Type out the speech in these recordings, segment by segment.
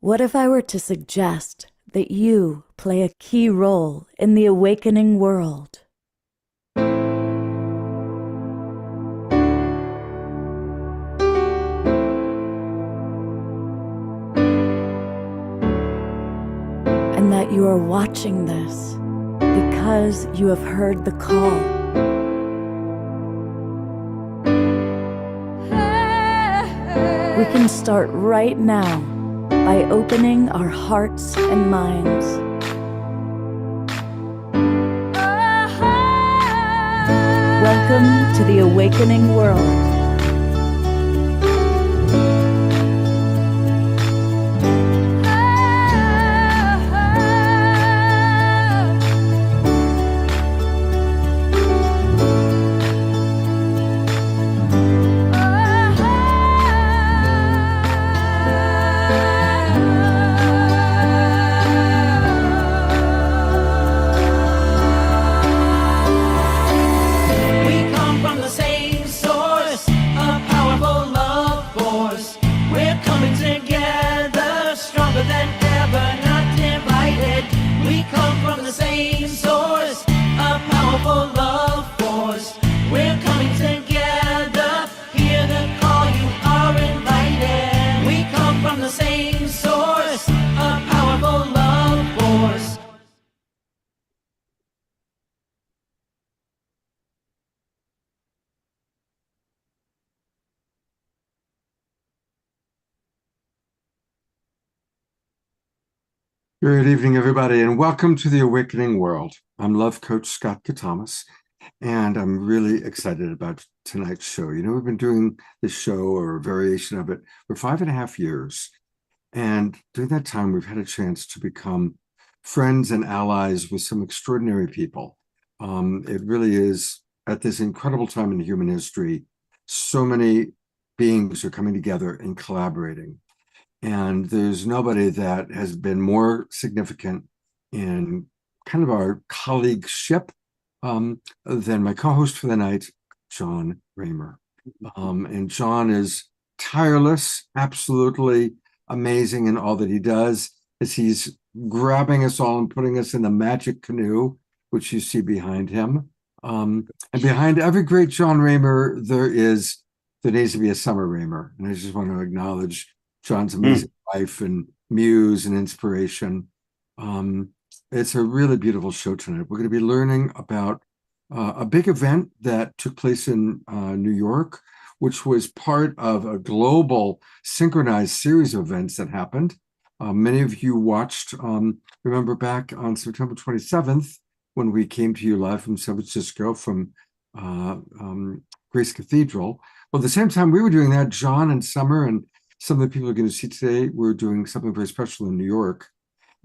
What if I were to suggest that you play a key role in the awakening world? And that you are watching this because you have heard the call. We can start right now by opening our hearts and minds. Welcome to the awakening world. Good evening, everybody, and welcome to the Awakening World. I'm Love Coach Scott Thomas, and I'm really excited about tonight's show. You know, we've been doing this show or a variation of it for 5.5 years. And during that time, we've had a chance to become friends and allies with some extraordinary people. It really is, at this incredible time in human history, so many beings are coming together and collaborating. And there's nobody that has been more significant in kind of our colleagueship than my co-host for the night, John Raymer. And John is tireless, absolutely amazing in all that he does, as he's grabbing us all and putting us in the magic canoe, which you see behind him. And behind every great John Raymer, there needs to be a Summer Raymer. And I just want to acknowledge John's amazing life and muse and inspiration. It's a really beautiful show tonight. We're going to be learning about a big event that took place in New York, which was part of a global synchronized series of events that happened. Many of you watched, remember back on September 27th, when we came to you live from San Francisco from Grace Cathedral. Well, at the same time we were doing that, John and Summer and some of the people are going to see today, we're doing something very special in New York.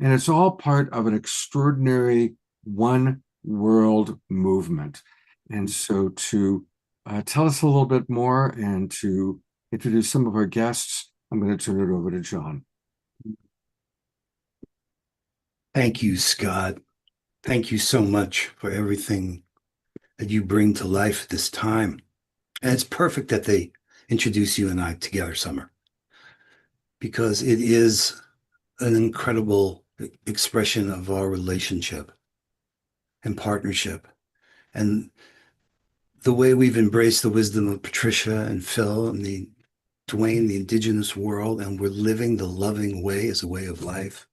And it's all part of an extraordinary one world movement. And so to tell us a little bit more and to introduce some of our guests, I'm going to turn it over to John. Thank you, Scott. Thank you so much for everything that you bring to life at this time. And it's perfect that they introduce you and I together, Summer, because it is an incredible expression of our relationship and partnership. And the way we've embraced the wisdom of Patricia and Phil and the Dwayne, the indigenous world, and we're living the loving way as a way of life.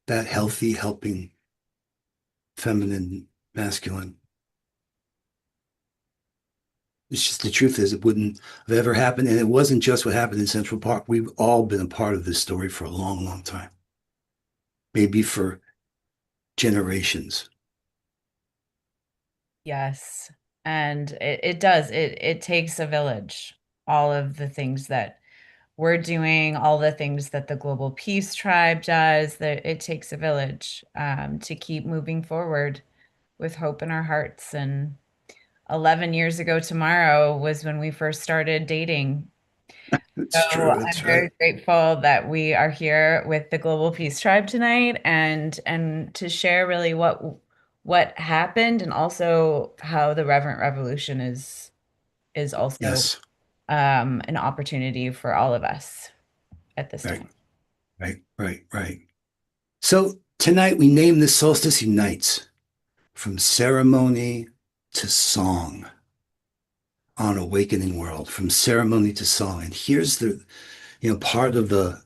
That healthy, helping, feminine, masculine. It's just the truth is it wouldn't have ever happened. And it wasn't just what happened in Central Park. We've all been a part of this story for a long, long time. Maybe for generations. Yes. And it does. It takes a village. All of the things that we're doing, all the things that the Global Peace Tribe does, that it takes a village to keep moving forward with hope in our hearts. And 11 years ago tomorrow was when we first started dating. It's true. I'm That's very right. grateful that we are here with the Global Peace Tribe tonight and to share really what happened and also how the Reverent Revolution is also Yes. an opportunity for all of us at this Right, time. right. So tonight we name this Solstice Unites, from ceremony to song on Awakening World, from ceremony to song. And here's the, part of the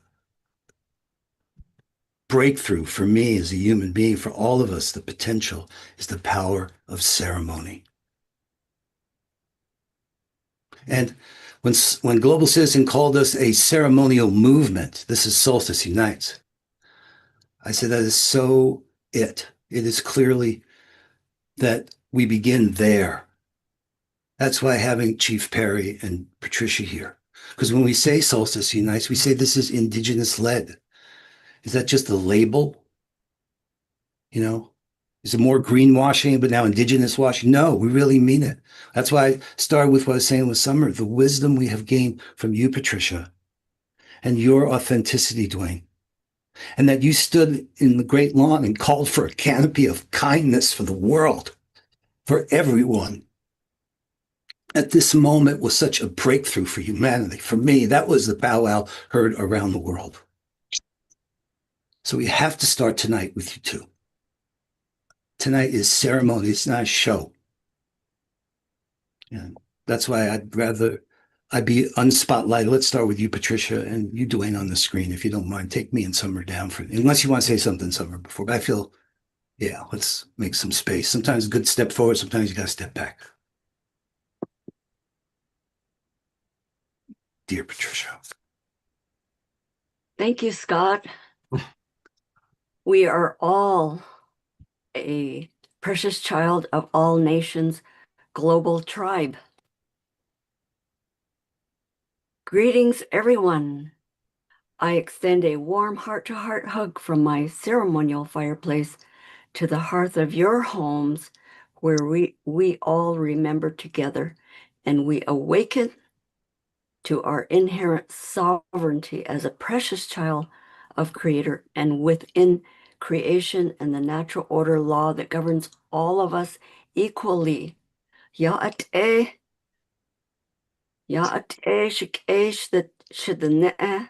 breakthrough for me as a human being, for all of us, the potential is the power of ceremony. And when Global Citizen called us a ceremonial movement, this is Solstice Unites, I said that is so it. It is clearly that we begin there. That's why having Chief Perry and Patricia here. Because when we say Solstice Unites, we say this is Indigenous led. Is that just a label? Is it more greenwashing, but now Indigenous washing? No, we really mean it. That's why I started with what I was saying with Summer, the wisdom we have gained from you, Patricia, and your authenticity, Dwayne, and that you stood in the great lawn and called for a canopy of kindness for the world, for everyone. At this moment was such a breakthrough for humanity. For me, that was the powwow heard around the world. So we have to start tonight with you two. Tonight is ceremony. It's not a show. And that's why I'd be unspotlighted. Let's start with you, Patricia, and you, Dwayne, on the screen, if you don't mind. Take me and Summer down unless you want to say something, Summer, before. But I feel, let's make some space. Sometimes a good step forward. Sometimes you got to step back. Dear Patricia. Thank you, Scott. We are all a precious child of all nations, global tribe. Greetings, everyone. I extend a warm heart-to-heart hug from my ceremonial fireplace to the hearth of your homes, where we all remember together and we awaken to our inherent sovereignty as a precious child of Creator, and within creation and the natural order law that governs all of us equally. Ya'at'eh, shik'eh, shid'neh,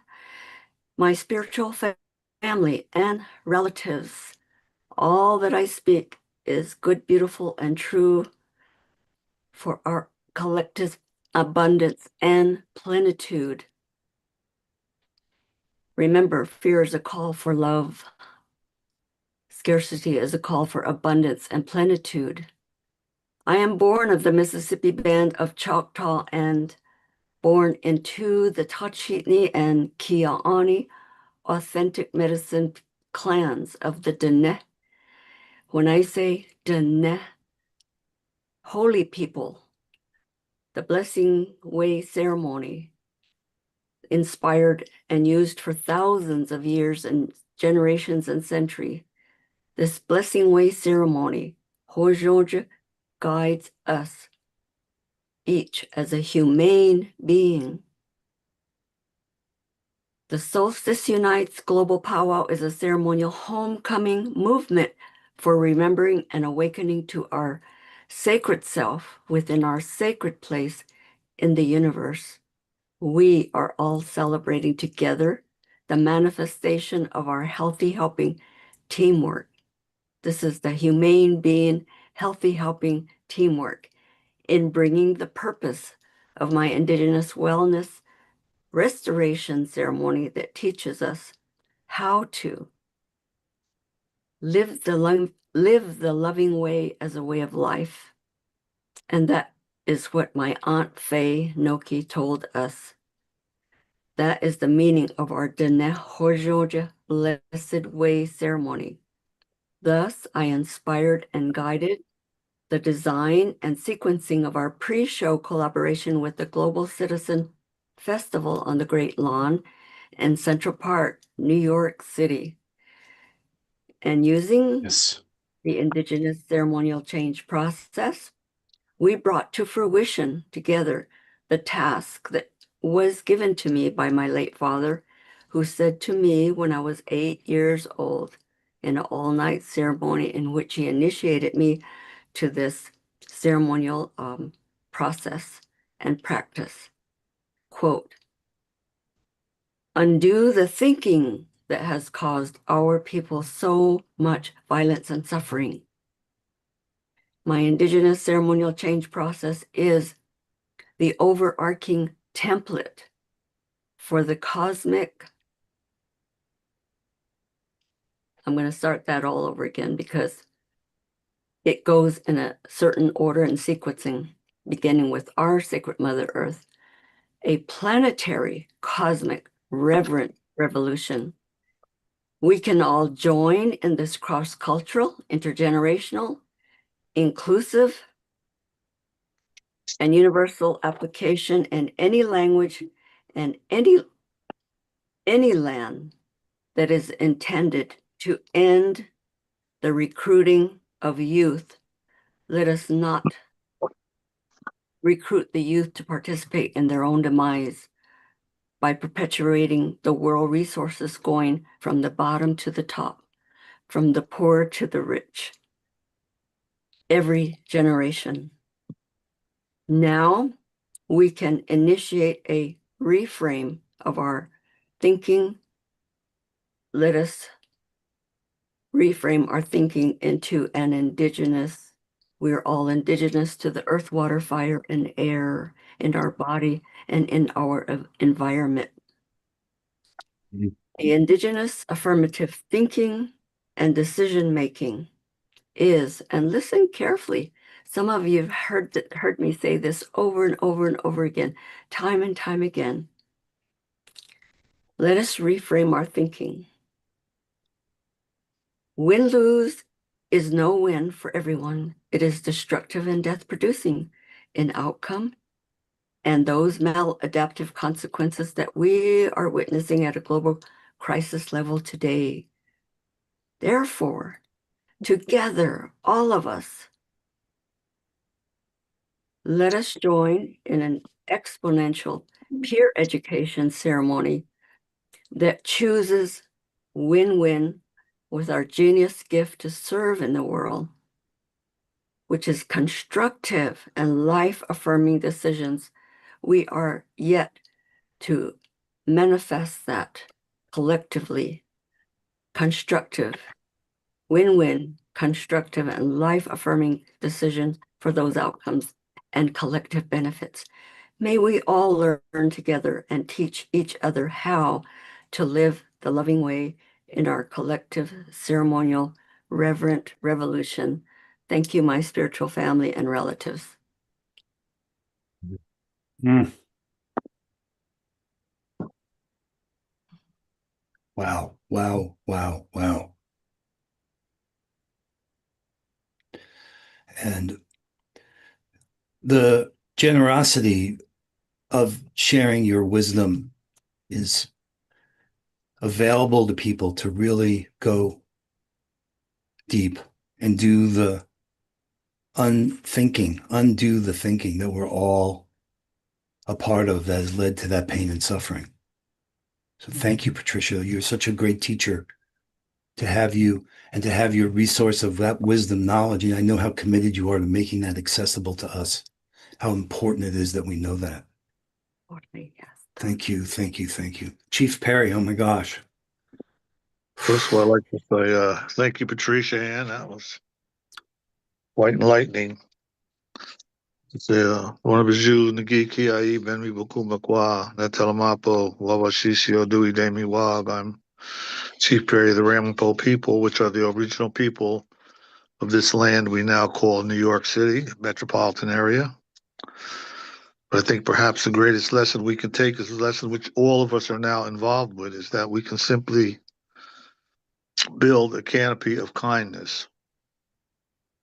my spiritual family and relatives. All that I speak is good, beautiful, and true for our collective abundance and plenitude. Remember, fear is a call for love. Scarcity is a call for abundance and plenitude. I am born of the Mississippi Band of Choctaw and born into the Tachitni and Kia'ani authentic medicine clans of the Dene. When I say Dene, holy people, the Blessing Way ceremony, inspired and used for thousands of years and generations and centuries. This Blessing Way ceremony, Hojoja, guides us each as a humane being. The Solstice Unites Global Powwow is a ceremonial homecoming movement for remembering and awakening to our sacred self within our sacred place in the universe. We are all celebrating together the manifestation of our healthy helping teamwork. This is the humane being, healthy helping teamwork in bringing the purpose of my Indigenous wellness restoration ceremony that teaches us how to live the loving way as a way of life. And that is what my Aunt Faye Noki told us. That is the meaning of our Dene Hojoja Blessed Way ceremony. Thus, I inspired and guided the design and sequencing of our pre-show collaboration with the Global Citizen Festival on the Great Lawn in Central Park, New York City. And using the Indigenous ceremonial change process, we brought to fruition together the task that was given to me by my late father, who said to me when I was 8 years old in an all-night ceremony in which he initiated me to this ceremonial process and practice. Quote, undo the thinking that has caused our people so much violence and suffering. My Indigenous ceremonial change process is the overarching template for the cosmic. I'm going to start that all over again because it goes in a certain order and sequencing, beginning with our sacred Mother Earth, a planetary cosmic reverent revolution. We can all join in this cross-cultural, intergenerational, inclusive, and universal application in any language and any land that is intended to end the recruiting of youth. Let us not recruit the youth to participate in their own demise by perpetuating the world resources going from the bottom to the top, from the poor to the rich, every generation. Now we can initiate a reframe of our thinking. Let us reframe our thinking into an indigenous. We are all indigenous to the earth, water, fire, and air in our body and in our environment. The indigenous affirmative thinking and decision making is, and listen carefully. Some of you have heard me say this over and over and over again, time and time again. Let us reframe our thinking. Win-lose is no win for everyone. It is destructive and death-producing in outcome, and those maladaptive consequences that we are witnessing at a global crisis level today. Therefore, together, all of us, let us join in an exponential peer education ceremony that chooses win-win with our genius gift to serve in the world, which is constructive and life-affirming decisions. We are yet to manifest that collectively, constructive, win-win, constructive, and life-affirming decisions for those outcomes and collective benefits. May we all learn together and teach each other how to live the loving way in our collective ceremonial reverent revolution. Thank you, my spiritual family and relatives. Mm. Wow, wow, wow, wow. And the generosity of sharing your wisdom is available to people to really go deep and do the undo the thinking that we're all a part of that has led to that pain and suffering. So thank you, Patricia. You're such a great teacher to have you and to have your resource of that wisdom, knowledge. And I know how committed you are to making that accessible to us, how important it is that we know that. Yes. Thank you, thank you, thank you. Chief Perry, oh my gosh. First of all, I'd like to say thank you, Patricia Ann. That was quite enlightening. One of you Nagiki Ai Benmi Bukumakwa, Natalamapo, Wawashisio Dui Demi Wag. I'm Chief Perry of the Ramapo people, which are the original people of this land we now call New York City, metropolitan area. But I think perhaps the greatest lesson we can take is a lesson which all of us are now involved with, is that we can simply build a canopy of kindness.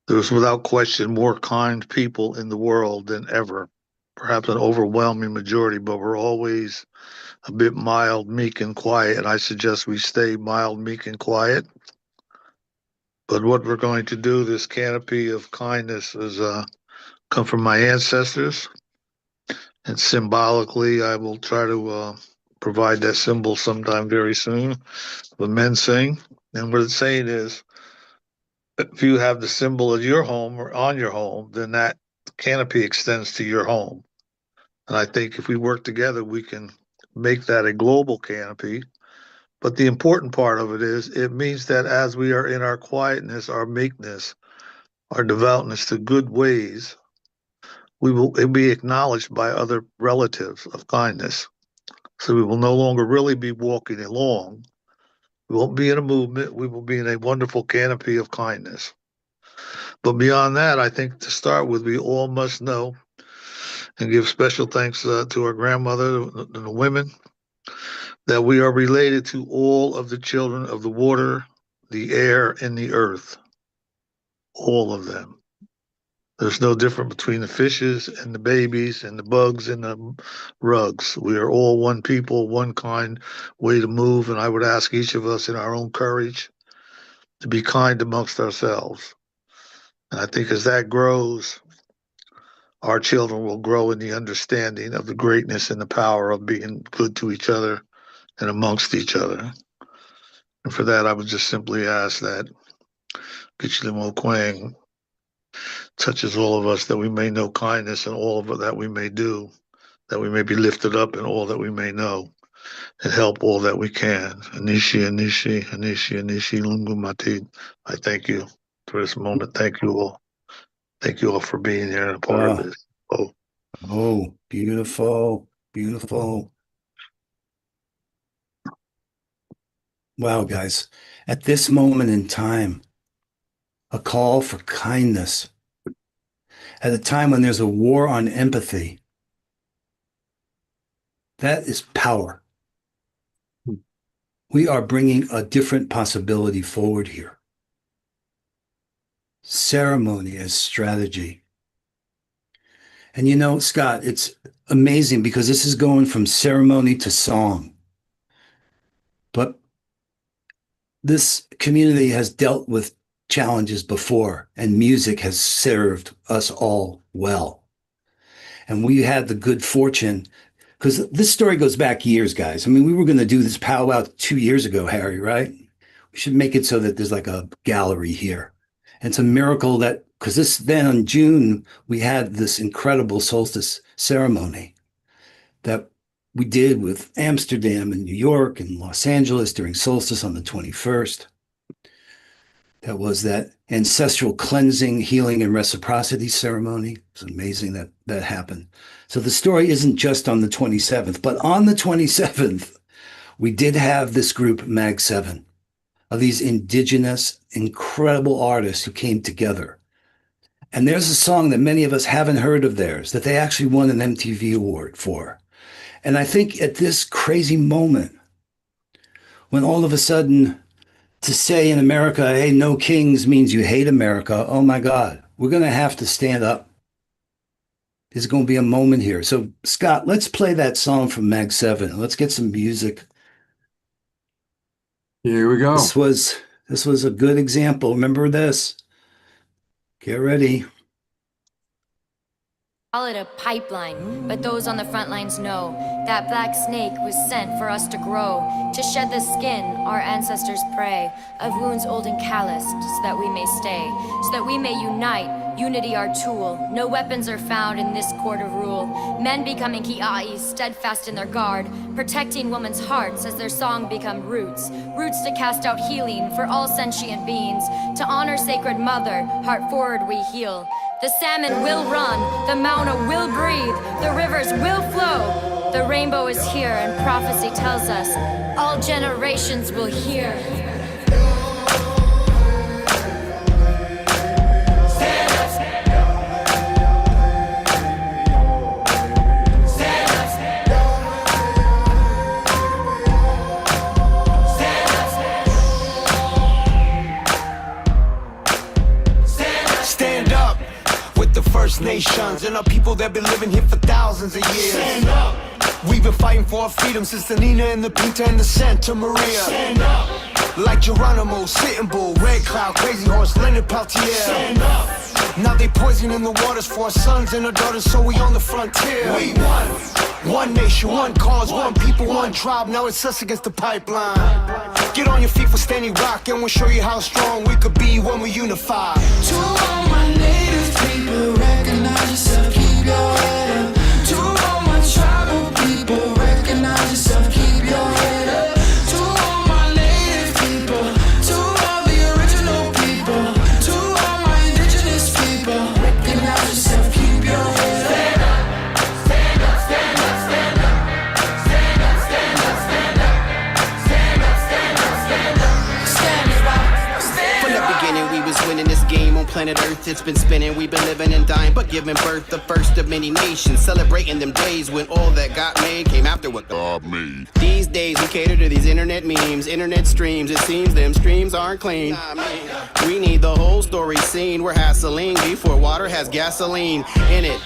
There's without question more kind people in the world than ever, perhaps an overwhelming majority, but we're always a bit mild, meek, and quiet. And I suggest we stay mild, meek, and quiet. But what we're going to do, this canopy of kindness, is come from my ancestors. And symbolically, I will try to provide that symbol sometime very soon. The men sing. And what it's saying is, if you have the symbol of your home or on your home, then that canopy extends to your home. And I think if we work together, we can make that a global canopy. But the important part of it is it means that as we are in our quietness, our meekness, our devoutness to good ways, we will be acknowledged by other relatives of kindness. So we will no longer really be walking along. We won't be in a movement. We will be in a wonderful canopy of kindness. But beyond that, I think to start with, we all must know and give special thanks to our grandmother and the women that we are related to all of the children of the water, the air, and the earth. All of them. There's no difference between the fishes and the babies and the bugs and the rugs. We are all one people, one kind way to move. And I would ask each of us in our own courage to be kind amongst ourselves. And I think as that grows, our children will grow in the understanding of the greatness and the power of being good to each other and amongst each other. And for that, I would just simply ask that Gichilimo Kwang touches all of us, that we may know kindness in all of it that we may do, that we may be lifted up in all that we may know, and help all that we can. Anishi, Anishi, Anishi, Anishi, Lungu Matid. I thank you for this moment. Thank you all. Thank you all for being here and a part of this. Oh, beautiful, beautiful. Wow, guys. At this moment in time, a call for kindness. At a time when there's a war on empathy, that is power. We are bringing a different possibility forward here. Ceremony as strategy. And you know, Scott, it's amazing because this is going from ceremony to song. But this community has dealt with challenges before, and music has served us all well. And we had the good fortune, because this story goes back years, guys. I mean, we were going to do this powwow 2 years ago, Harry, right? We should make it so that there's like a gallery here. And it's a miracle that, because then in June, we had this incredible solstice ceremony that we did with Amsterdam and New York and Los Angeles during solstice on the 21st. That was that ancestral cleansing, healing, and reciprocity ceremony. It's amazing that that happened. So the story isn't just on the 27th, but on the 27th, we did have this group, Mag 7, of these indigenous, incredible artists who came together. And there's a song that many of us haven't heard of theirs that they actually won an MTV award for. And I think at this crazy moment, when all of a sudden, to say in America, hey, no kings means you hate America, oh my God, we're going to have to stand up. There's going to be a moment here. So, Scott, let's play that song from Mag 7. Let's get some music. Here we go. This was a good example. Remember this. Get ready. Call it a pipeline, but those on the front lines know that black snake was sent for us to grow, to shed the skin our ancestors pray, of wounds old and calloused, so that we may stay, so that we may unite, unity our tool. No weapons are found in this court of rule. Men becoming ki'ais, steadfast in their guard, protecting women's hearts as their song become roots, roots to cast out healing for all sentient beings, to honor sacred mother, heart forward we heal. The salmon will run, the Mauna will breathe, the rivers will flow. The rainbow is here and prophecy tells us all generations will hear. First Nations and our people that been living here for thousands of years. Stand up. We've been fighting for our freedom since the Nina and the Pinta and the Santa Maria. Stand up. Like Geronimo, Sitting Bull, Red Cloud, Crazy Horse, Leonard Peltier. Stand up. Now they poisoning the waters for our sons and our daughters, so we on the frontier. We won. One nation, one cause, one people, one tribe. Now it's us against the pipeline. Get on your feet for Standing Rock, and we'll show you how strong we could be when we unify. To all my native people, recognize yourself, keep your head up. To all my tribal people, recognize yourself. is winning this game on planet Earth. It's been spinning, we've been living and dying, but giving birth the first of many nations. Celebrating them days when all that got made came after what God made. These days we cater to these internet memes, internet streams. It seems them streams aren't clean. We need the whole story seen where gasoline before water has gasoline in it.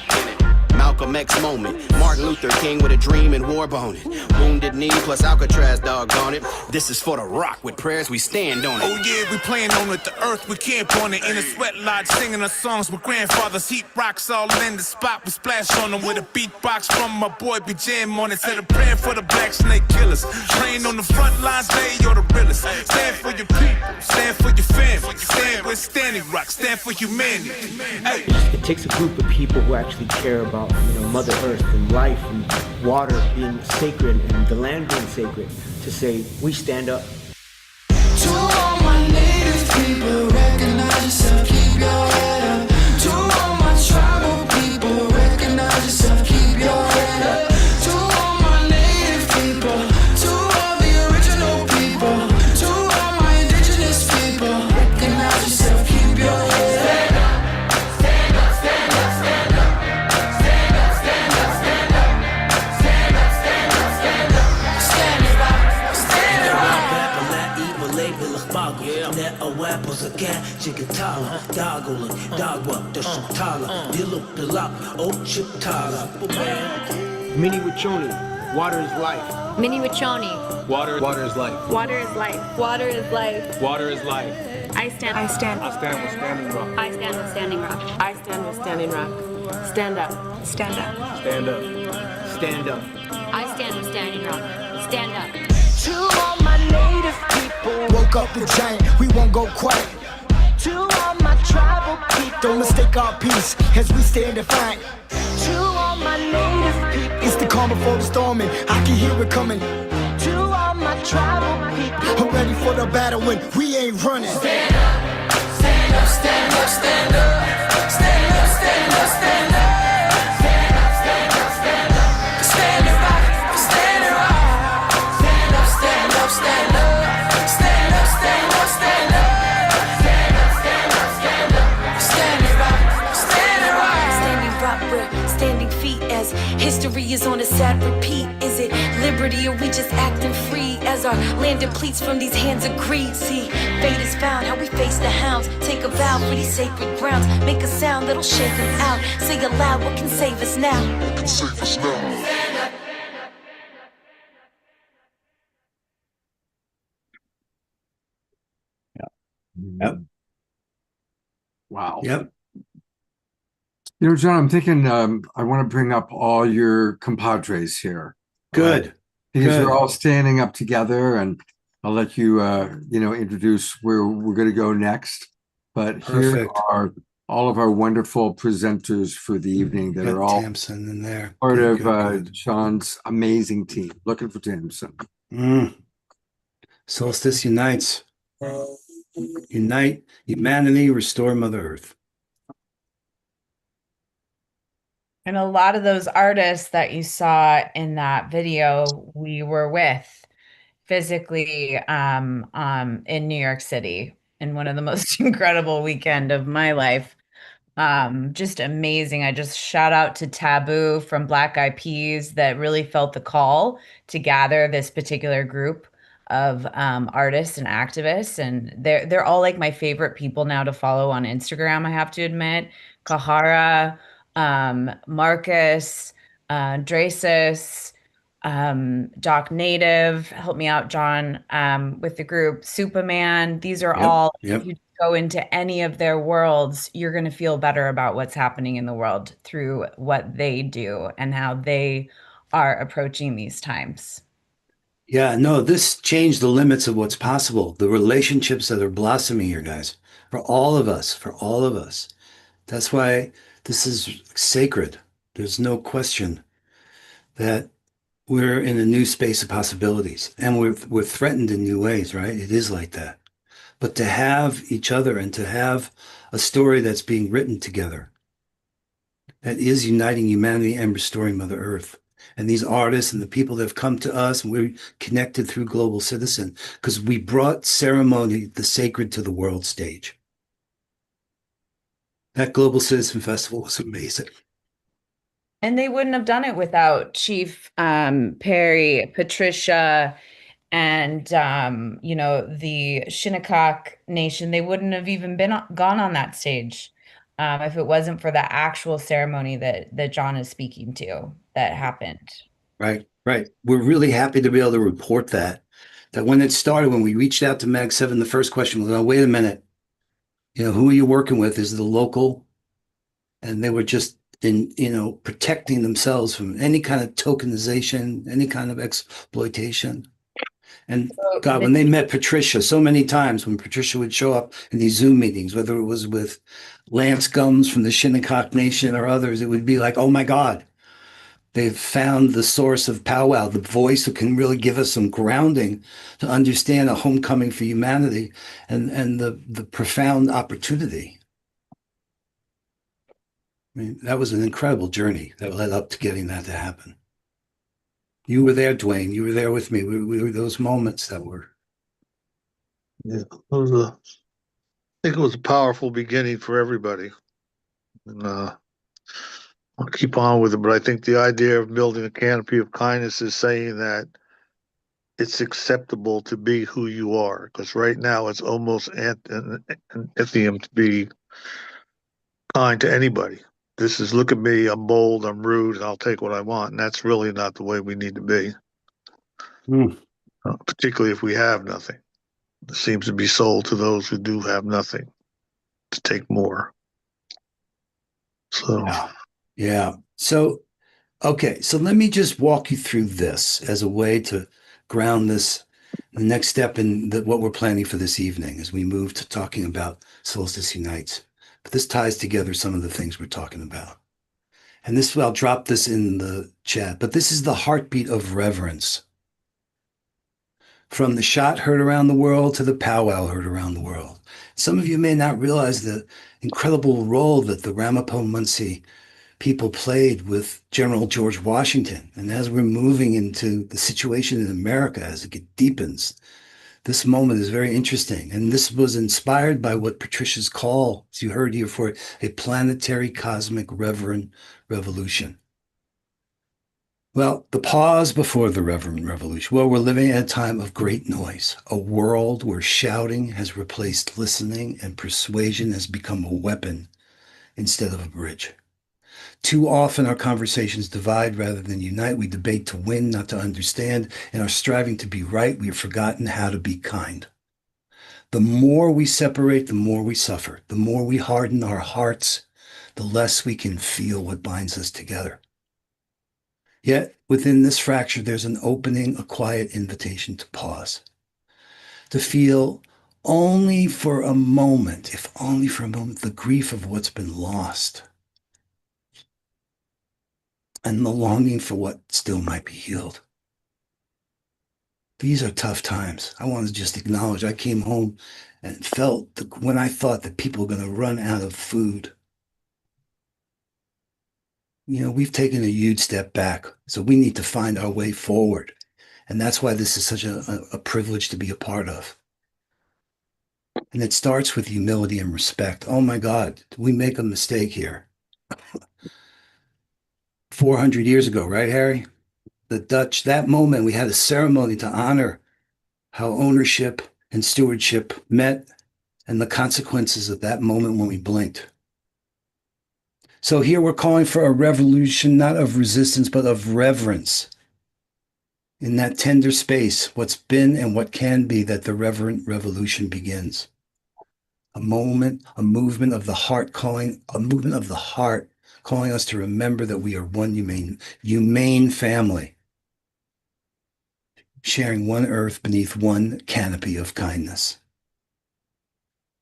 Malcolm X moment. Martin Luther King with a dream and war bone it. Wounded knee plus Alcatraz doggone it. This is for the rock with prayers we stand on it. Oh yeah, we playing on it. The earth we camp on it. In a sweat lodge singing our songs with grandfathers. Heat rocks all in the spot. We splash on them with a beatbox from my boy. We jam on it. Said a prayer for the black snake killers. Praying on the front lines, they you're the realest. Stand for your people. Stand for your family. Stand with Standing Rock. Stand for humanity. Hey. It takes a group of people who actually care about, Mother Earth and life and water being sacred and the land being sacred to say, we stand up. To all my native people, recognize yourself, keep your head up. To all my tribal people, recognize yourself, keep your head up. To all my native people, to all the original people, to all my indigenous people, recognize yourself, keep your head up. Mini Wachoni, water is life. Mini Wachoni. Water is life. Water is life. Water is life. Water is life. I stand with Standing Rock. I stand with Standing Rock. I stand with Standing Rock. Stand up. Stand up. Stand up. Stand up. I stand with Standing Rock. Stand up. To all my native people, woke up a giant, we won't go quiet. To all my tribal people, don't mistake our peace as we stand defiant. To all my native people, it's the calm before the storm and I can hear it coming. To all my tribal people, I'm ready for the battle when we ain't running. Stand up, stand up, stand up, stand up. Stand up, stand up, stand up. Stand up, stand up, stand up. Standing rock, standing rock. Stand up, stand up, stand up. Stand up, stand up, stand up. Standing feet as history is on a sad repeat. Is it liberty or we just acting free as our land depletes from these hands of greed? See, fate is found, how we face the hounds. Take a vow for these sacred grounds. Make a sound that'll shake them out. Say aloud what can save us now. What can save us now? Stand up. Yep. Wow. Yep. John, I'm thinking I want to bring up all your compadres here. Good. Because Good. you're all standing up together, and I'll let you, introduce where we're going to go next. But here Perfect. are all of our wonderful presenters for the evening that Got are all Tamsin in there. part Good, of good. Sean's amazing team. Looking for Tamsin. Solstice unites. Unite humanity, restore Mother Earth. And a lot of those artists that you saw in that video, we were with physically in New York City in one of the most incredible weekend of my life. Just amazing. I just shout out to Taboo from Black Eyed Peas that really felt the call to gather this particular group of artists and activists. And they're all like my favorite people now to follow on Instagram, I have to admit. Kahara, Marcus, Dracis, Doc Native, help me out, John, with the group, Superman. These are all, if you go into any of their worlds, you're going to feel better about what's happening in the world through what they do and how they are approaching these times. Yeah, no, this changed the limits of what's possible. The relationships that are blossoming here, guys, for all of us, for all of us. That's why this is sacred. There's no question that we're in a new space of possibilities, and we're threatened in new ways, right? It is like that. But to have each other and to have a story that's being written together that is uniting humanity and restoring Mother Earth. And these artists and the people that have come to us, and we're connected through Global Citizen because we brought ceremony, the sacred, to the world stage. That Global Citizen Festival was amazing. And they wouldn't have done it without Chief Perry, Patricia, and the Shinnecock Nation. They wouldn't have even gone on that stage if it wasn't for the actual ceremony that John is speaking to that happened. Right, right. We're really happy to be able to report that when it started, when we reached out to Mag 7, the first question was, oh, wait a minute, who are you working with? Is it the local? And they were just protecting themselves from any kind of tokenization, any kind of exploitation. And God, when they met Patricia so many times, when Patricia would show up in these Zoom meetings, whether it was with Lance Gums from the Shinnecock Nation or others, it would be like, oh my God, they've found the source of powwow, the voice who can really give us some grounding to understand a homecoming for humanity and the profound opportunity. I mean, that was an incredible journey that led up to getting that to happen. You were there, Dwayne. You were there with me. We were those moments that were. Yeah, I think it was a powerful beginning for everybody. And I'll keep on with it, but I think the idea of building a canopy of kindness is saying that it's acceptable to be who you are, because right now it's almost an anthem to be kind to anybody. This is, look at me, I'm bold, I'm rude, and I'll take what I want. And that's really not the way we need to be, particularly if we have nothing. It seems to be sold to those who do have nothing to take more. So, yeah. So, okay. So let me just walk you through this as a way to ground this, the next step in what we're planning for this evening as we move to talking about Solstice Unites. But this ties together some of the things we're talking about. And this, I'll drop this in the chat, but this is the heartbeat of reverence. From the shot heard around the world to the powwow heard around the world. Some of you may not realize the incredible role that the Ramapo Muncie people played with General George Washington. And as we're moving into the situation in America, as it deepens, this moment is very interesting. And this was inspired by what Patricia's call, as you heard here, for a planetary cosmic reverent revolution. Well, the pause before the reverent revolution. Well, we're living at a time of great noise, a world where shouting has replaced listening and persuasion has become a weapon instead of a bridge. Too often our conversations divide rather than unite. We debate to win, not to understand. In our striving to be right, we have forgotten how to be kind. The more we separate, the more we suffer. The more we harden our hearts, the less we can feel what binds us together. Yet within this fracture, there's an opening, a quiet invitation to pause, to feel only for a moment, if only for a moment, the grief of what's been lost and the longing for what still might be healed. These are tough times. I want to just acknowledge I came home and felt when I thought that people were going to run out of food. We've taken a huge step back, so we need to find our way forward. And that's why this is such a privilege to be a part of. And it starts with humility and respect. Oh my God, did we make a mistake here? 400 years ago, right, Harry? The Dutch, that moment, we had a ceremony to honor how ownership and stewardship met and the consequences of that moment when we blinked. So here we're calling for a revolution, not of resistance, but of reverence. In that tender space, what's been and what can be, that the reverent revolution begins. A movement of the heart calling us to remember that we are one humane family, sharing one earth beneath one canopy of kindness.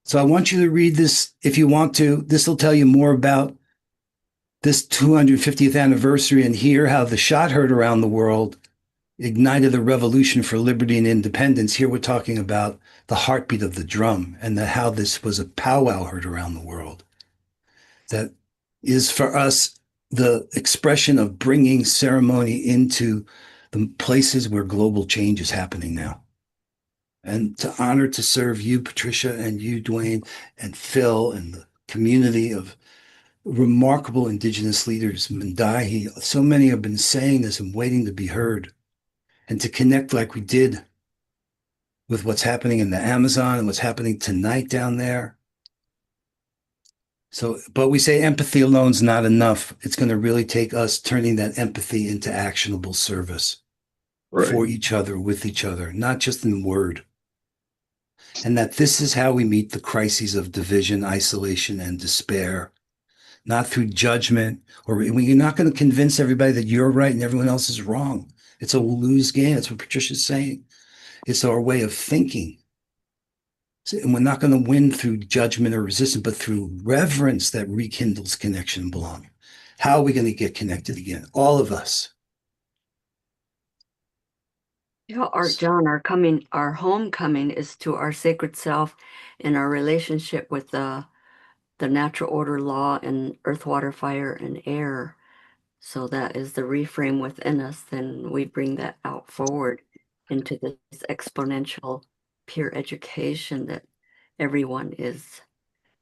So I want you to read this if you want to. This will tell you more about this 250th anniversary and hear how the shot heard around the world ignited the revolution for liberty and independence. Here we're talking about the heartbeat of the drum and how this was a powwow heard around the world. That is for us the expression of bringing ceremony into the places where global change is happening now. And to honor, to serve you, Patricia, and you, Dwayne, and Phil, and the community of remarkable indigenous leaders. Mandahi, so many have been saying this and waiting to be heard, and to connect like we did with what's happening in the Amazon and what's happening tonight down there. So, but we say empathy alone's not enough. It's going to really take us turning that empathy into actionable service for each other, with each other, not just in word. And that this is how we meet the crises of division, isolation, and despair, not through judgment, or you're not going to convince everybody that you're right and everyone else is wrong. It's a lose game. That's what Patricia's saying. It's our way of thinking. And we're not going to win through judgment or resistance, but through reverence that rekindles connection and belonging. How are we going to get connected again? All of us. Yeah, John, our homecoming is to our sacred self and our relationship with the natural order law and earth, water, fire, and air. So that is the reframe within us. Then we bring that out forward into this exponential peer education that everyone is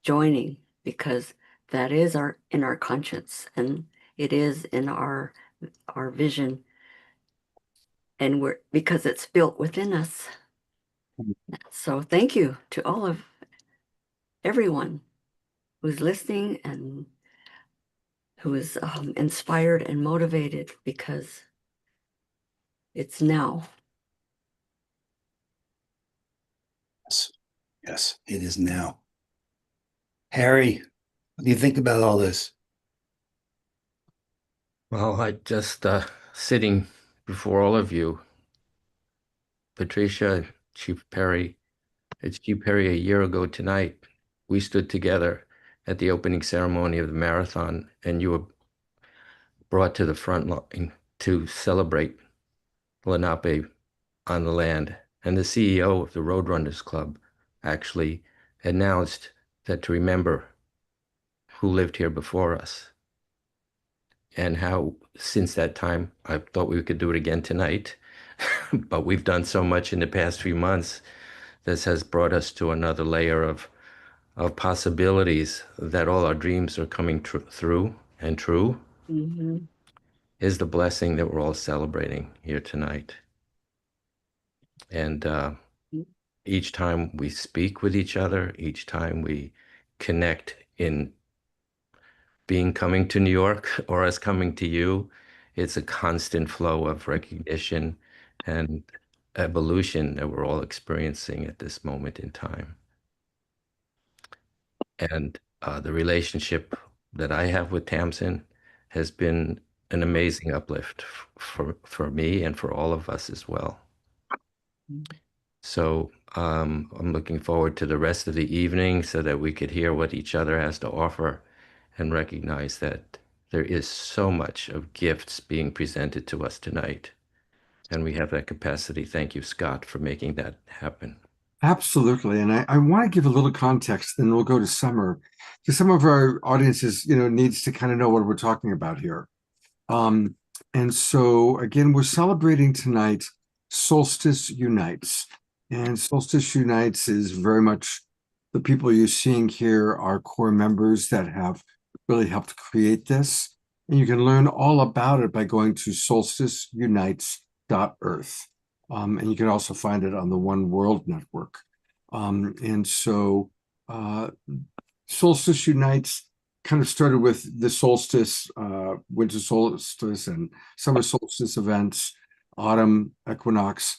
joining, because that is in our conscience, and it is in our vision, and because it's built within us. So thank you to all of everyone who's listening and who is inspired and motivated, because it's now. Yes, it is now. Harry, what do you think about all this? Well, I just sitting before all of you, Patricia, Chief Perry. It's Chief Perry a year ago tonight. We stood together at the opening ceremony of the marathon, and you were brought to the front line to celebrate Lenape on the land. And the CEO of the Roadrunners Club actually announced that to remember who lived here before us, and how since that time, I thought we could do it again tonight, but we've done so much in the past few months. This has brought us to another layer of possibilities, that all our dreams are coming through and true. Mm-hmm. Is the blessing that we're all celebrating here tonight. And each time we speak with each other, each time we connect in being coming to New York or us coming to you, it's a constant flow of recognition and evolution that we're all experiencing at this moment in time. And the relationship that I have with Tamsin has been an amazing uplift for me and for all of us as well. So I'm looking forward to the rest of the evening so that we could hear what each other has to offer and recognize that there is so much of gifts being presented to us tonight. And we have that capacity. Thank you, Scott, for making that happen. Absolutely. And I want to give a little context, then we'll go to Summer, because some of our audiences, needs to kind of know what we're talking about here. And so, again, we're celebrating tonight Solstice Unites. And Solstice Unites is very much the people you're seeing here are core members that have really helped create this. And you can learn all about it by going to solsticeunites.earth. And you can also find it on the One World Network. And so Solstice Unites kind of started with the solstice, winter solstice and summer solstice events, autumn equinox.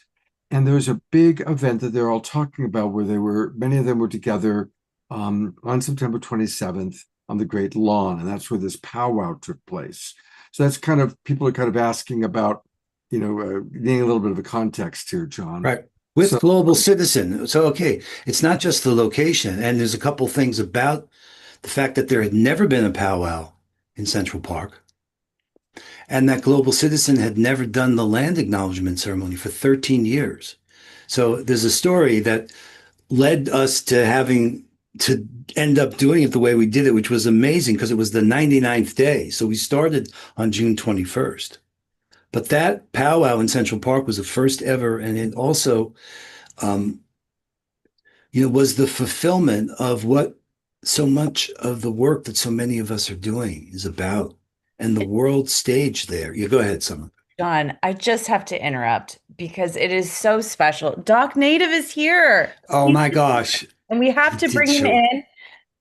And there was a big event that they're all talking about where many of them were together on September 27th on the Great Lawn. And that's where this powwow took place. So that's people are kind of asking about, needing a little bit of a context here, John. Right. With Global Citizen. So, okay, it's not just the location. And there's a couple things about the fact that there had never been a powwow in Central Park, and that Global Citizen had never done the land acknowledgement ceremony for 13 years. So there's a story that led us to having to end up doing it the way we did it, which was amazing because it was the 99th day. So we started on June 21st. But that powwow in Central Park was the first ever, and it also, was the fulfillment of what so much of the work that so many of us are doing is about, and the world stage there. You go ahead, Summer. John, I just have to interrupt because it is so special. Doc Native is here. Oh my gosh. And we have to bring him in.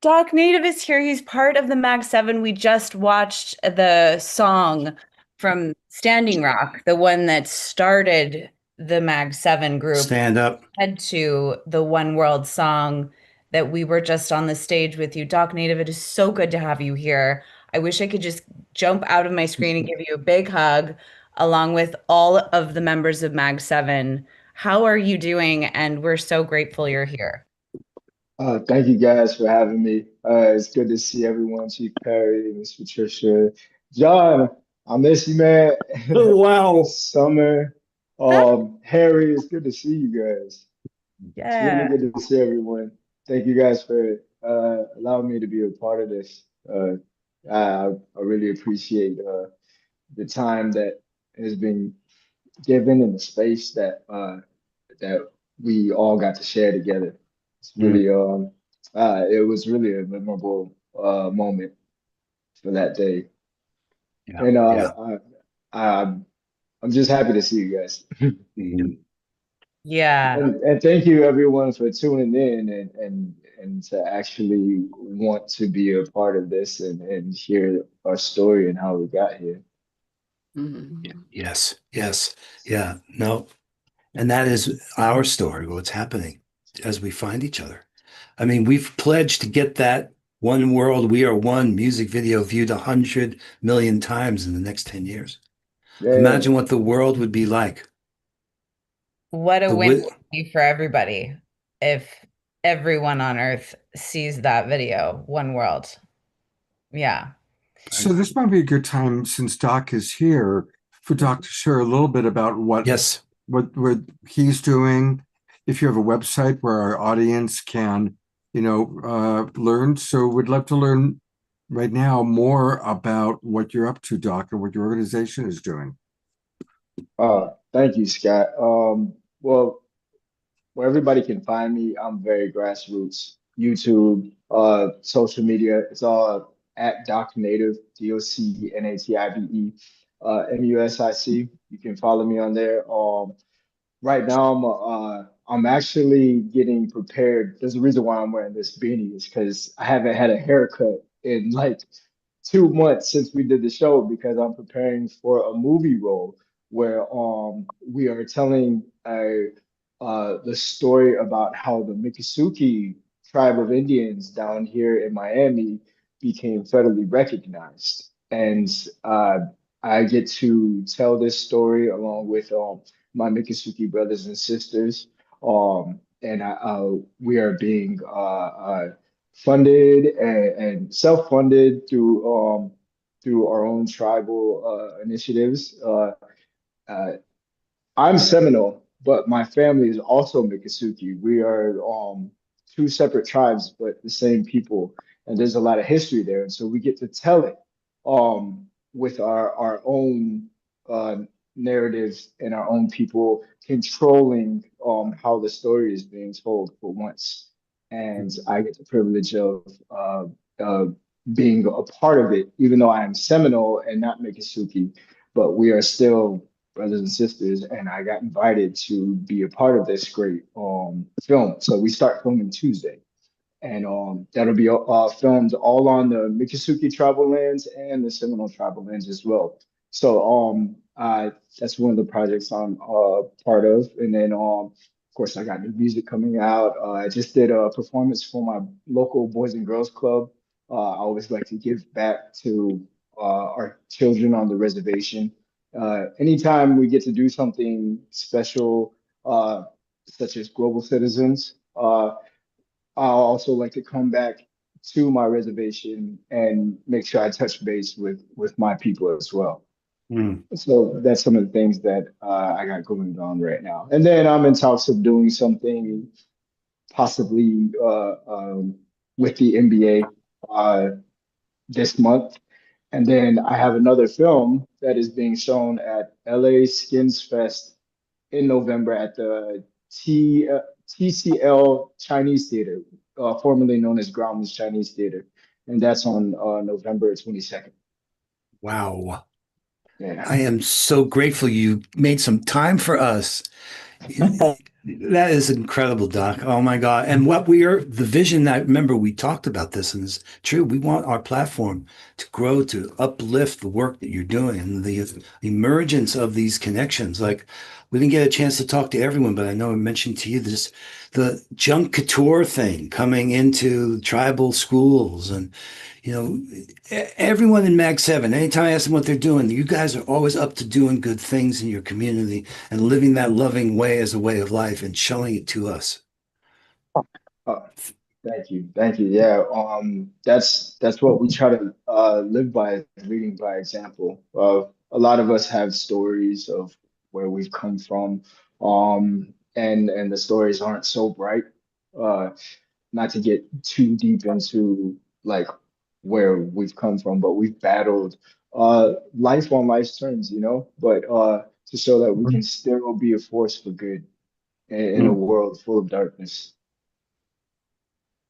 Doc Native is here. He's part of the Mag 7. We just watched the song from Standing Rock, the one that started the Mag 7 group. Stand Up. Head to the One World song that we were just on the stage with you. Doc Native, it is so good to have you here. I wish I could just jump out of my screen and give you a big hug along with all of the members of Mag 7. How are you doing? And we're so grateful you're here. Thank you guys for having me. It's good to see everyone. Chief Perry, Miss Patricia, John. I miss you, man. Oh, wow. Summer, Harry. It's good to see you guys. It's Yeah. really good to see everyone. Thank you guys for allowing me to be a part of this. I really appreciate the time that has been given and the space that we all got to share together. It's really it was really a memorable moment for that day. Yeah, And yeah. I'm just happy to see you guys. Yeah. And thank you everyone for tuning in and to actually want to be a part of this and hear our story and how we got here. Yes, yes, yeah, no. And that is our story, what's happening as we find each other. I mean, we've pledged to get that One World, We Are One music video viewed 100 million times in the next 10 years. Yeah. Imagine what the world would be like. What a win it would be for everybody if everyone on Earth sees that video, One World. Yeah. So this might be a good time, since Doc is here, for Doc to share a little bit about what he's doing. If you have a website where our audience can, learn. So we'd love to learn right now more about what you're up to, Doc, and what your organization is doing. Thank you, Scott. Well, where everybody can find me, I'm very grassroots. YouTube, social media, it's all at Doc Native, DOCNATIVE, MUSIC. You can follow me on there. Right now, I'm actually getting prepared. There's a reason why I'm wearing this beanie is because I haven't had a haircut in like 2 months since we did the show because I'm preparing for a movie role where we are telling the story about how the Miccosukee tribe of Indians down here in Miami became federally recognized. And I get to tell this story along with my Miccosukee brothers and sisters. And we are being funded and self-funded through our own tribal initiatives. I'm Seminole, but my family is also Miccosukee. We are two separate tribes, but the same people, and there's a lot of history there, and so we get to tell it with our own narratives and our own people controlling how the story is being told for once. And I get the privilege of being a part of it, even though I am Seminole and not Miccosukee, but we are still brothers and sisters, and I got invited to be a part of this great film. So we start filming Tuesday, and that'll be filmed all on the Miccosukee tribal lands and the Seminole tribal lands as well. So that's one of the projects I'm part of, and then of course I got new music coming out. I just did a performance for my local Boys and Girls Club. I always like to give back to our children on the reservation. Anytime we get to do something special, such as Global Citizens, I also like to come back to my reservation and make sure I touch base with my people as well. So that's some of the things that I got going on right now. And then I'm in talks of doing something possibly with the NBA this month. And then I have another film that is being shown at LA Skins Fest in November at the TCL Chinese Theater. formerly known as Groundless Chinese Theater, and that's on November 22nd. Wow. Yeah. I am so grateful you made some time for us. That is incredible, Doc. Oh my God. And what we are, the vision that, remember, we talked about this, and it's true. We want our platform to grow, to uplift the work that you're doing and the emergence of these connections. Like, we didn't get a chance to talk to everyone, but I know I mentioned to you this, the junk couture thing coming into tribal schools and, you know, everyone in Mag 7, anytime I ask them what they're doing, you guys are always up to doing good things in your community and living that loving way as a way of life and showing it to us. Oh, thank you, thank you. Yeah, that's what we try to live by, leading by example. A lot of us have stories of where we've come from, and the stories aren't so bright. Uh, Not to get too deep into like where we've come from, but we've battled life on life's terms, but to show that we can still be a force for good in a world full of darkness.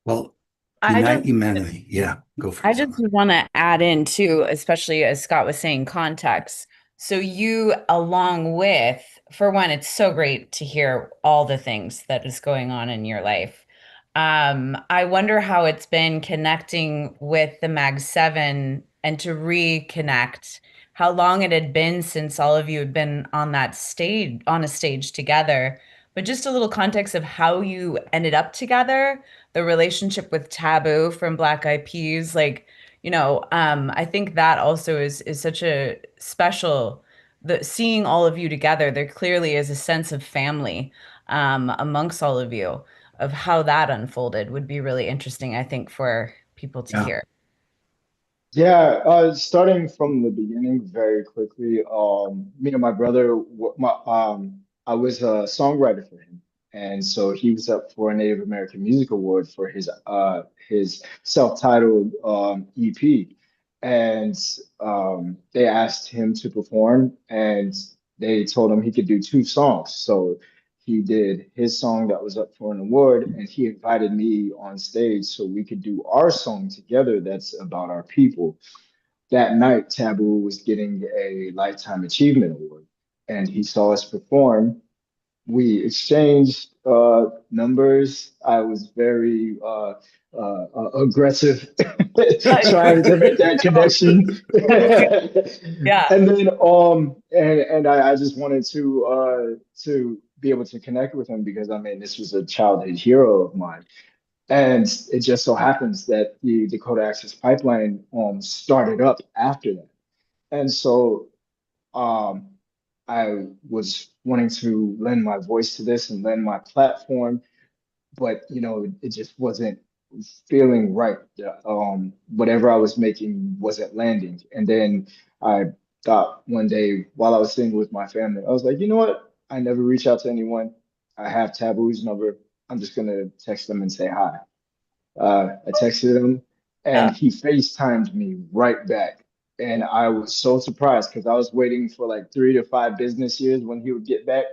Well, I unite just humanity. Yeah, go for I it, just Summer. want to add in too, especially as Scott was saying, context. So you, along with, for one, it's so great to hear all the things that is going on in your life. I wonder how it's been connecting with the Mag 7 and to reconnect, how long it had been since all of you had been on that stage, on a stage together. But just a little context of how you ended up together, the relationship with Taboo from Black Eyed Peas, like, I think that also is such a special, the seeing all of you together, there clearly is a sense of family amongst all of you. Of how that unfolded would be really interesting, I think, for people to Yeah. hear. Yeah, starting from the beginning very quickly. Me and my brother, I was a songwriter for him, and so he was up for a Native American Music Award for his self-titled EP, and they asked him to perform, and they told him he could do two songs. So he did his song that was up for an award, and he invited me on stage so we could do our song together that's about our people. That night, Taboo was getting a Lifetime Achievement Award, and he saw us perform. We exchanged numbers. I was very aggressive, trying to make that connection. Yeah. And then and I just wanted to be able to connect with him because I mean this was a childhood hero of mine. And it just so happens that the Dakota Access Pipeline started up after that. And so um, I was wanting to lend my voice to this and lend my platform, but it just wasn't feeling right. Whatever I was making wasn't landing. And then I thought one day while I was sitting with my family, I was like, you know what? I never reach out to anyone. I have Taboo's number. I'm just gonna text them and say hi. I texted him and he FaceTimed me right back. And I was so surprised because I was waiting for like 3 to 5 business years when he would get back.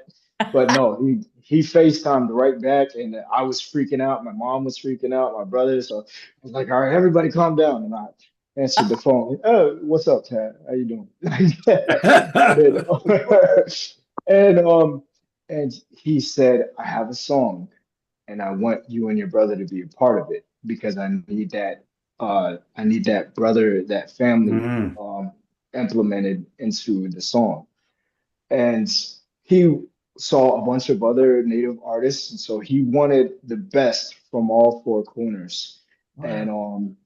But no, he FaceTimed right back and I was freaking out. My mom was freaking out, my brother. So I was like, all right, everybody calm down. And I answered the phone. Oh, what's up, Tad? How you doing? and and he said, I have a song and I want you and your brother to be a part of it because I need that brother, that family Mm. implemented into the song. And he saw a bunch of other native artists, and so he wanted the best from all four corners. And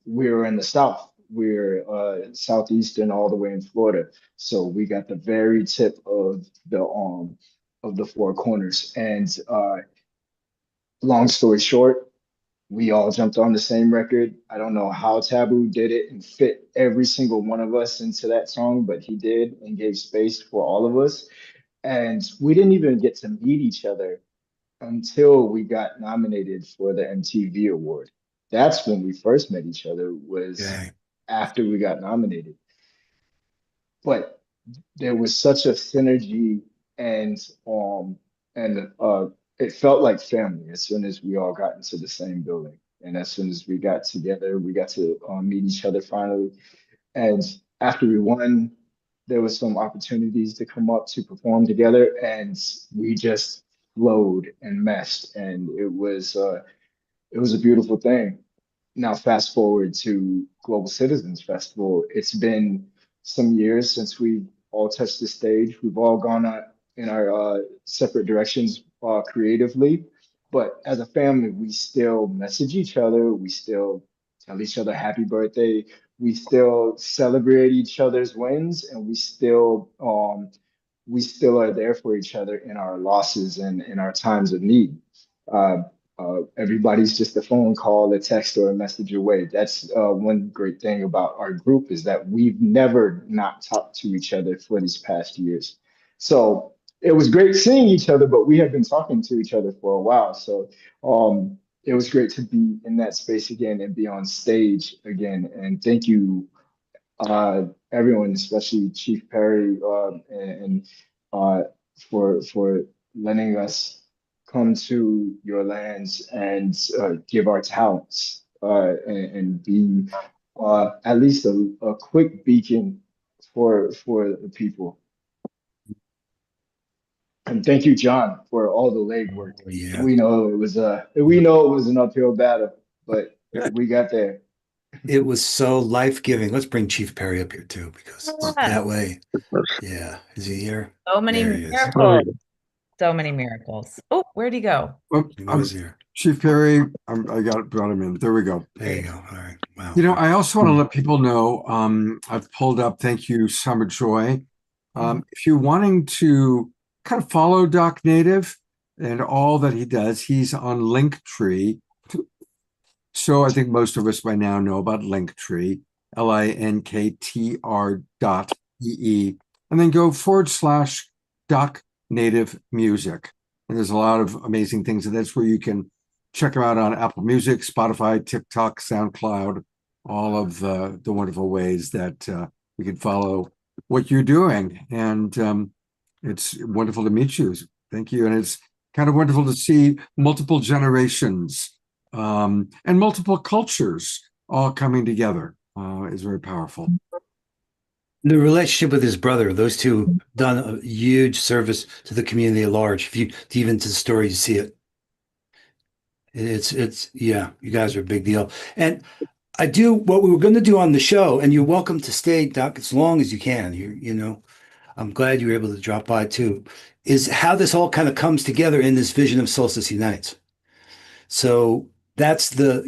we're in the South. We're southeastern all the way in Florida. So we got the very tip of the four corners. And long story short, we all jumped on the same record. I don't know how Taboo did it and fit every single one of us into that song, but he did and gave space for all of us. And we didn't even get to meet each other until we got nominated for the MTV award. That's when we first met each other, was Okay. after we got nominated. But there was such a synergy and um and it felt like family as soon as we all got into the same building. And as soon as we got together, we got to meet each other finally. And after we won, there was some opportunities to come up to perform together, and we just flowed and meshed, and it was a beautiful thing. Now, fast forward to Global Citizens Festival. It's been some years since we've all touched the stage. We've all gone in our separate directions creatively, but as a family, we still message each other. We still tell each other happy birthday. We still celebrate each other's wins, and we still are there for each other in our losses and in our times of need. Uh, Everybody's just a phone call, a text, or a message away. That's one great thing about our group is that we've never not talked to each other for these past years. So it was great seeing each other, but we have been talking to each other for a while. So it was great to be in that space again and be on stage again. And thank you everyone, especially Chief Perry, and for letting us come to your lands and give our talents and be at least a quick beacon for the people. And thank you, John, for all the legwork. Yeah. We know it was an uphill battle, but we got there. It was so life-giving. Let's bring Chief Perry up here too, because that way, yeah. Is he here? So many There he is. miracles. So many miracles. Oh, where'd he go? Well, He was here. Chief Perry, I brought him in. There we go. There you go. All right. Wow. You know, I also want to let people know, I've pulled up, thank you, Summer Joy. If you're wanting to kind of follow Doc Native and all that he does, he's on Linktree. So I think most of us by now know about Linktree, linktr.ee, and then go / Doc Native Music. And there's a lot of amazing things. And that's where you can check them out on Apple Music, Spotify, TikTok, SoundCloud, all of the wonderful ways that we can follow what you're doing. And it's wonderful to meet you. Thank you. And it's kind of wonderful to see multiple generations and multiple cultures all coming together. Is very powerful. The relationship with his brother, those two done a huge service to the community at large. If you dive into the story, you see it. It's yeah, you guys are a big deal. And I do what we were going to do on the show, and you're welcome to stay, Doc, as long as you can. You know, I'm glad you were able to drop by too. Is how this all kind of comes together in this vision of Solstice Unites. So that's the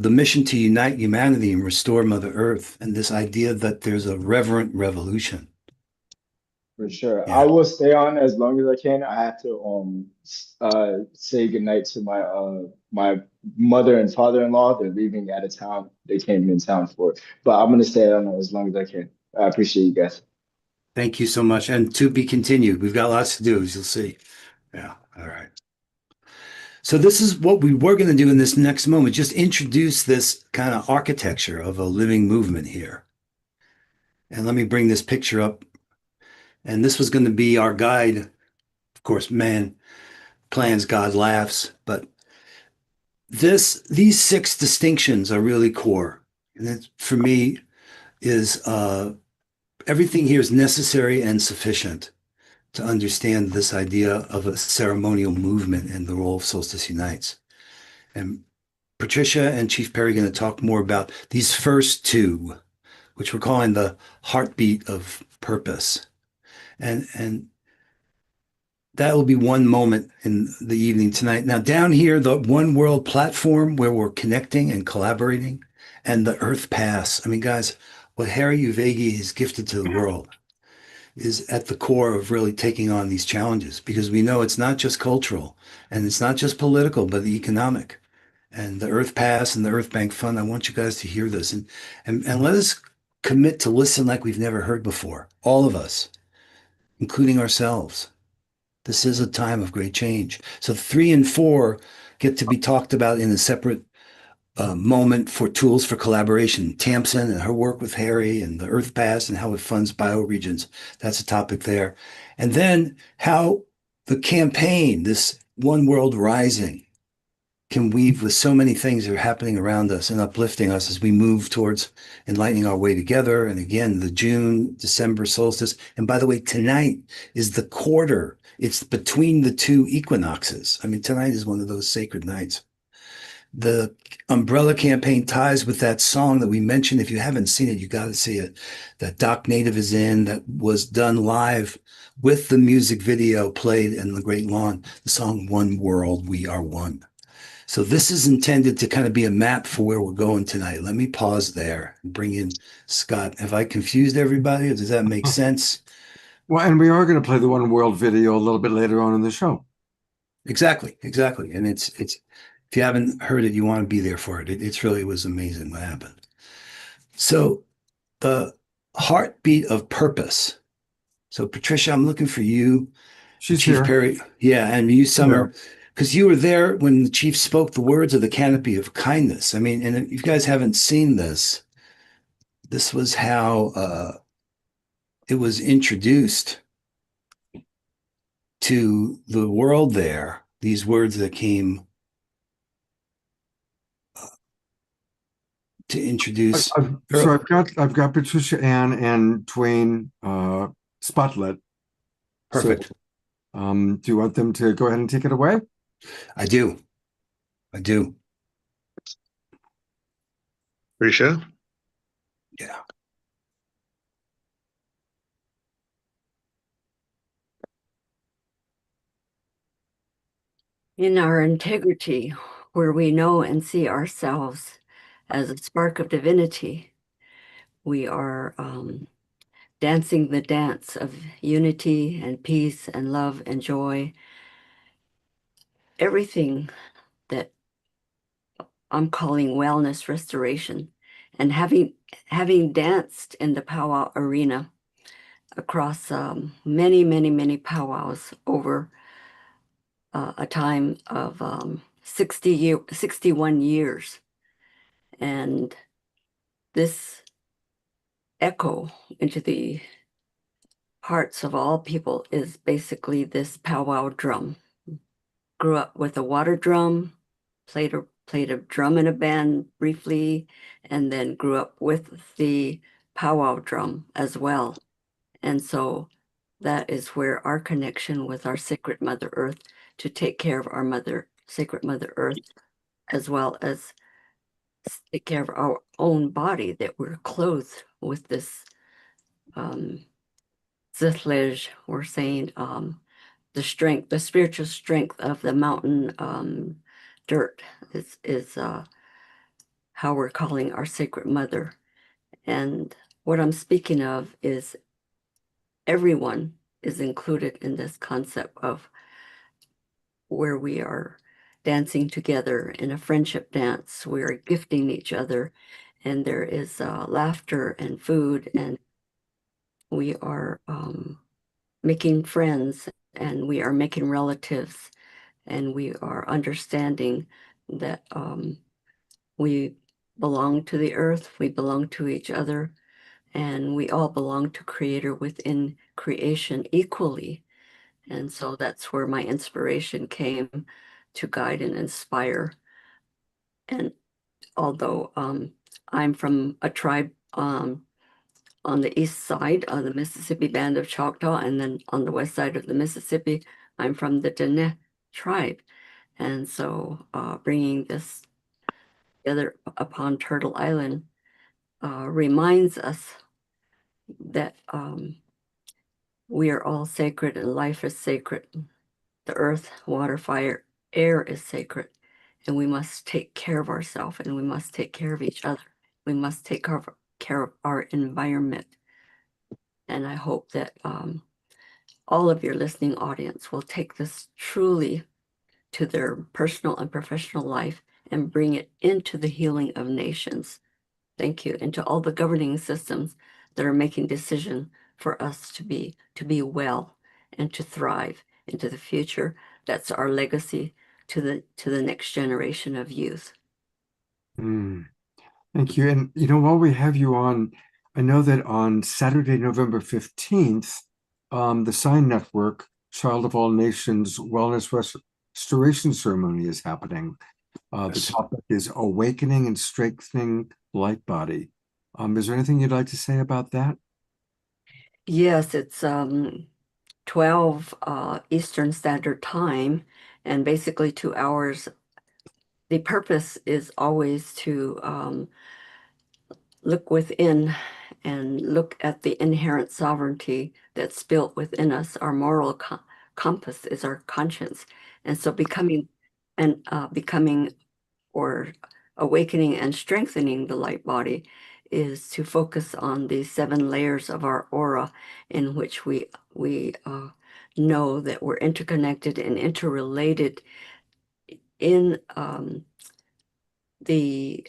mission to unite humanity and restore Mother Earth, and this idea that there's a reverent revolution. For sure. Yeah. I will stay on as long as I can. I have to say goodnight to my mother and father-in-law. They're leaving out of town. They came in town for it. But I'm gonna stay on as long as I can. I appreciate you guys. Thank you so much. And to be continued. We've got lots to do, as you'll see. Yeah. All right. So this is what we were going to do in this next moment, just introduce this kind of architecture of a living movement here. And let me bring this picture up. And this was going to be our guide. Of course, man plans, God laughs. But these 6 distinctions are really core. And it, for me, is everything here is necessary and sufficient to understand this idea of a ceremonial movement and the role of Solstice Unites. And Patricia and Chief Perry are going to talk more about these first 2, which we're calling the heartbeat of purpose. And that will be one moment in the evening tonight. Now down here, the One World platform where we're connecting and collaborating, and the Earth Pass. I mean, guys, what Harry Uvegi has gifted to the world is at the core of really taking on these challenges, because we know it's not just cultural and it's not just political, but economic. And the Earth Pass and the Earth Bank Fund, I want you guys to hear this and let us commit to listen like we've never heard before. All of us, including ourselves. This is a time of great change. So 3 and 4 get to be talked about in a separate moment for tools for collaboration. Tamsin and her work with Harry and the Earth Pass and how it funds bioregions. That's a topic there. And then how the campaign, this One World Rising, can weave with so many things that are happening around us and uplifting us as we move towards enlightening our way together. And again, the June, December solstice. And by the way, tonight is the quarter. It's between the two equinoxes. I mean, tonight is one of those sacred nights. The umbrella campaign ties with that song that we mentioned. If you haven't seen it, you got to see it. That Doc Native is in, that was done live with the music video played in the Great Lawn. The song One World, We Are One. So this is intended to kind of be a map for where we're going tonight. Let me pause there and bring in Scott. Have I confused everybody, or does that make sense? Well, and we are going to play the One World video a little bit later on in the show. Exactly. And it's if you haven't heard it, you want to be there for it. It's really was amazing what happened. So the heartbeat of purpose. So Patricia, I'm looking for you. She's Chief here. Perry. Yeah, and you, Summer, because you were there when the chief spoke the words of the canopy of kindness. I mean, and if you guys haven't seen this, this was how it was introduced to the world there. These words that came to introduce. So I've got Patricia Ann and Dwayne Spotlet. Perfect. So, do you want them to go ahead and take it away? I do. Risha? Yeah. In our integrity, where we know and see ourselves as a spark of divinity, we are dancing the dance of unity and peace and love and joy. Everything that I'm calling wellness restoration. And having danced in the powwow arena across many powwows over a time of 61 years. And this echo into the hearts of all people is basically this powwow drum. Grew up with a water drum, played a drum in a band briefly, and then grew up with the powwow drum as well. And so that is where our connection with our sacred Mother Earth, to take care of our sacred Mother Earth, as well as take care of our own body, that we're clothed with this zithlej, we're saying the strength, the spiritual strength of the mountain dirt is how we're calling our sacred mother. And what I'm speaking of is everyone is included in this concept of where we are dancing together in a friendship dance. We are gifting each other, and there is laughter and food, and we are making friends, and we are making relatives, and we are understanding that we belong to the earth, we belong to each other, and we all belong to Creator within creation equally. And so that's where my inspiration came to guide and inspire. And although I'm from a tribe on the east side of the Mississippi Band of Choctaw, and then on the west side of the Mississippi, I'm from the Dene tribe. And so bringing this together upon Turtle Island reminds us that we are all sacred and life is sacred. The earth, water, fire, air is sacred. And we must take care of ourselves, and we must take care of each other. We must take care of our environment. And I hope that all of your listening audience will take this truly to their personal and professional life and bring it into the healing of nations. Thank you. And to all the governing systems that are making decisions for us to be well and to thrive into the future. That's our legacy to the next generation of youth. Thank you. And while we have you on, I know that on Saturday, November 15th, the Sign Network Child of All Nations Wellness Restoration Ceremony is happening. The topic is awakening and strengthening light body. Is there anything you'd like to say about that? Yes, it's 12 Eastern Standard Time, and basically 2 hours. The purpose is always to look within and look at the inherent sovereignty that's built within us. Our moral compass is our conscience. And so becoming or awakening and strengthening the light body is to focus on the 7 layers of our aura, in which we know that we're interconnected and interrelated in the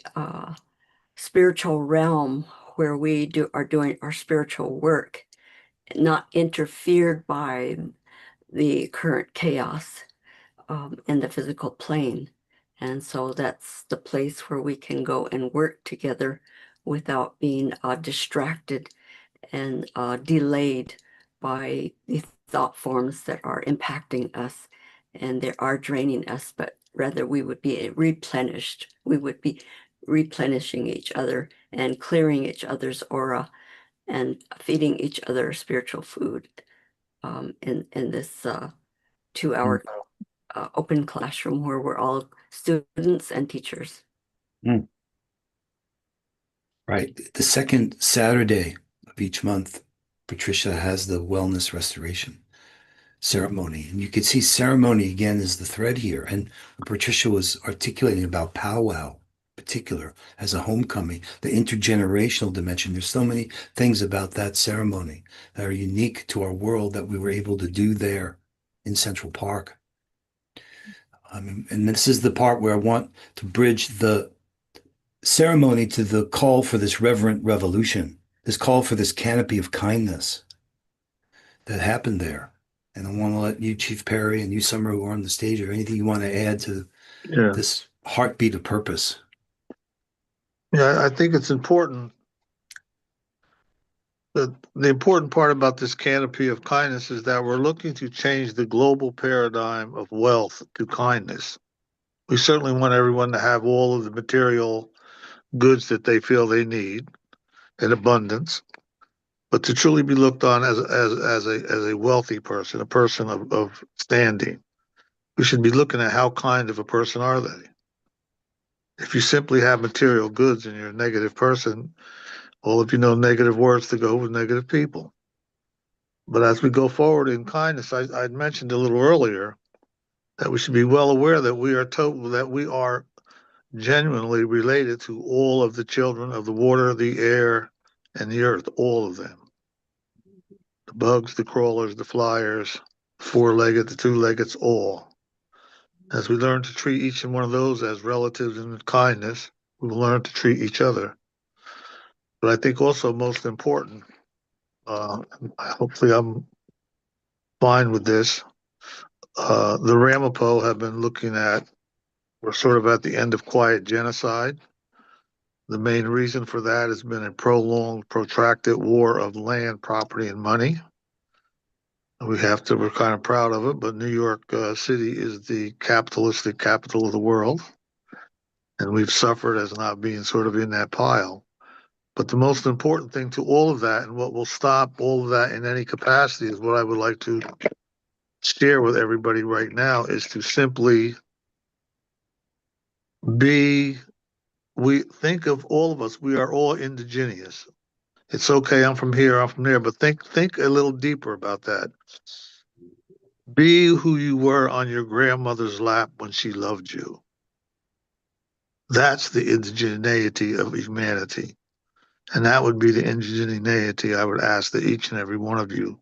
spiritual realm, where we are doing our spiritual work, not interfered by the current chaos in the physical plane. And so that's the place where we can go and work together without being distracted and delayed by the thought forms that are impacting us and they are draining us, but rather we would be replenished. We would be replenishing each other and clearing each other's aura and feeding each other spiritual food in this 2 hour open classroom where we're all students and teachers. Right. The second Saturday of each month, Patricia has the wellness restoration ceremony. And you can see ceremony again is the thread here. And Patricia was articulating about powwow in particular as a homecoming, the intergenerational dimension. There's so many things about that ceremony that are unique to our world that we were able to do there in Central Park. And this is the part where I want to bridge the ceremony to the call for this reverent revolution, this call for this canopy of kindness that happened there. And I want to let you, Chief Perry, and you, Summer, who are on the stage, or anything you want to add to this heartbeat of purpose. Yeah, I think it's important. The important part about this canopy of kindness is that we're looking to change the global paradigm of wealth to kindness. We certainly want everyone to have all of the material goods that they feel they need in abundance, but to truly be looked on as a wealthy person, a person of standing. We should be looking at how kind of a person are they. If you simply have material goods and you're a negative person, all of you know negative words to go with negative people. But as we go forward in kindness, I mentioned a little earlier that we should be well aware that we are genuinely related to all of the children of the water, the air, and the earth, all of them. The bugs, the crawlers, the flyers, the four-legged, the two-leggeds, all. As we learn to treat each and one of those as relatives in kindness, we will learn to treat each other. But I think also most important, hopefully I'm fine with this, the Ramapo have been looking at, we're sort of at the end of quiet genocide. The main reason for that has been a prolonged, protracted war of land, property, and money. We're kind of proud of it, but New York City is the capitalistic capital of the world. And we've suffered as not being sort of in that pile. But the most important thing to all of that, and what will stop all of that in any capacity, is what I would like to share with everybody right now, is to simply we think of all of us, we are all indigenous. It's okay, I'm from here, I'm from there, but think a little deeper about that. Be who you were on your grandmother's lap when she loved you. That's the indigeneity of humanity. And that would be the indigeneity I would ask that each and every one of you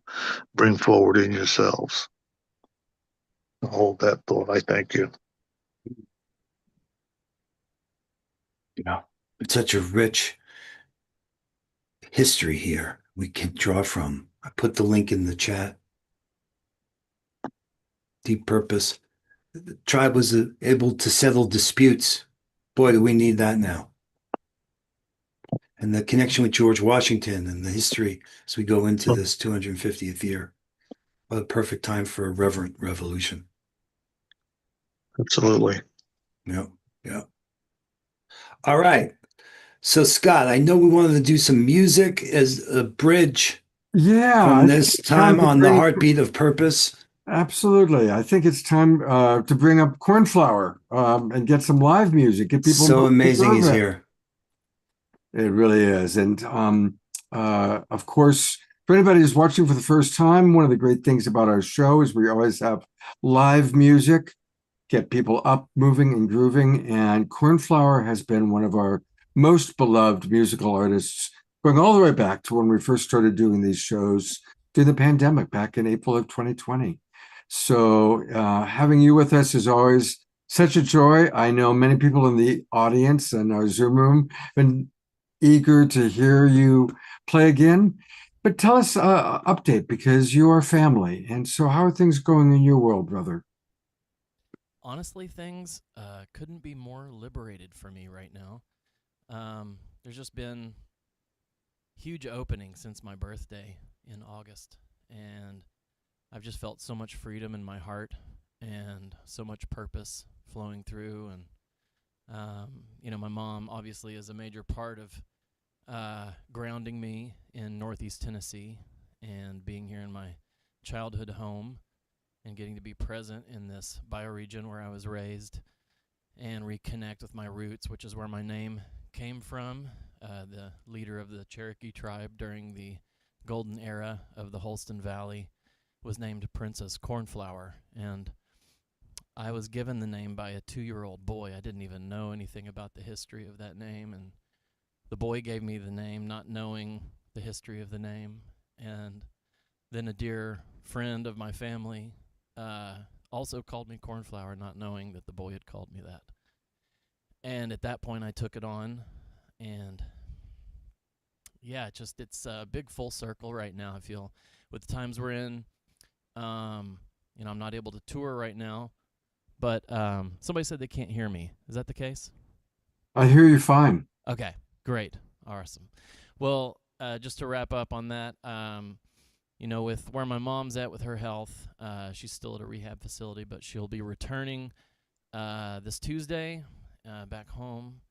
bring forward in yourselves. I'll hold that thought. I thank you. Yeah, it's such a rich history here we can draw from. I put the link in the chat. Deep purpose. The tribe was able to settle disputes. Boy, do we need that now. And the connection with George Washington and the history as we go into this 250th year. What a perfect time for a reverent revolution. Absolutely. Yeah. Yeah. All right. So, Scott, I know we wanted to do some music as a bridge Yeah, from I think this it's time time to on the bring Heartbeat of Purpose. absolutely. I think it's time to bring up Cornflower and get some live music, get people So moving amazing he's progress. here. It really is. And of course, for anybody who's watching for the first time, one of the great things about our show is we always have live music, get people up, moving, and grooving. And Cornflower has been one of our most beloved musical artists, going all the way back to when we first started doing these shows during the pandemic back in April of 2020. So having you with us is always such a joy. I know many people in the audience and our Zoom room have been eager to hear you play again. But tell us update, because you are family. And so how are things going in your world, brother? Honestly, things couldn't be more liberated for me right now. There's just been huge openings since my birthday in August, and I've just felt so much freedom in my heart and so much purpose flowing through. And you know, my mom obviously is a major part of grounding me in Northeast Tennessee and being here in my childhood home and getting to be present in this bioregion where I was raised and reconnect with my roots, which is where my name came from. The leader of the Cherokee tribe during the golden era of the Holston Valley was named Princess Cornflower, and I was given the name by a 2-year-old boy. I didn't even know anything about the history of that name, and the boy gave me the name not knowing the history of the name. And then a dear friend of my family also called me Cornflower, not knowing that the boy had called me that. And at that point I took it on, and yeah, it's a big full circle right now. I feel with the times we're in, you know, I'm not able to tour right now, but somebody said they can't hear me. Is that the case? I hear you fine. Okay, great, awesome. Well, just to wrap up on that, you know, with where my mom's at with her health, she's still at a rehab facility, but she'll be returning this Tuesday back home.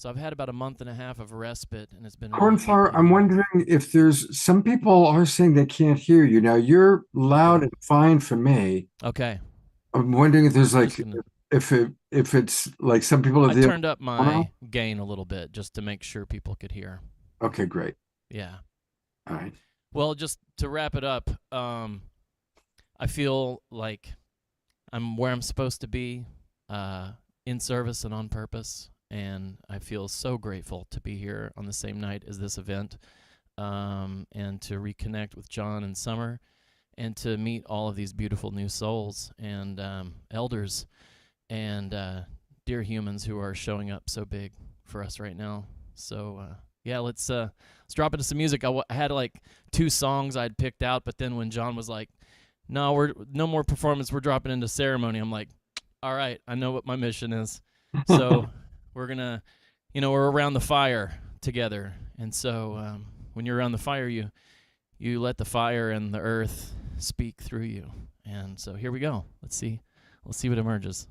So I've had about a month and a half of respite, and it's been Cornflower, really I'm wondering if there's some people are saying they can't hear you. Now you're loud and fine for me. Okay. I'm wondering if there's like if it's like some people have I turned up my gain a little bit just to make sure people could hear. Okay, great. Yeah. All right. Well, just to wrap it up, I feel like I'm where I'm supposed to be, in service and on purpose, and I feel so grateful to be here on the same night as this event, and to reconnect with John and Summer, and to meet all of these beautiful new souls and elders and dear humans who are showing up so big for us right now. So yeah, let's drop into some music. I had like 2 songs I'd picked out, but then when John was like, "No, we're no more performance. We're dropping into ceremony," I'm like, "All right, I know what my mission is." So we're gonna, you know, we're around the fire together, and so when you're around the fire, you let the fire and the earth speak through you. And so here we go. Let's see what emerges.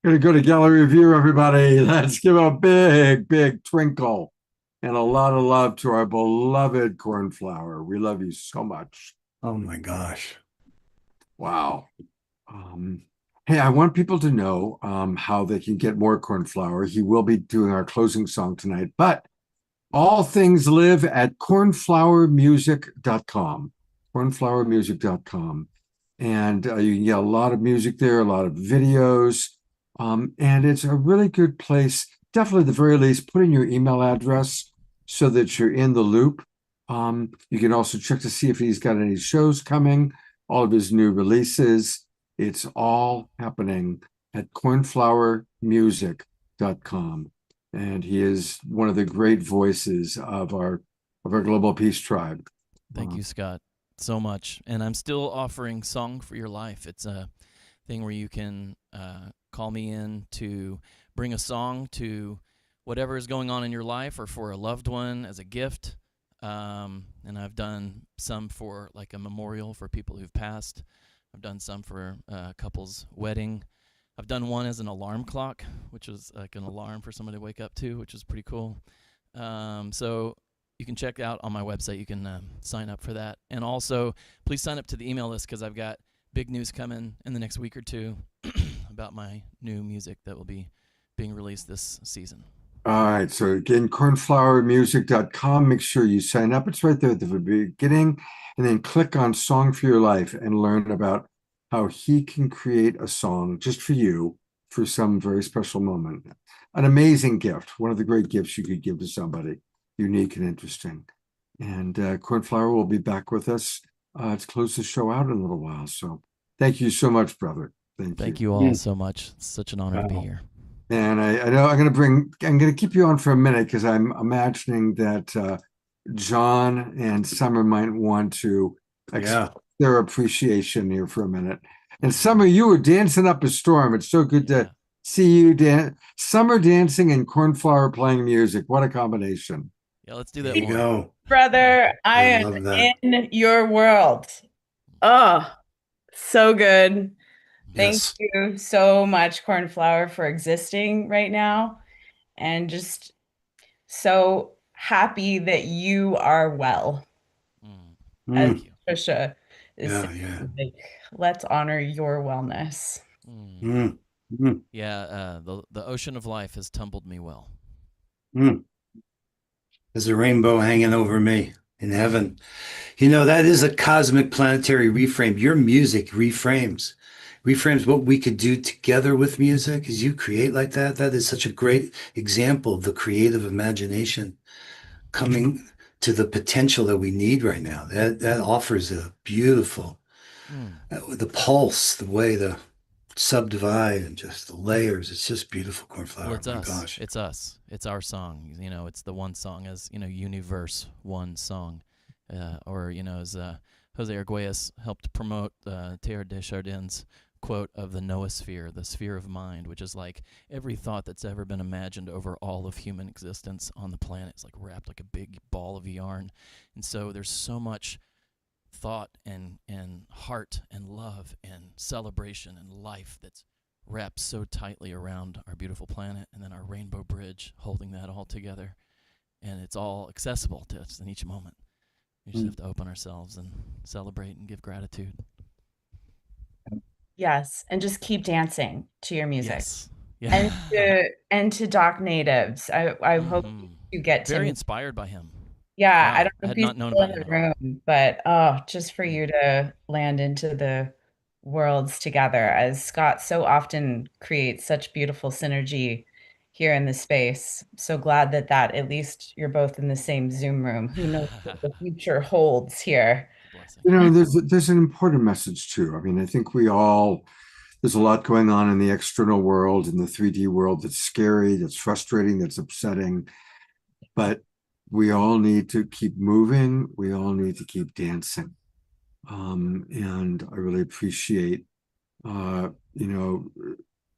Gonna go to gallery view, everybody. Let's give a big, big twinkle and a lot of love to our beloved cornflower. We love you so much. Oh my gosh. Wow. Hey, I want people to know how they can get more cornflower. He will be doing our closing song tonight, but all things live at cornflowermusic.com. Cornflowermusic.com. And you can get a lot of music there, a lot of videos. And it's a really good place. Definitely, at the very least, put in your email address so that you're in the loop. You can also check to see if he's got any shows coming, all of his new releases. It's all happening at cornflowermusic.com. And he is one of the great voices of our global peace tribe. Thank you, Scott, so much. And I'm still offering Song for Your Life. It's a thing where you can call me in to bring a song to whatever is going on in your life or for a loved one as a gift. And I've done some for like a memorial for people who've passed. I've done some for a couple's wedding. I've done one as an alarm clock, which is like an alarm for somebody to wake up to, which is pretty cool. So you can check out on my website. You can sign up for that. And also, please sign up to the email list because I've got big news coming in the next week or two about my new music that will be being released this season. All right. So again, cornflowermusic.com. Make sure you sign up. It's right there at the beginning. And then click on Song for Your Life and learn about how he can create a song just for you for some very special moment. An amazing gift. One of the great gifts you could give to somebody, unique and interesting. And Cornflower will be back with us to close the show out in a little while. So thank you so much, brother. Thank you all so much. It's such an honor to be here. And I know I'm going to keep you on for a minute because I'm imagining that John and Summer might want to express their appreciation here for a minute. And Summer, you were dancing up a storm. It's so good to see you dance. Summer dancing and Cornflower playing music. What a combination. Yeah, let's do that. There you go. Brother, I am in your world. Oh, so good. Thank you so much, Cornflower, for existing right now. And just so happy that you are well. As Trisha is saying, like, let's honor your wellness. Yeah, the ocean of life has tumbled me well. There's a rainbow hanging over me in heaven. You know, that is a cosmic planetary reframe. Your music reframes what we could do together with music. As you create like that, that is such a great example of the creative imagination coming to the potential that we need right now. That offers a beautiful, the pulse, the way the subdivide and just the layers. It's just beautiful, Cornflower. Well, it's us. Gosh. It's us. It's our song. You know, it's the one song as, you know, universe one song. Or, you know, as Jose Arguelles helped promote Teilhard de Chardin's quote of the noosphere, the sphere of mind, which is like every thought that's ever been imagined over all of human existence on the planet is like wrapped like a big ball of yarn. And so there's so much thought and heart and love and celebration and life that's wrapped so tightly around our beautiful planet, and then our rainbow bridge holding that all together. And it's all accessible to us in each moment. We just have to open ourselves and celebrate and give gratitude. Yes, and just keep dancing to your music. Yes. Yeah. And to Doc Natives. I hope you get to very inspired by him. Yeah, wow. I don't know if he's not known still about in the room, but just for you to land into the worlds together, as Scott so often creates such beautiful synergy here in the space. So glad that at least you're both in the same Zoom room. Who knows what the future holds here. You know, there's an important message too. I mean, I think there's a lot going on in the external world, in the 3D world that's scary, that's frustrating, that's upsetting. But we all need to keep moving. We all need to keep dancing. And I really appreciate, you know,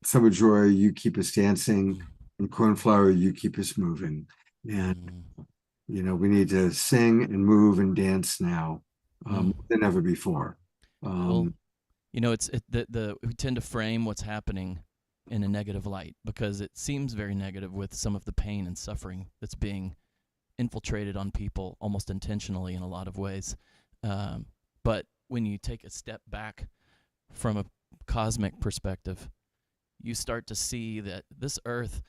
Summer Joy, you keep us dancing, and Cornflower, you keep us moving. And, you know, we need to sing and move and dance now than ever before. Well, you know, we tend to frame what's happening in a negative light, because it seems very negative with some of the pain and suffering that's being infiltrated on people almost intentionally in a lot of ways. But when you take a step back from a cosmic perspective, you start to see that this earth,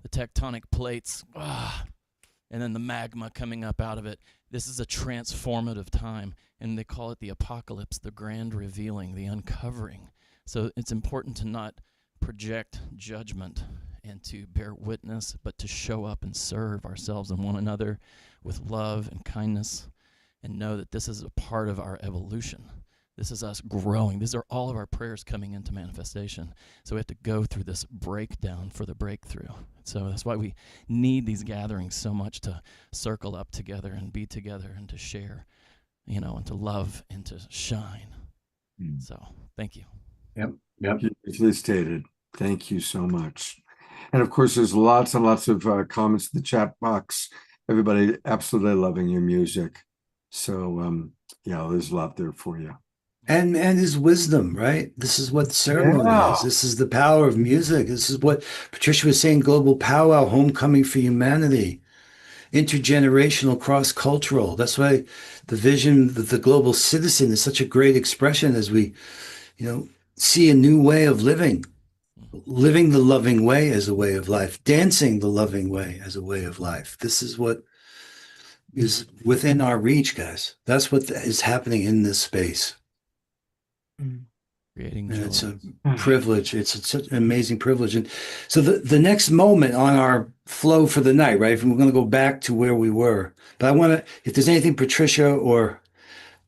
the tectonic plates, and then the magma coming up out of it, this is a transformative time, and they call it the apocalypse, the grand revealing, the uncovering. So it's important to not project judgment and to bear witness, but to show up and serve ourselves and one another with love and kindness, and know that this is a part of our evolution. This is us growing. These are all of our prayers coming into manifestation. So we have to go through this breakdown for the breakthrough. So that's why we need these gatherings so much, to circle up together and be together and to share, and to love and to shine. So thank you. Yep. Beautifully stated. Thank you so much. And of course, there's lots and lots of comments in the chat box. Everybody absolutely loving your music. So there's a lot there for you. And his wisdom, right? This is what ceremony is. This is the power of music. This is what Patricia was saying, global powwow, homecoming for humanity, intergenerational, cross-cultural. That's why the vision of the global citizen is such a great expression as we, see a new way of living the loving way as a way of life, dancing the loving way as a way of life. This is what is within our reach, guys. That's what is happening in this space. Creating and joy. It's a privilege. It's such an amazing privilege. And so the next moment on our flow for the night, right? We're going to go back to where we were. But I want to, if there's anything Patricia or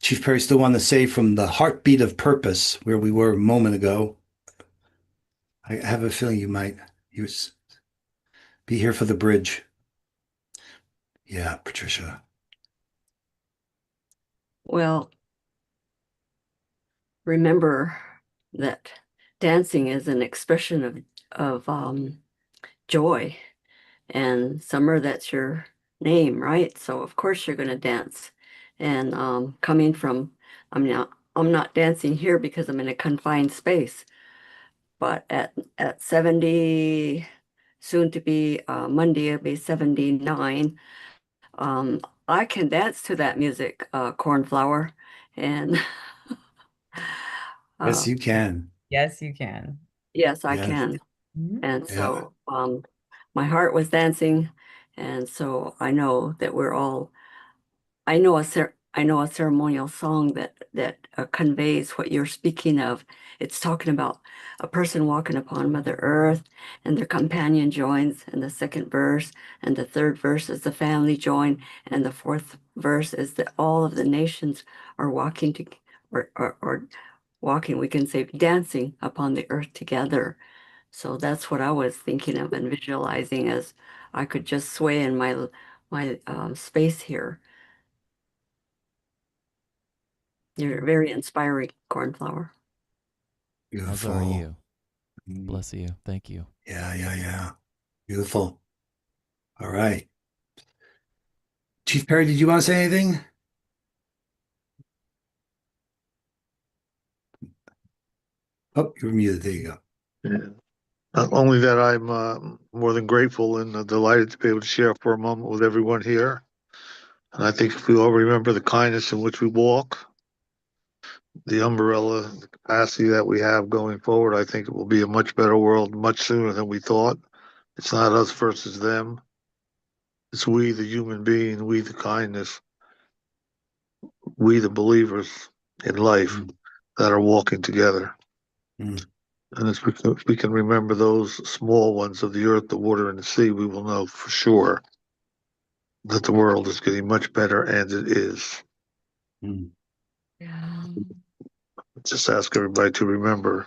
Chief Perry still want to say from the heartbeat of purpose where we were a moment ago, I have a feeling you might be here for the bridge. Yeah, Patricia. Well, remember that dancing is an expression of joy, and Summer, that's your name, right? So of course you're going to dance. And coming from, I'm not dancing here because I'm in a confined space, but at 70, soon to be Monday, I'll be 79. I can dance to that music, Cornflower, and Yes, you can. Yes, you can. yes, I Yes. can. And Yeah. so my heart was dancing, and so I know that we're all. I know a ceremonial song that conveys what you're speaking of. It's talking about a person walking upon Mother Earth, and their companion joins, and the second verse, and the third verse is the family join, and the fourth verse is that all of the nations are walking to, or walking. We can say dancing upon the earth together. So that's what I was thinking of and visualizing as I could just sway in my space here. You're very inspiring, Cornflower. As are you. Bless you. Thank you. Yeah. Beautiful. All right. Chief Perry, did you want to say anything? Oh, you're muted. There you go. Yeah. Not only that, I'm more than grateful and delighted to be able to share for a moment with everyone here. And I think if we all remember the kindness in which we walk, the umbrella, the capacity that we have going forward, I think it will be a much better world much sooner than we thought. It's not us versus them. It's we, the human being, we, the kindness, we, the believers in life that are walking together. And as we can remember those small ones of the earth, the water, and the sea, we will know for sure that the world is getting much better, and it is. Just ask everybody to remember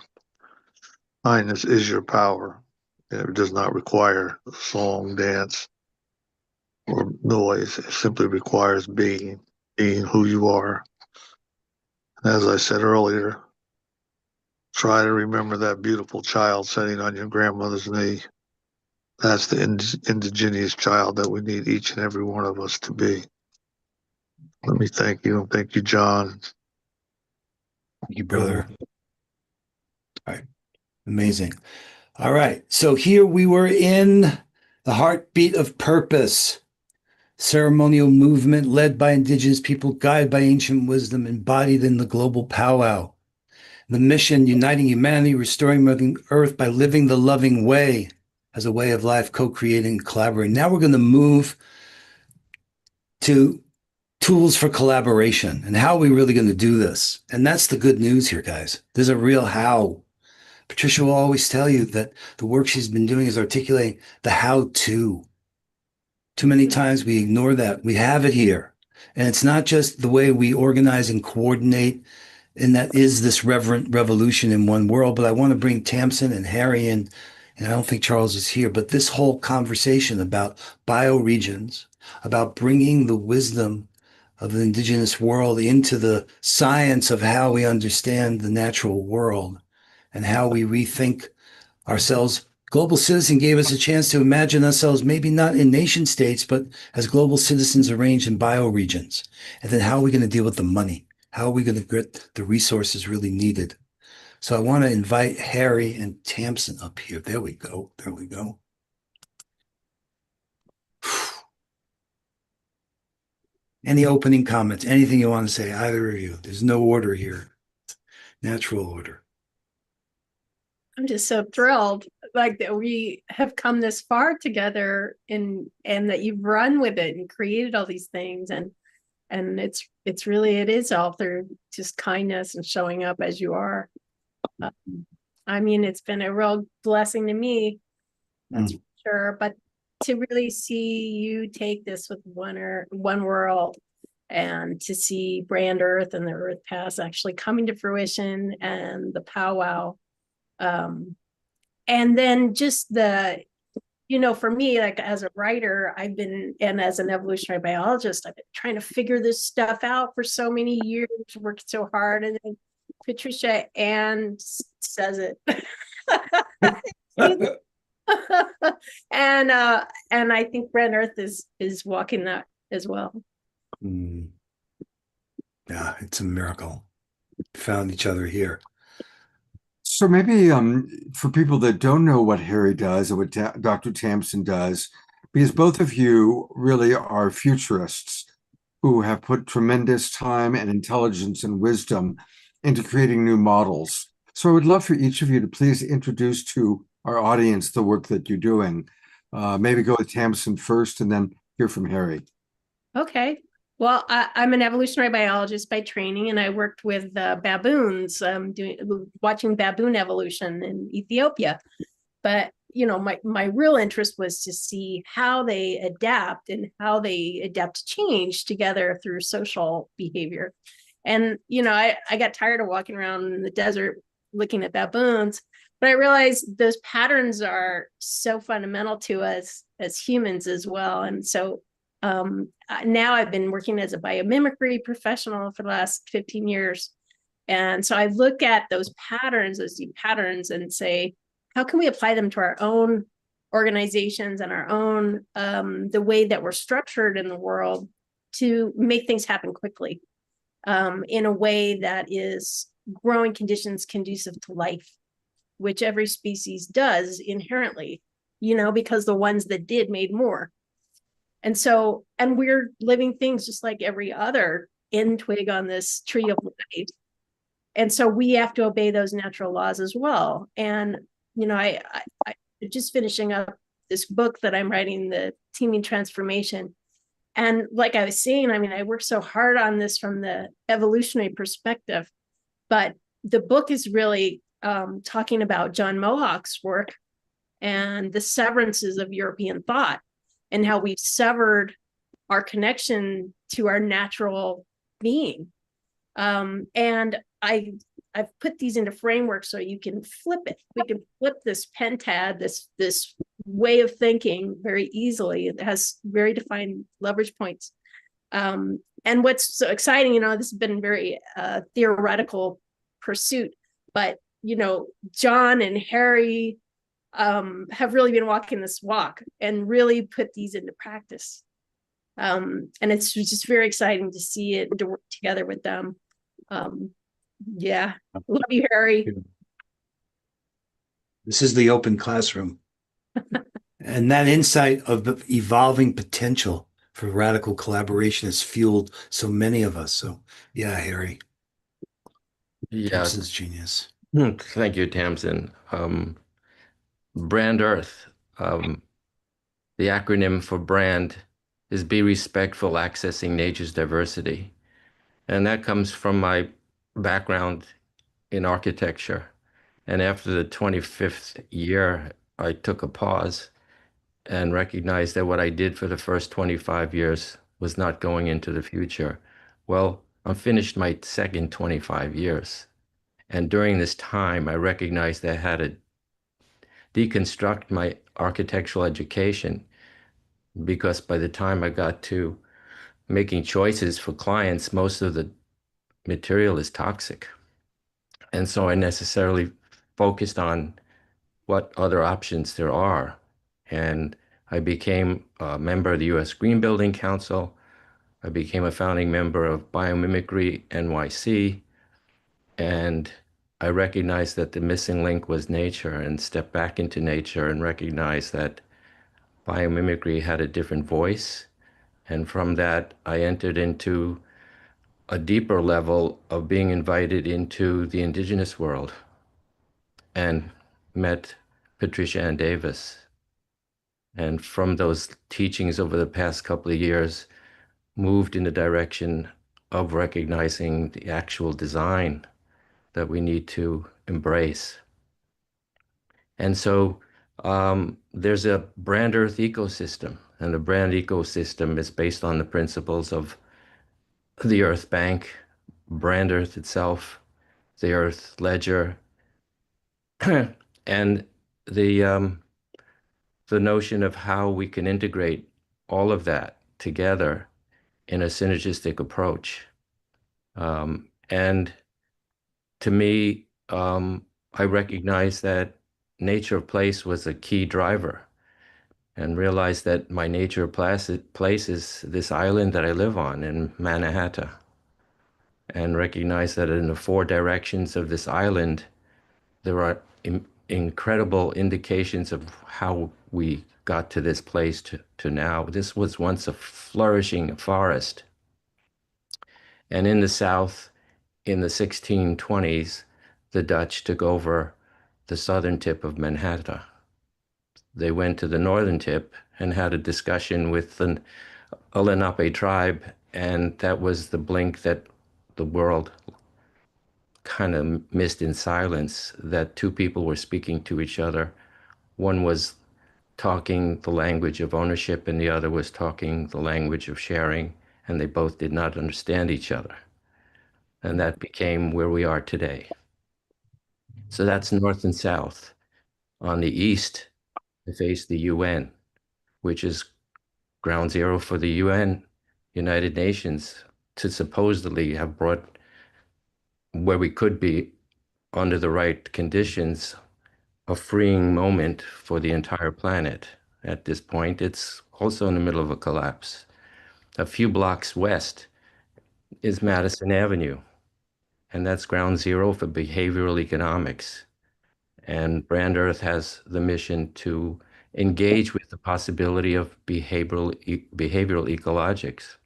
kindness is your power. It does not require song, dance, or noise. It simply requires being who you are. As I said earlier, try to remember that beautiful child sitting on your grandmother's knee. That's the indigenous child that we need each and every one of us to be. Let me thank you, and thank you, John. Thank you, brother. All right. Amazing. All right. So here we were in the heartbeat of purpose, ceremonial movement led by indigenous people, guided by ancient wisdom, embodied in the global powwow. The mission, uniting humanity, restoring Mother Earth by living the loving way as a way of life, co-creating, collaborating. Now we're going to move to tools for collaboration and how are we really going to do this? And that's the good news here, guys. There's a real how. Patricia will always tell you that the work she's been doing is articulating the how-to. Too many times we ignore that. We have it here. And it's not just the way we organize and coordinate, and that is this reverent revolution in one world. But I want to bring Tamsin and Harry in, and I don't think Charles is here, but this whole conversation about bioregions, about bringing the wisdom of the indigenous world into the science of how we understand the natural world and how we rethink ourselves. Global Citizen gave us a chance to imagine ourselves maybe not in nation states, but as global citizens arranged in bioregions. And then how are we going to deal with the money? How are we going to get the resources really needed? So I want to invite Harry and Tamsin up here. There we go. There we go. Any opening comments? Anything you want to say, either of you? There's no order here. Natural order. I'm just so thrilled, like that we have come this far together, and that you've run with it and created all these things, and it's really, it is all through just kindness and showing up as you are. I mean, it's been a real blessing to me, that's for sure. But to really see you take this with one world, and to see Brand Earth and the Earth Pass actually coming to fruition, and the powwow. And then just for me, like as a writer, and as an evolutionary biologist, I've been trying to figure this stuff out for so many years, worked so hard, and then Patricia Ann says it. And I think Brand Earth is walking that as well. Yeah, it's a miracle. Found each other here. So maybe for people that don't know what Harry does or what Dr. Tamsin does, because both of you really are futurists who have put tremendous time and intelligence and wisdom into creating new models. So I would love for each of you to please introduce to our audience the work that you're doing. Maybe go with Tamsin first and then hear from Harry. Okay. Well, I'm an evolutionary biologist by training, and I worked with baboons, watching baboon evolution in Ethiopia. But my real interest was to see how they adapt and how they adapt to change together through social behavior. And I got tired of walking around in the desert looking at baboons, but I realized those patterns are so fundamental to us as humans as well. And so now I've been working as a biomimicry professional for the last 15 years. And so I look at those deep patterns, and say, how can we apply them to our own organizations and our own, the way that we're structured in the world to make things happen quickly, in a way that is growing conditions conducive to life, which every species does inherently, because the ones that did made more. And so, and we're living things just like every other twig on this tree of life. And so we have to obey those natural laws as well. And, I just finishing up this book that I'm writing, The Teeming Transformation. And like I was saying, I worked so hard on this from the evolutionary perspective, but the book is really talking about John Mohawk's work and the severances of European thought, and how we've severed our connection to our natural being. And I've put these into frameworks so you can flip it. We can flip this pentad, this way of thinking very easily. It has very defined leverage points. And what's so exciting, this has been very theoretical pursuit, but John and Harry have really been walking this walk and really put these into practice. And it's just very exciting to see it, to work together with them. Yeah. Love you, Harry. This is the open classroom. And that insight of the evolving potential for radical collaboration has fueled so many of us. So, yeah, Harry. Yeah. Tamsin's genius. Thank you, Tamsin. Brand Earth. The acronym for brand is Be Respectful, Accessing Nature's Diversity. And that comes from my background in architecture. And after the 25th year, I took a pause and recognized that what I did for the first 25 years was not going into the future. Well, I'm finished my second 25 years. And during this time, I recognized that I had to deconstruct my architectural education, because by the time I got to making choices for clients, most of the material is toxic. And so I necessarily focused on what other options there are. And I became a member of the U.S. Green Building Council. I became a founding member of Biomimicry NYC. And I recognized that the missing link was nature, and stepped back into nature and recognized that biomimicry had a different voice. And from that, I entered into a deeper level of being invited into the indigenous world and met Patricia Ann Davis. And from those teachings over the past couple of years, moved in the direction of recognizing the actual design that we need to embrace. And so there's a brand Earth ecosystem, and the brand ecosystem is based on the principles of the Earth Bank, brand Earth itself, the Earth Ledger, and the notion of how we can integrate all of that together in a synergistic approach. And to me, I recognize that nature of place was a key driver, and realized that my nature of place is this island that I live on in Manhattan, and recognize that in the four directions of this island, there are incredible indications of how we got to this place to now. This was once a flourishing forest. And in the south, in the 1620s, the Dutch took over the southern tip of Manhattan. They went to the northern tip and had a discussion with the Lenape tribe, and that was the blink that the world kind of missed in silence, that two people were speaking to each other. One was talking the language of ownership, and the other was talking the language of sharing, and they both did not understand each other. And that became where we are today. So that's north and south. On the east, we face the UN, which is ground zero for the UN, United Nations, to supposedly have brought where we could be, under the right conditions, a freeing moment for the entire planet. At this point, it's also in the middle of a collapse. A few blocks west is Madison Avenue, and that's ground zero for behavioral economics. And Brand Earth has the mission to engage with the possibility of behavioral ecologics.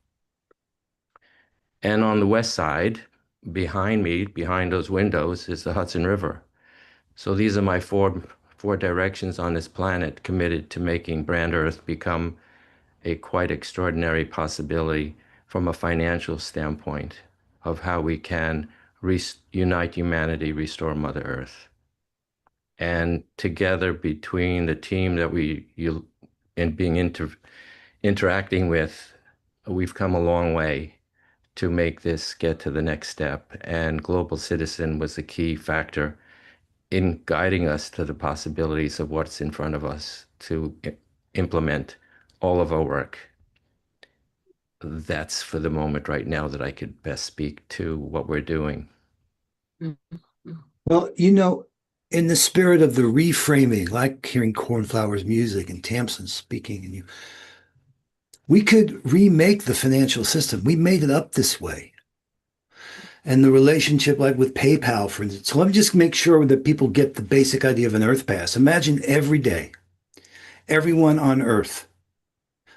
And on the west side, behind me, behind those windows, is the Hudson River. So these are my four directions on this planet, committed to making Brand Earth become a quite extraordinary possibility from a financial standpoint of how we can unite humanity, restore Mother Earth. And together, between the team that interacting with, we've come a long way to make this get to the next step. And Global Citizen was a key factor in guiding us to the possibilities of what's in front of us to implement all of our work. That's for the moment right now that I could best speak to what we're doing. Well, you know, in the spirit of the reframing, like hearing Cornflower's music and Tamsin speaking, and we could remake the financial system. We made it up this way. and the relationship like with PayPal, for instance. So let me just make sure that people get the basic idea of an Earth Pass. Imagine every day, everyone on Earth,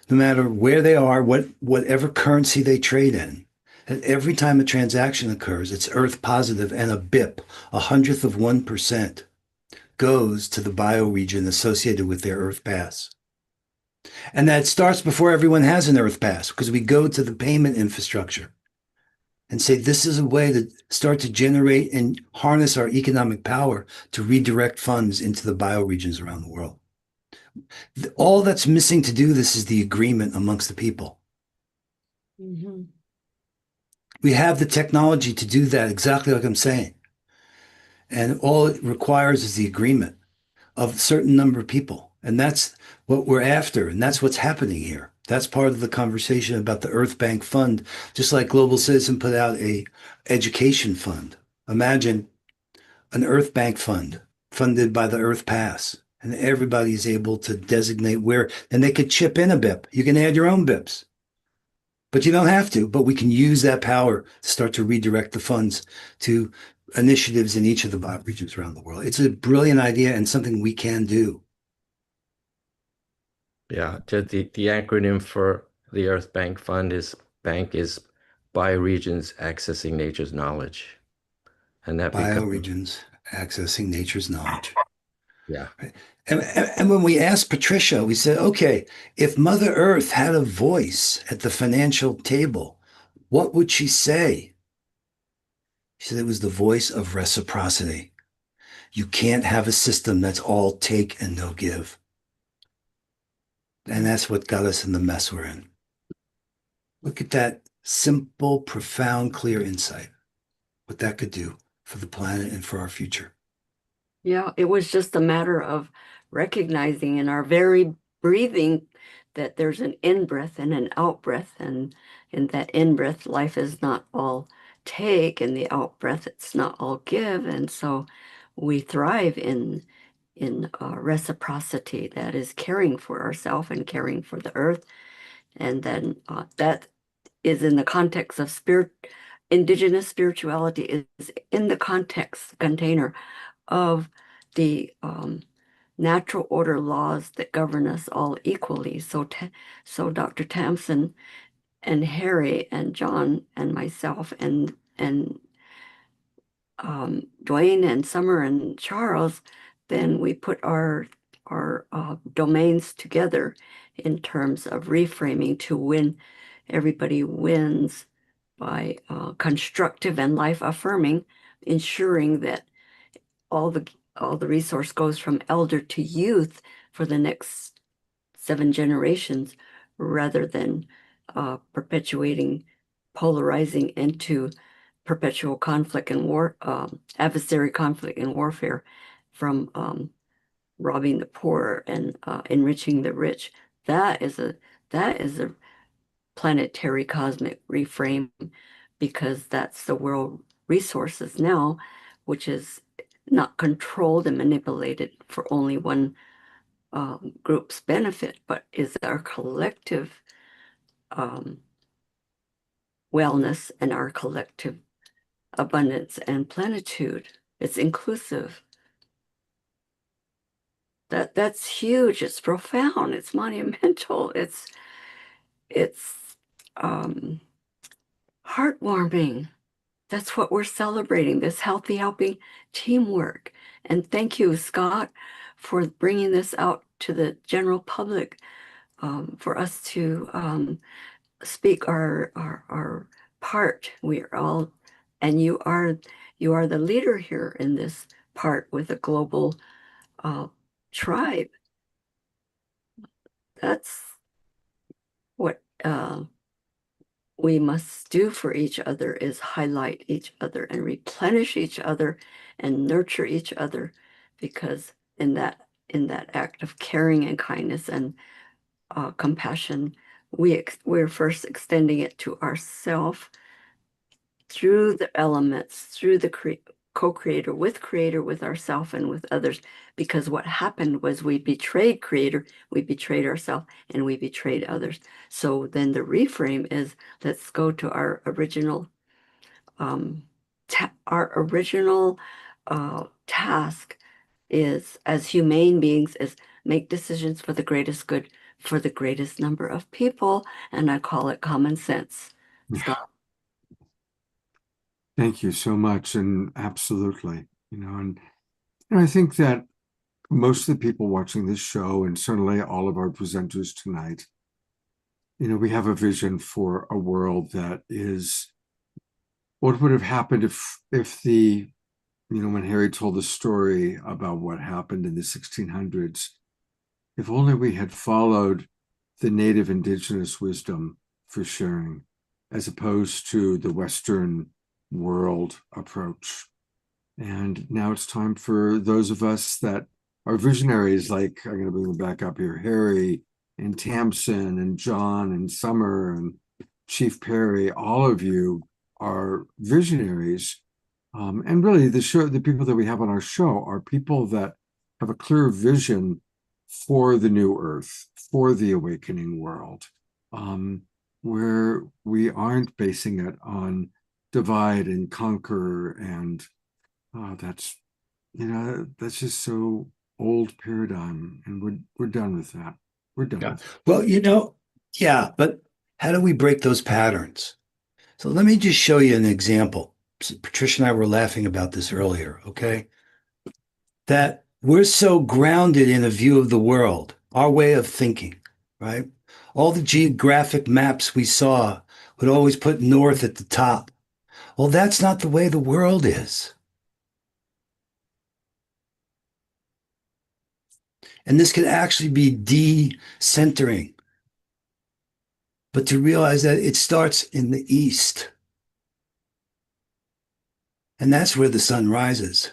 no matter where they are, whatever currency they trade in, and every time a transaction occurs, it's Earth positive, and a BIP, 1/100% goes to the bioregion associated with their Earth Pass. And that starts before everyone has an Earth Pass, because we go to the payment infrastructure and say this is a way to start to generate and harness our economic power to redirect funds into the bioregions around the world. All that's missing to do this is the agreement amongst the people. Mm-hmm. We have the technology to do that, exactly like I'm saying. And all it requires is the agreement of a certain number of people. And that's what we're after. And that's what's happening here. That's part of the conversation about the Earth Bank Fund, just like Global Citizen put out a education fund. Imagine an Earth Bank Fund funded by the Earth Pass. And everybody's able to designate where, and they could chip in a BIP. You can add your own BIPs. But you don't have to, but we can use that power to start to redirect the funds to initiatives in each of the bioregions around the world. It's a brilliant idea and something we can do. Yeah, the acronym for the Earth Bank Fund is Bioregions Accessing Nature's Knowledge. And that Bioregions Accessing Nature's Knowledge. Yeah. And when we asked Patricia, we said, okay, if Mother Earth had a voice at the financial table, what would she say? She said it was the voice of reciprocity. You can't have a system that's all take and no give. And that's what got us in the mess we're in. Look at that simple, profound, clear insight, what that could do for the planet and for our future. Yeah, it was just a matter of recognizing in our very breathing that there's an in-breath and an out-breath, and in that in-breath, life is not all take, and the out-breath, it's not all give, and so we thrive in reciprocity, that is caring for ourselves and caring for the earth, and then that is in the context of indigenous spirituality is in the context container of the natural order laws that govern us all equally. So Dr. Tamsin and Harry and John and myself and Dwayne and Summer and Charles, then we put our domains together in terms of reframing to win. Everybody wins by constructive and life affirming, ensuring that all the resource goes from elder to youth for the next 7 generations, rather than perpetuating, polarizing into perpetual conflict and war, adversary conflict and warfare, from robbing the poor and enriching the rich. That is a planetary cosmic reframe, because that's the world resources now, which is not controlled and manipulated for only one group's benefit, but is our collective wellness and our collective abundance and plenitude. It's inclusive. That's huge. It's profound. It's monumental. It's heartwarming. That's what we're celebrating, this healthy helping teamwork. And thank you, Scott, for bringing this out to the general public, for us to speak our part. We are all, and you are the leader here in this part with a global tribe. That's what we must do for each other, is highlight each other and replenish each other and nurture each other, because in that act of caring and kindness and compassion, we're first extending it to ourselves through the elements, through the co-creator, with ourselves and with others. Because what happened was we betrayed creator, we betrayed ourselves, and we betrayed others. So then the reframe is, let's go to our original our original task is, as humane beings, is make decisions for the greatest good for the greatest number of people, and I call it common sense. Scott? Thank you so much, and absolutely, and I think that most of the people watching this show, and certainly all of our presenters tonight, we have a vision for a world that is what would have happened if the, when Harry told the story about what happened in the 1600s, if only we had followed the native indigenous wisdom for sharing, as opposed to the Western world approach. And now it's time for those of us that are visionaries, like I'm going to bring them back up here, Harry and Tamsin and John and Summer and Chief Perry, all of you are visionaries. And really the people that we have on our show are people that have a clear vision for the new earth, for the awakening world, where we aren't basing it on divide and conquer, and that's just so old paradigm, and we're done with that. We're done with it. Well, yeah, but how do we break those patterns? So let me just show you an example. Patricia and I were laughing about this earlier, okay? That we're so grounded in a view of the world, our way of thinking, right? All the geographic maps we saw would always put north at the top. Well, that's not the way the world is. And this can actually be de-centering. But to realize that it starts in the east. And that's where the sun rises.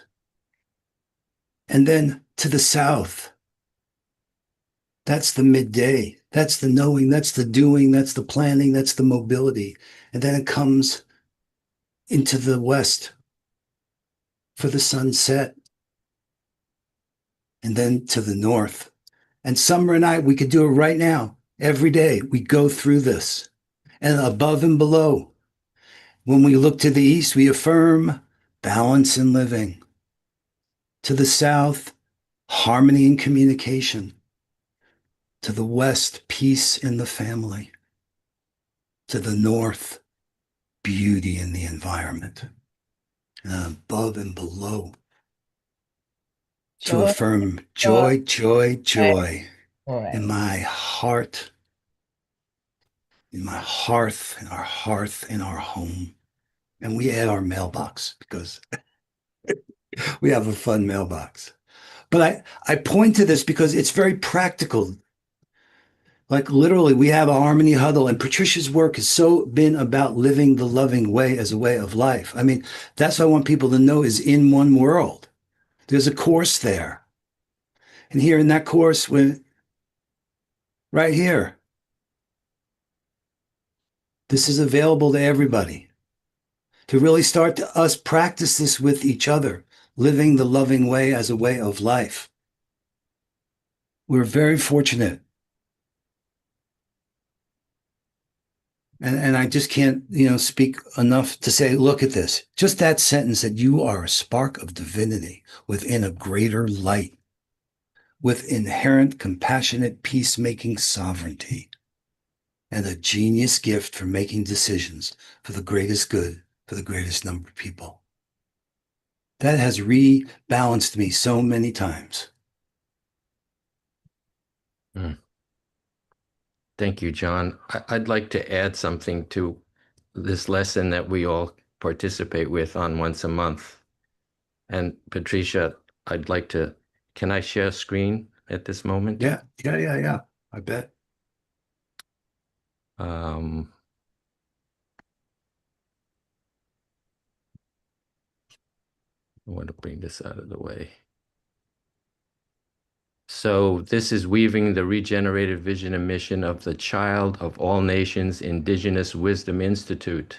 And then to the south, that's the midday. That's the knowing, that's the doing, that's the planning, that's the mobility. And then it comes into the west for the sunset. And then to the north. And Summer and I, we could do it right now. Every day we go through this. And above and below, when we look to the east, we affirm balance in living. To the south, harmony in communication. To the west, peace in the family. To the north, beauty in the environment. And above and below, to affirm joy, joy, joy in my heart, in my hearth, in our hearth, in our home. And we add our mailbox because we have a fun mailbox. But I point to this because it's very practical. Like literally, we have a harmony huddle, and Patricia's work has so been about living the loving way as a way of life. I mean, that's what I want people to know is in one world. There's a course there. And here in that course, right here, this is available to everybody. To really start to us practice this with each other, living the loving way as a way of life. We're very fortunate. And I just can't, speak enough to say, look at this. Just that sentence that you are a spark of divinity within a greater light, with inherent compassionate peacemaking sovereignty, and a genius gift for making decisions for the greatest good, for the greatest number of people. That has rebalanced me so many times. Thank you, John. I'd like to add something to this lesson that we all participate with on once a month. And Patricia, can I share screen at this moment? Yeah. I bet. I want to bring this out of the way. So this is weaving the regenerated vision and mission of the Child of All Nations Indigenous Wisdom Institute,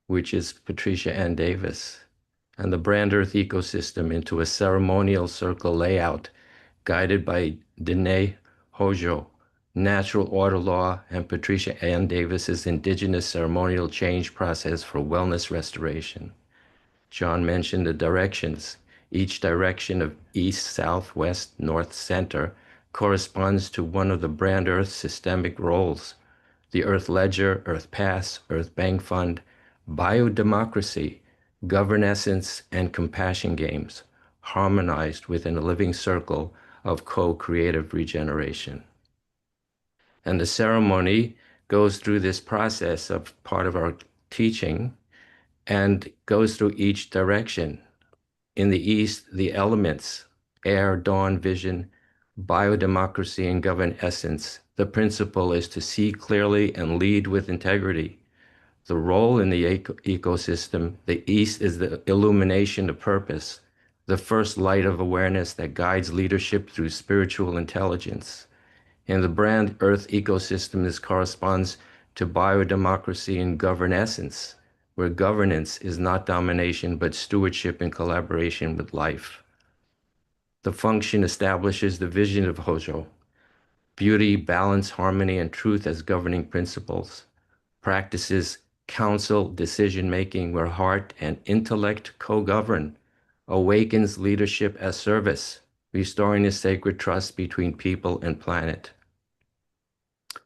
which is Patricia Ann Davis, and the Brand Earth ecosystem into a ceremonial circle layout guided by Dene Hojo, Natural Order Law, and Patricia Ann Davis's Indigenous Ceremonial Change Process for Wellness Restoration. John mentioned the directions. Each direction of east, south, west, north, center corresponds to one of the brand Earth systemic roles: the Earth Ledger, Earth Pass, Earth Bank Fund, biodemocracy, governessence, and compassion games, harmonized within a living circle of co-creative regeneration. And the ceremony goes through this process of part of our teaching and goes through each direction. In the East, the elements, air, dawn, vision, biodemocracy, and govern essence. The principle is to see clearly and lead with integrity. The role in the ecosystem, the East is the illumination of purpose, the first light of awareness that guides leadership through spiritual intelligence. In the brand Earth ecosystem, this corresponds to biodemocracy and govern essence, where governance is not domination, but stewardship and collaboration with life. The function establishes the vision of Hojo: beauty, balance, harmony, and truth as governing principles. Practices counsel decision-making where heart and intellect co-govern. Awakens leadership as service, restoring the sacred trust between people and planet.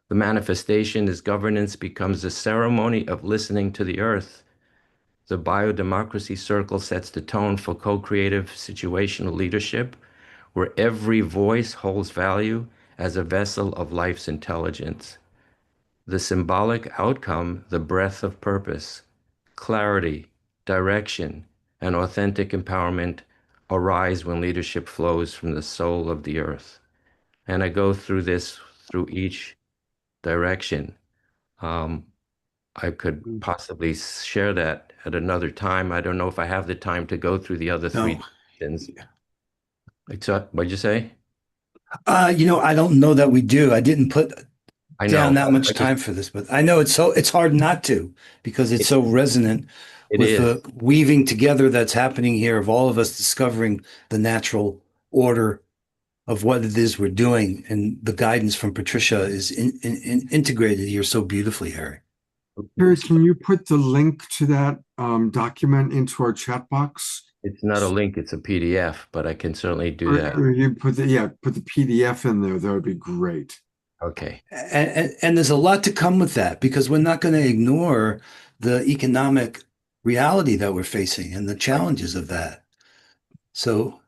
The manifestation as governance becomes a ceremony of listening to the earth. The biodemocracy circle sets the tone for co-creative situational leadership, where every voice holds value as a vessel of life's intelligence. The symbolic outcome, the breath of purpose, clarity, direction, and authentic empowerment arise when leadership flows from the soul of the earth. And I go through this through each direction. I could possibly share that at another time. I don't know if I have the time to go through the other three directions. What'd you say? I don't know that we do. I didn't put I know. down that much time for this, but I know it's hard not to, because it's so resonant with the weaving together that's happening here of all of us discovering the natural order of what it is we're doing, and the guidance from Patricia is integrated here so beautifully, Harry. Harry, can you put the link to that document into our chat box? It's not a link, it's a PDF, but I can certainly do that. Or you put the PDF in there. That would be great. Okay. And there's a lot to come with that, because we're not going to ignore the economic reality that we're facing and the challenges of that. So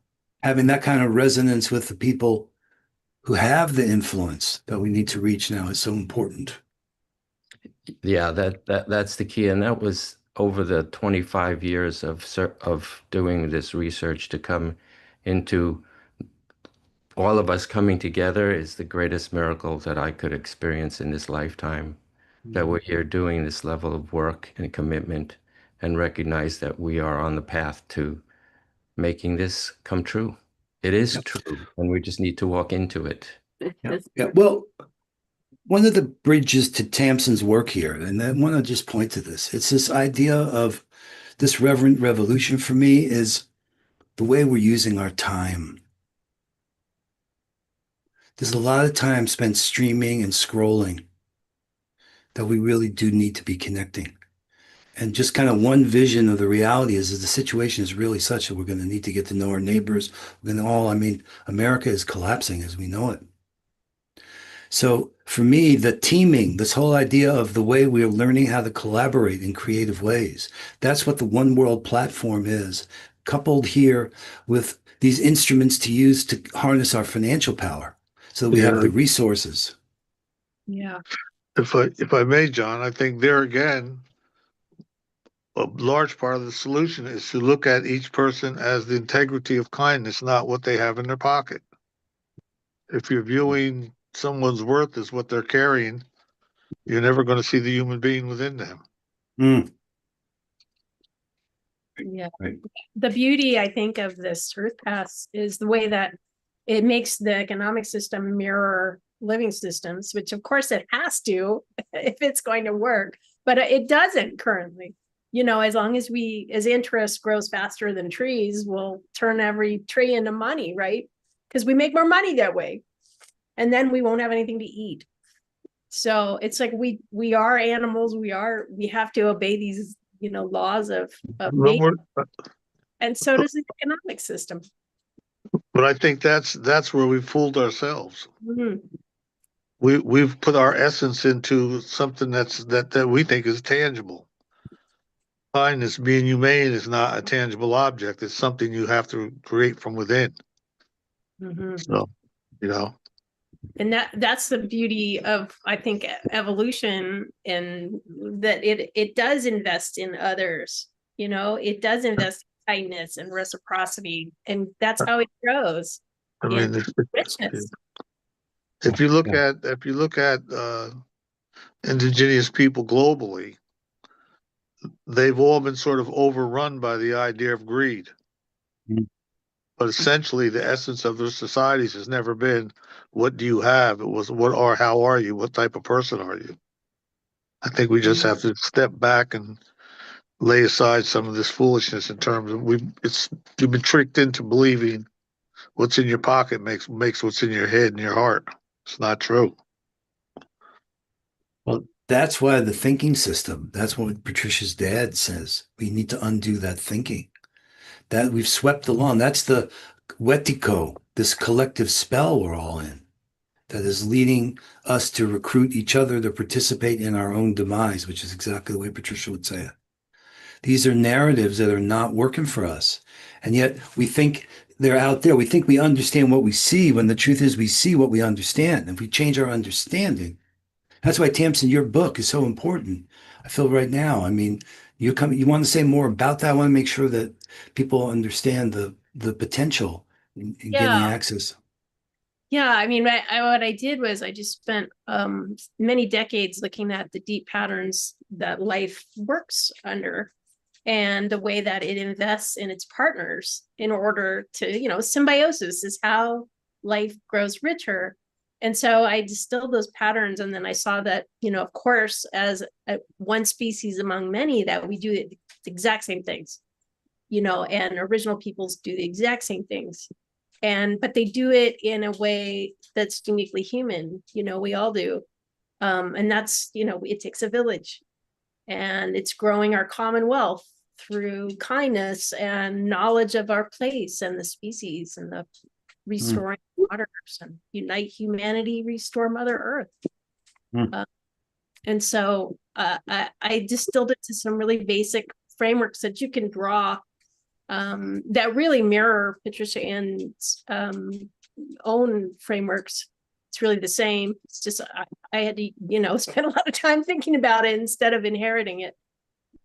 having that kind of resonance with the people who have the influence that we need to reach now is so important. Yeah, that's the key. And that was over the 25 years of doing this research to come into all of us coming together is the greatest miracle that I could experience in this lifetime, that we're here doing this level of work and commitment and recognize that we are on the path to making this come true. It is true, and we just need to walk into it. Yeah. Well, one of the bridges to Tamsin's work here, and I want to just point to this, it's this idea of this reverent revolution for me is the way we're using our time. There's a lot of time spent streaming and scrolling that we really do need to be connecting. And just kind of one vision of the reality is that the situation is really such that we're going to need to get to know our neighbors. America is collapsing as we know it. So for me, the teaming, this whole idea of the way we are learning how to collaborate in creative ways, that's what the One World platform is, coupled here with these instruments to use to harness our financial power so that we have the resources. Yeah. If I may, John, I think there again, a large part of the solution is to look at each person as the integrity of kindness, not what they have in their pocket. If you're viewing someone's worth as what they're carrying, you're never going to see the human being within them. Yeah. The beauty, I think, of this Earth Pass is the way that it makes the economic system mirror living systems, which of course it has to if it's going to work, but it doesn't currently. As long as interest grows faster than trees, we'll turn every tree into money, right? Because we make more money that way. And then we won't have anything to eat. So it's like we are animals. We have to obey laws of But nature, and so does the economic system. but I think that's where we fooled ourselves. Mhm. We've put our essence into something that we think is tangible. Kindness, being humane, is not a tangible object. It's something you have to create from within. Mhm. So, you know, And that's the beauty of, I think, evolution, and that it does invest in others. It does invest in kindness and reciprocity, and that's how it grows I in mean, richness. if you look at indigenous people globally, they've all been sort of overrun by the idea of greed. But essentially, the essence of their societies has never been, what do you have? It was, how are you? What type of person are you? I think we just have to step back and lay aside some of this foolishness in terms of you've been tricked into believing what's in your pocket makes what's in your head and your heart. It's not true. Well, that's why the thinking system, that's what Patricia's dad says. We need to undo that thinking. That we've swept the lawn. That's the wetiko, this collective spell we're all in, that is leading us to recruit each other to participate in our own demise, which is exactly the way Patricia would say it. These are narratives that are not working for us. And yet we think they're out there. We think we understand what we see, when the truth is we see what we understand. If we change our understanding, that's why, Tamsin, your book is so important. I feel right now. I mean, you want to say more about that? I want to make sure that people understand the potential in getting Yeah. access. Yeah, I mean, what I did was I just spent many decades looking at the deep patterns that life works under, and the way that it invests in its partners in order to, symbiosis is how life grows richer. And so I distilled those patterns, and then I saw that, of course, as one species among many, that we do the exact same things, and original peoples do the exact same things. But they do it in a way that's uniquely human. We all do. And that's, it takes a village, and it's growing our commonwealth through kindness and knowledge of our place and the species, and the restoring waters, and unite humanity, restore Mother Earth. And so I distilled it to some really basic frameworks that you can draw, that really mirror Patricia Ann's own frameworks. It's really the same. It's just I had to, spend a lot of time thinking about it instead of inheriting it.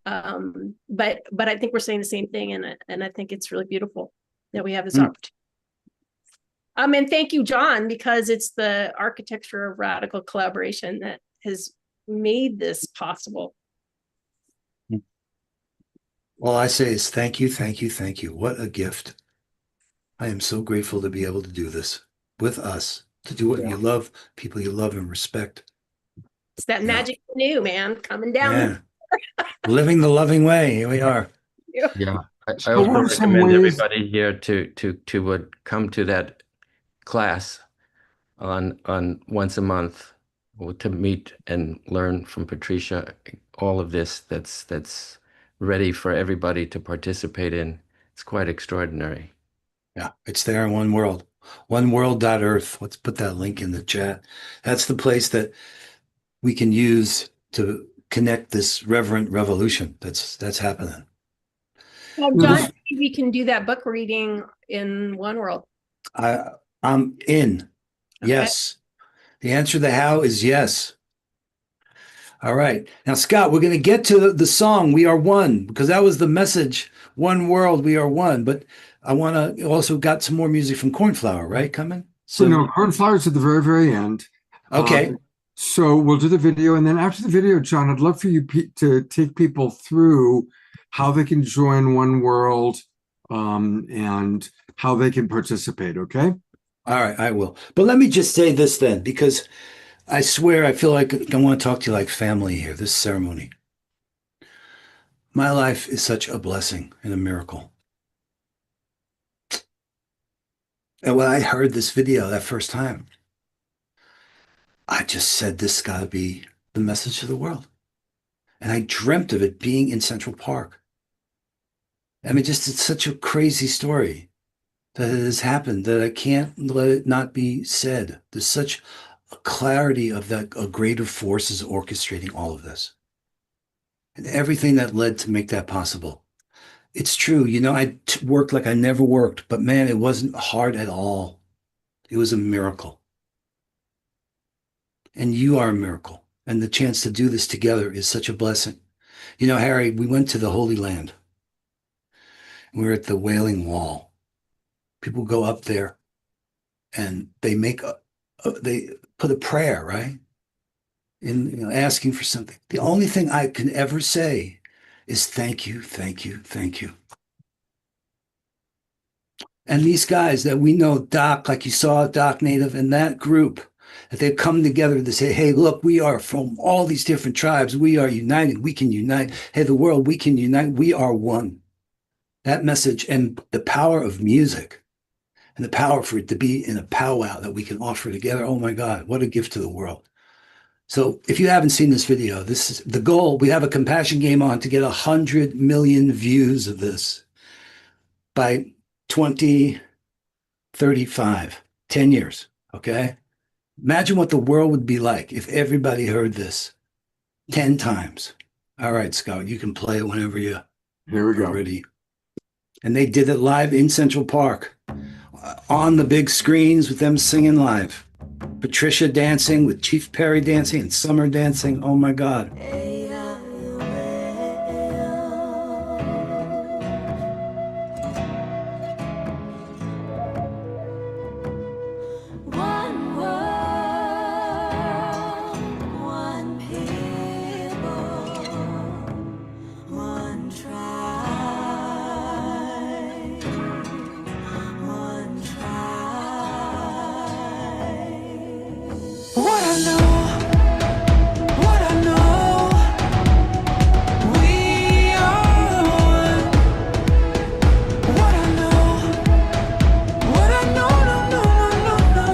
But I think we're saying the same thing, and I think it's really beautiful that we have this opportunity. And thank you, John, because it's the architecture of radical collaboration that has made this possible. All I say is thank you, thank you, thank you. What a gift. I am so grateful to be able to do this with us, to do what you love, people you love and respect. It's that magic canoe, man, coming down. Yeah. Living the loving way. Here we are. Yeah. I also recommend everybody here to come to that class on once a month, to meet and learn from Patricia all of this that's ready for everybody to participate in. It's quite extraordinary. Yeah, it's there in One World. oneworld.earth. Let's put that link in the chat. That's the place that we can use to connect this reverent revolution that's happening. Well, John, we can do that book reading in One World. I'm in. Okay. Yes. The answer to the how is yes. All right. Now, Scott, we're going to get to the song, We Are One, because that was the message. One world, we are one. But I want to also got some more music from Cornflower, right? Coming? So no, Cornflower's at the very, very end. Okay. So we'll do the video. And then after the video, John, I'd love for you to take people through how they can join One World, and how they can participate. Okay. All right, I will. But let me just say this then, because I swear I feel like I want to talk to you like family here, this ceremony. My life is such a blessing and a miracle. And when I heard this video that first time, I just said, this got to be the message to the world. And I dreamt of it being in Central Park. I mean, just it's such a crazy story that it has happened that I can't let it not be said. There's such a clarity of that a greater force is orchestrating all of this. And everything that led to make that possible. It's true, you know, I worked like I never worked, but man, it wasn't hard at all. It was a miracle. And you are a miracle. And the chance to do this together is such a blessing. You know, Harry, we went to the Holy Land. We were at the Wailing Wall. People go up there and they they put a prayer, right? In asking for something. The only thing I can ever say is thank you, thank you, thank you. And these guys that we know, Doc, like you saw, Doc Native, and that group, that they've come together to say, hey, look, we are from all these different tribes. We are united. We can unite. Hey, the world, we can unite. We are one. That message and the power of music and the power for it to be in a powwow that we can offer together. Oh my God, what a gift to the world. So if you haven't seen this video, this is the goal. We have a compassion game on to get 100 million views of this by 2035, 10 years, okay? Imagine what the world would be like if everybody heard this 10 times. All right, Scott, you can play it whenever you're ready. And they did it live in Central Park on the big screens with them singing live. Patricia dancing with Chief Perry dancing and Summer dancing. Oh my God. One world, one people, one tribe, one tribe. What I know, we are one. What I know, no,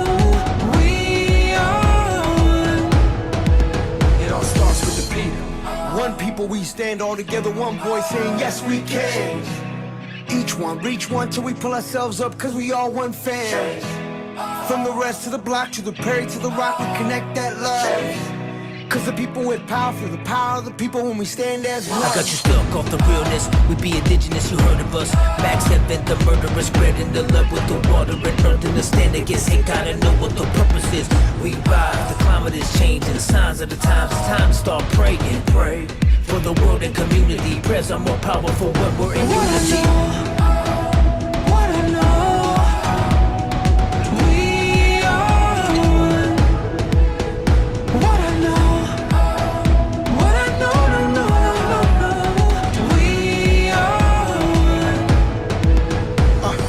we are one. It all starts with the people. One people, we stand all together, one voice saying yes we can. Each one, reach one till we pull ourselves up, cause we all one fam. From the rest of the block to the Perry to the Rock, we connect that love. Cause the people with power feel the power of the people when we stand as one. I got you stuck off the realness. We be indigenous, you heard of us. Max Heaven, the murderers, spreading the love with the water and earth. And the stand against hate, gotta know what the purpose is. We rise, the climate is changing, the signs of the times. It's time to start praying. Pray for the world and community. Prayers are more powerful when we're in unity. What I know, we are one. What I know, no, we are one.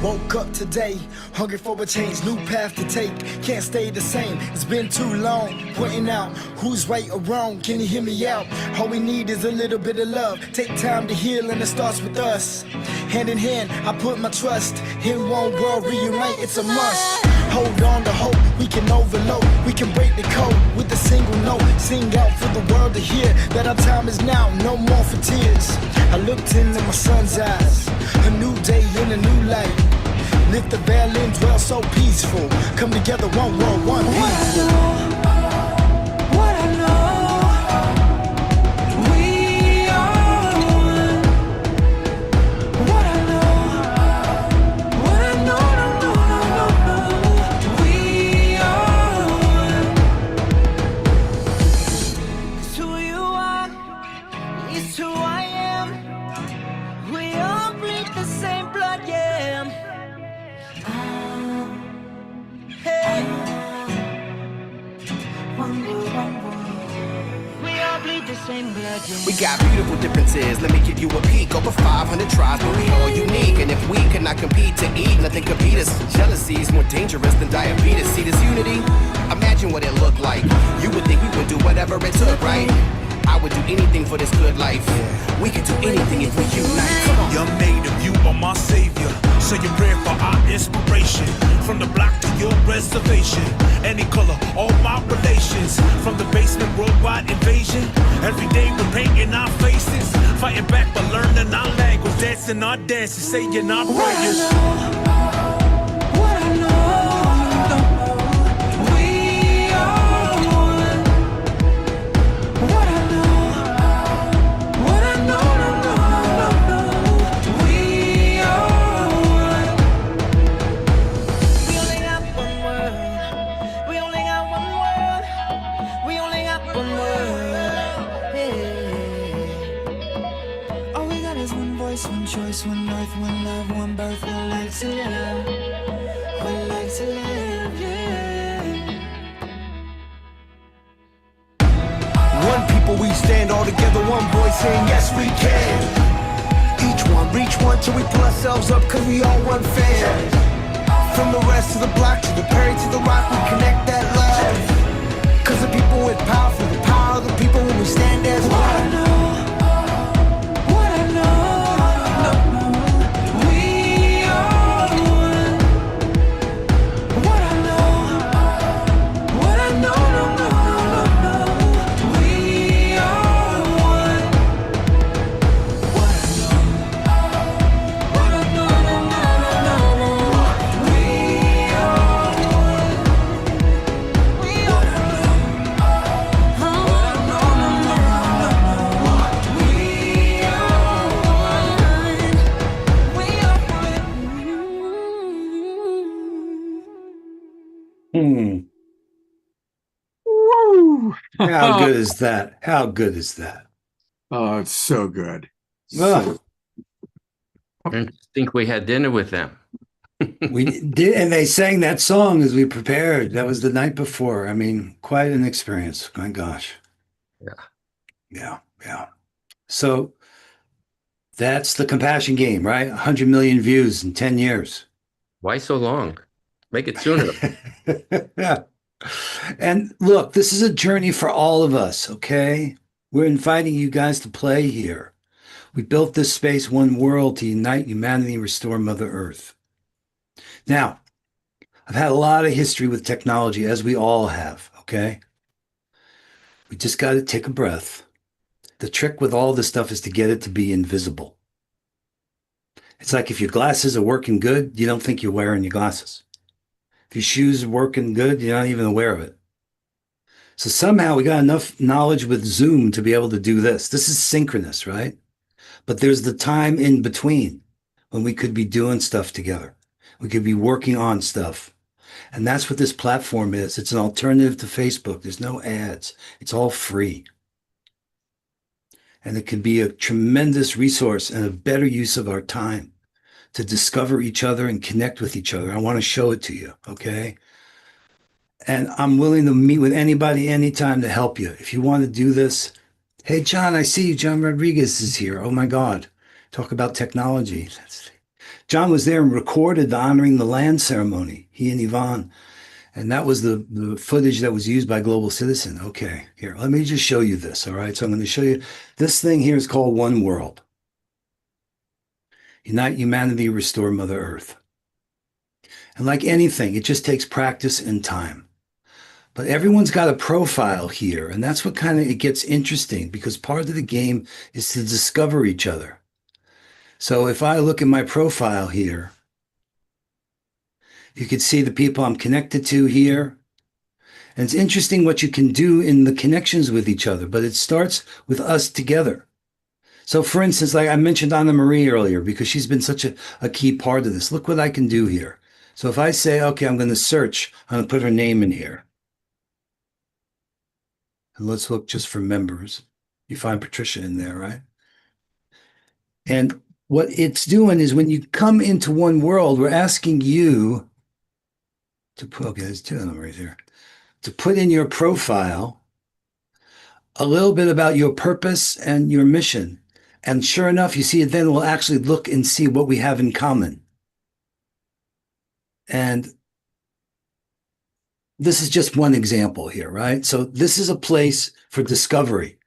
Woke up today, hungry for a change, new path to take. Can't stay the same, it's been too long. Pointing out who's right or wrong, can you hear me out? All we need is a little bit of love. Take time to heal and it starts with us. Hand in hand, I put my trust in one world, reunite, it's a must. Hold on to hope, we can overload. We can break the code with a single note. Sing out for the world to hear that our time is now, no more for tears. I looked into my son's eyes, a new day in a new light. Lift the veil and dwell so peaceful. Come together, one world, one people. What I know, we are one. What I know, no, we are one. 'Cause who you are is who I am. We all bleed the same blood, yeah. Hey. We all bleed the same blood, yeah. We got beautiful differences, let me give you a peek. Over 500 tribes, but we all unique. And if we could not compete to eat, nothing could beat us. Jealousy is more dangerous than diabetes. See this unity? Imagine what it looked like. You would think we would do whatever it took, right? I would do anything for this good life. We could do anything if we unite. Come on. Young native, you are my savior. Say your prayer for our inspiration. From the block to your reservation. Any color, all my relations. From the basement worldwide invasion. Every day we're painting our faces, fighting back but learning our language, dancing our dances, saying our prayers. One choice, one earth, one love, one birth, one life to live. One life to live, yeah. One people we stand all together, one voice saying yes we can. Each one, reach one till we pull ourselves up, cause we all one fan. From the rest of the block to the Perry to the Rock, we connect that love. Cause the people with power for the power of the people when we stand as one. Woo! How good is that? How good is that? Oh, it's so good. Ugh. I didn't think we had dinner with them. We did, and they sang that song as we prepared. That was the night before. I mean, quite an experience. My gosh. Yeah. So that's the compassion game, right? 100 million views in 10 years. Why so long? Make it sooner. Yeah. And look, this is a journey for all of us, okay? We're inviting you guys to play here. We built this space, one world, to unite humanity and restore Mother Earth. Now, I've had a lot of history with technology, as we all have, okay? We just got to take a breath. The trick with all this stuff is to get it to be invisible. It's like if your glasses are working good, you don't think you're wearing your glasses. If your shoes are working good, you're not even aware of it. So somehow we got enough knowledge with Zoom to be able to do this. This is synchronous, right? But there's the time in between when we could be doing stuff together. We could be working on stuff. And that's what this platform is. It's an alternative to Facebook. There's no ads. It's all free. And it can be a tremendous resource and a better use of our time to discover each other and connect with each other. I want to show it to you, okay? And I'm willing to meet with anybody anytime to help you. If you want to do this, hey, John, I see you. John Rodriguez is here. Oh, my God. Talk about technology. John was there and recorded the honoring the land ceremony, he and Yvonne. And that was the footage that was used by Global Citizen. Okay, here, let me just show you this, all right? So I'm going to show you, this thing here is called One World. Unite humanity, restore Mother Earth. And like anything, it just takes practice and time. But everyone's got a profile here, and that's what kind of, it gets interesting, because part of the game is to discover each other. So if I look at my profile here, you can see the people I'm connected to here. And it's interesting what you can do in the connections with each other, but it starts with us together. So for instance, like I mentioned Anna Marie earlier, because she's been such a key part of this. Look what I can do here. So if I say, okay, I'm going to search, I'm going to put her name in here. And let's look just for members. You find Patricia in there, right? And what it's doing is when you come into One World, we're asking you to put, okay, there's two of them right there, to put in your profile a little bit about your purpose and your mission. And sure enough, you see it, then we'll actually look and see what we have in common. And this is just one example here, right? So this is a place for discovery.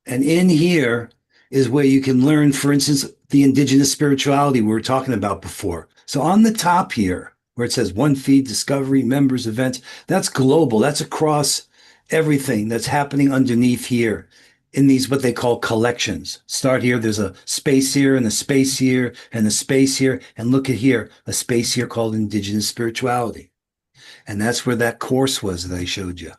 And in here is where you can learn, for instance, the indigenous spirituality we were talking about before. So on the top here, where it says One Feed, Discovery, Members, Events, that's global. That's across everything that's happening underneath here in these what they call collections. Start here, there's a space here and a space here and a space here, and look at here, a space here called indigenous spirituality. And that's where that course was that I showed you.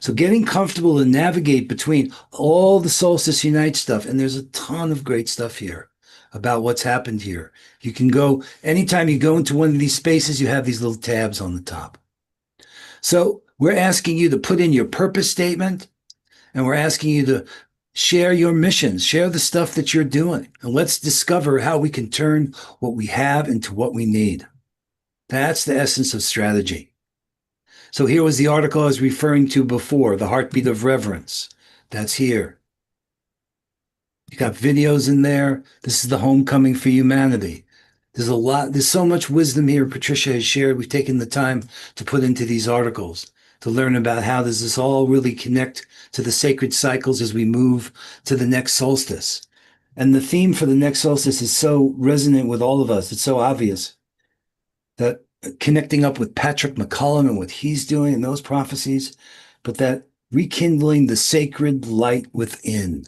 So getting comfortable to navigate between all the Solstice Unite stuff, and there's a ton of great stuff here about what's happened here. You can go, anytime you go into one of these spaces, you have these little tabs on the top. So we're asking you to put in your purpose statement, and we're asking you to share your missions, share the stuff that you're doing, and let's discover how we can turn what we have into what we need. That's the essence of strategy. So here was the article I was referring to before, The Heartbeat of Reverence. That's here. You got videos in there. This is the homecoming for humanity. There's so much wisdom here Patricia has shared. We've taken the time to put into these articles to learn about how does this all really connect to the sacred cycles as we move to the next solstice. And the theme for the next solstice is so resonant with all of us. It's so obvious that connecting up with Patrick McCullum and what he's doing and those prophecies, but that rekindling the sacred light within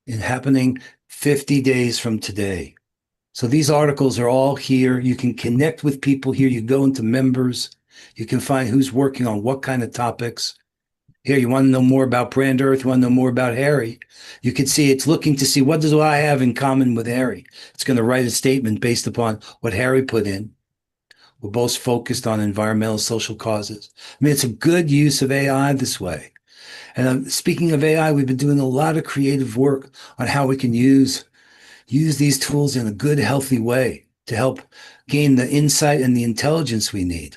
and happening 50 days from today. So these articles are all here. You can connect with people here. You go into members. You can find who's working on what kind of topics. Here, you want to know more about Brand Earth, you want to know more about Harry. You can see it's looking to see what do I have in common with Harry. It's going to write a statement based upon what Harry put in. We're both focused on environmental, social causes. I mean, it's a good use of AI this way. And speaking of AI, we've been doing a lot of creative work on how we can use these tools in a good, healthy way to help gain the insight and the intelligence we need.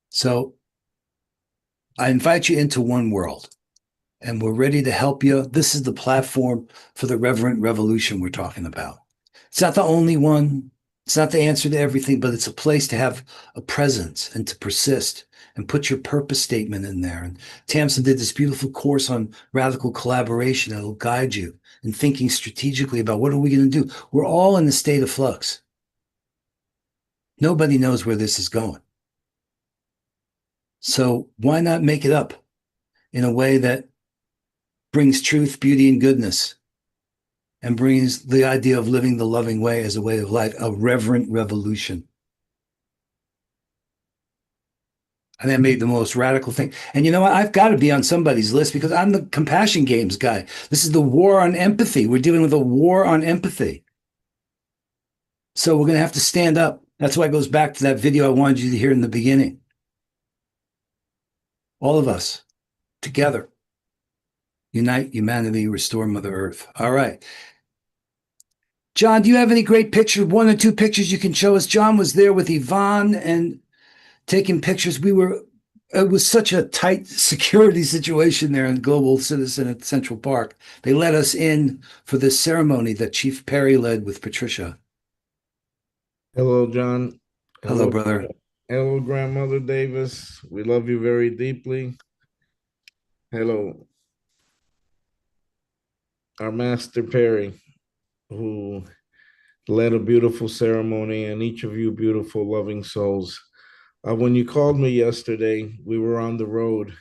So I invite you into One World, and we're ready to help you. This is the platform for the reverent revolution we're talking about. It's not the only one. It's not the answer to everything, but it's a place to have a presence and to persist and put your purpose statement in there. And Tamsin did this beautiful course on radical collaboration that'll guide you in thinking strategically about what are we going to do. We're all in a state of flux. Nobody knows where this is going. So why not make it up in a way that brings truth, beauty, and goodness, and brings the idea of living the loving way as a way of life, a reverent revolution. And that made the most radical thing. And you know what? I've got to be on somebody's list because I'm the compassion games guy. This is the war on empathy. We're dealing with a war on empathy. So we're going to have to stand up. That's why it goes back to that video I wanted you to hear in the beginning. All of us together. Unite humanity, restore Mother Earth. All right. John, do you have any great pictures? One or two pictures you can show us? John was there with Yvonne and taking pictures. It was such a tight security situation there in Global Citizen at Central Park. They let us in for this ceremony that Chief Perry led with Patricia. Hello, John. Hello, brother. Hello, Grandmother Davis. We love you very deeply. Hello, our Master Perry, who led a beautiful ceremony, and each of you beautiful, loving souls. When you called me yesterday, we were on the road.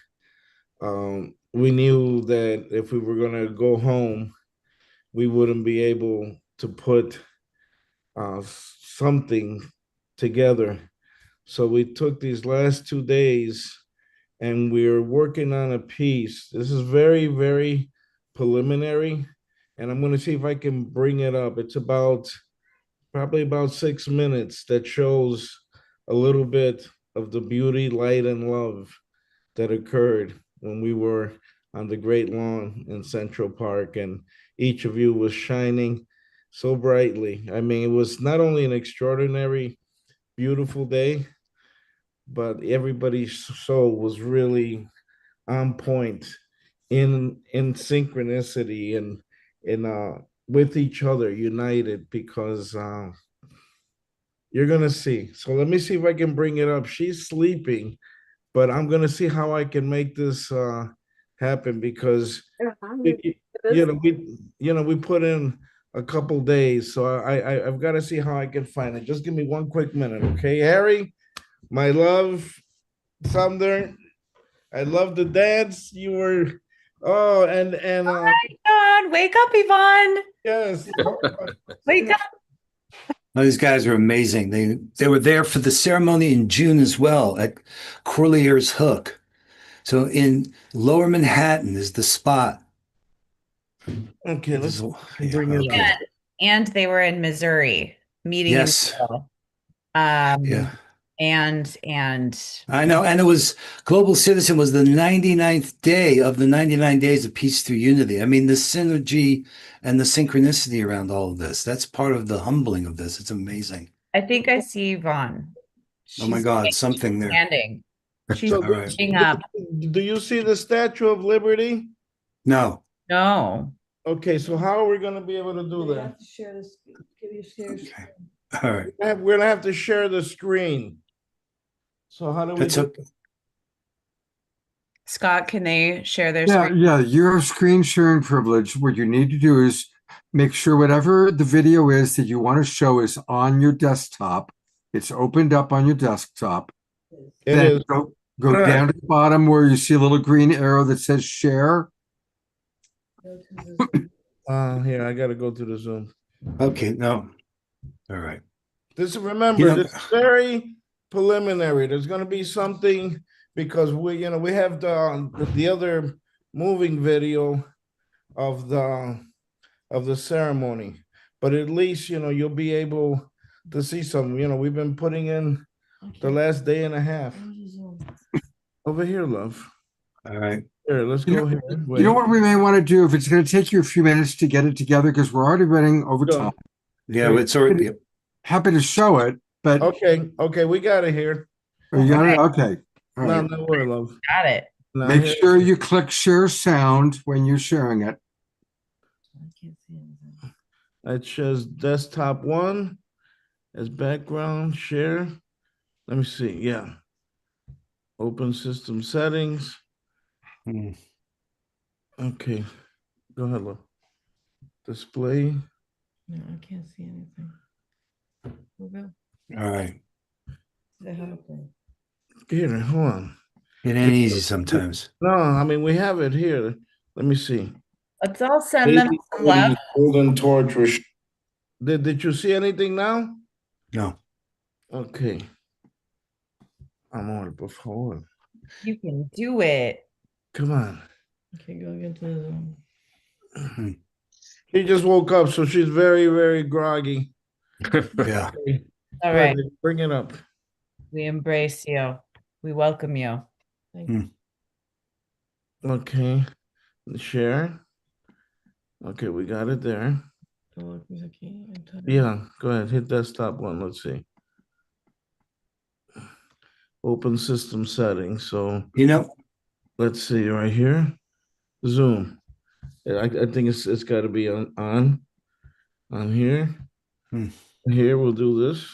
We knew that if we were going to go home, we wouldn't be able to put something together. So we took these last 2 days and we're working on a piece. This is very, very preliminary, and I'm going to see if I can bring it up. It's probably about 6 minutes that shows a little bit of the beauty, light, and love that occurred when we were on the Great Lawn in Central Park, and each of you was shining so brightly. I mean, it was not only an extraordinary, beautiful day, but everybody's soul was really on point in synchronicity and with each other, united, because you're gonna see. So let me see if I can bring it up. She's sleeping, but I'm gonna see how I can make this happen, because we put in a couple days, so I've got to see how I can find it. Just give me one quick minute, okay, Harry? My love, Thunder, I love the dance. You were, oh, and Oh my God, wake up, Yvonne. yes, Wake up. Oh, these guys are amazing. They were there for the ceremony in June as well at Corlier's Hook. So in Lower Manhattan is the spot. Okay, let's Yeah, bring it okay. up. And they were in Missouri meeting Yes. in the middle. Yeah. And I know. And it was Global Citizen was the 99th day of the 99 days of peace through unity. I mean, the synergy and the synchronicity around all of this, that's part of the humbling of this. It's amazing. I think I see Yvonne. Oh my God, something there. Standing. She's So, All right. reaching up. do you see the Statue of Liberty? No. No. Okay, so how are we going to be able to do that? Share this. Can you share? All right. We're going to have to share the screen. So how do we That's do? okay. Scott, can they share their Yeah, screen? yeah, you have screen sharing privilege. What you need to do is make sure whatever the video is that you want to show is on your desktop. It's opened up on your desktop. It Then is. go All right. down to the bottom where you see a little green arrow that says share. Here, I got to go to the Zoom. Okay, no. All right. Remember, You know- this is very preliminary. There's going to be something because we have the other moving video of the ceremony, but at least you'll be able to see something. We've been putting in the last day and a half. Over here, love. All right. Here, let's go here. You know what we may want to do if it's going to take you a few minutes to get it together because we're already running over time. Yeah, it's already. Happy to show it, but Okay, we got it here. you got it? Okay. All No, right. no worry, love. Got it. Now, Make here- sure you click share sound when you're sharing it. It shows desktop one as background share. Let me see. Yeah. Open system settings. Okay. Go ahead, love. Display. No, I can't see anything. Okay. All right. That happened. Here, hold on. It ain't easy sometimes. No, I mean we have it here. Let me see. Let's all send them Baby some love. golden torch. Did you see anything now? No. Okay. Amor, por favor. You can do it. Come on. Okay, go into the Zoom. She just woke up, so she's very, very groggy. Yeah. Okay. All Go ahead, right. bring it up. We embrace you. We welcome you. Okay. Share. Okay, we got it there. Yeah, go ahead. Hit desktop one. Let's see. Open system settings. So let's see right here. Zoom. I think it's got to be on here. Here we'll do this.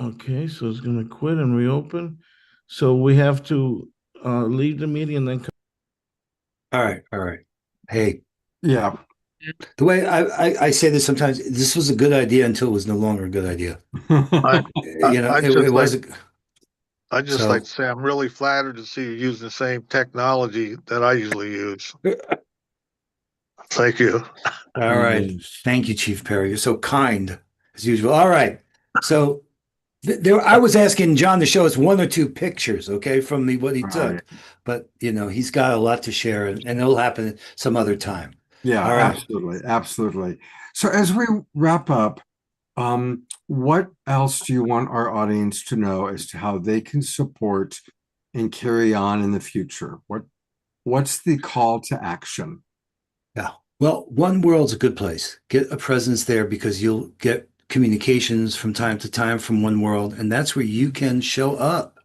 Okay, so it's gonna quit and reopen. So we have to leave the meeting and then come. All right. Hey. Yeah. The way I say this sometimes, this was a good idea until it was no longer a good idea. I just like to say I'm really flattered to see you using the same technology that I usually use. Thank you. All right. Thank you, Chief Perry. You're so kind as usual. All right. So I was asking John to show us one or two pictures, okay, from what he took. But, he's got a lot to share and it'll happen some other time. Yeah, all right. Absolutely. So as we wrap up, what else do you want our audience to know as to how they can support and carry on in the future? What's the call to action? Yeah. Well, One World's a good place. Get a presence there because you'll get communications from time to time from One World, and that's where you can show up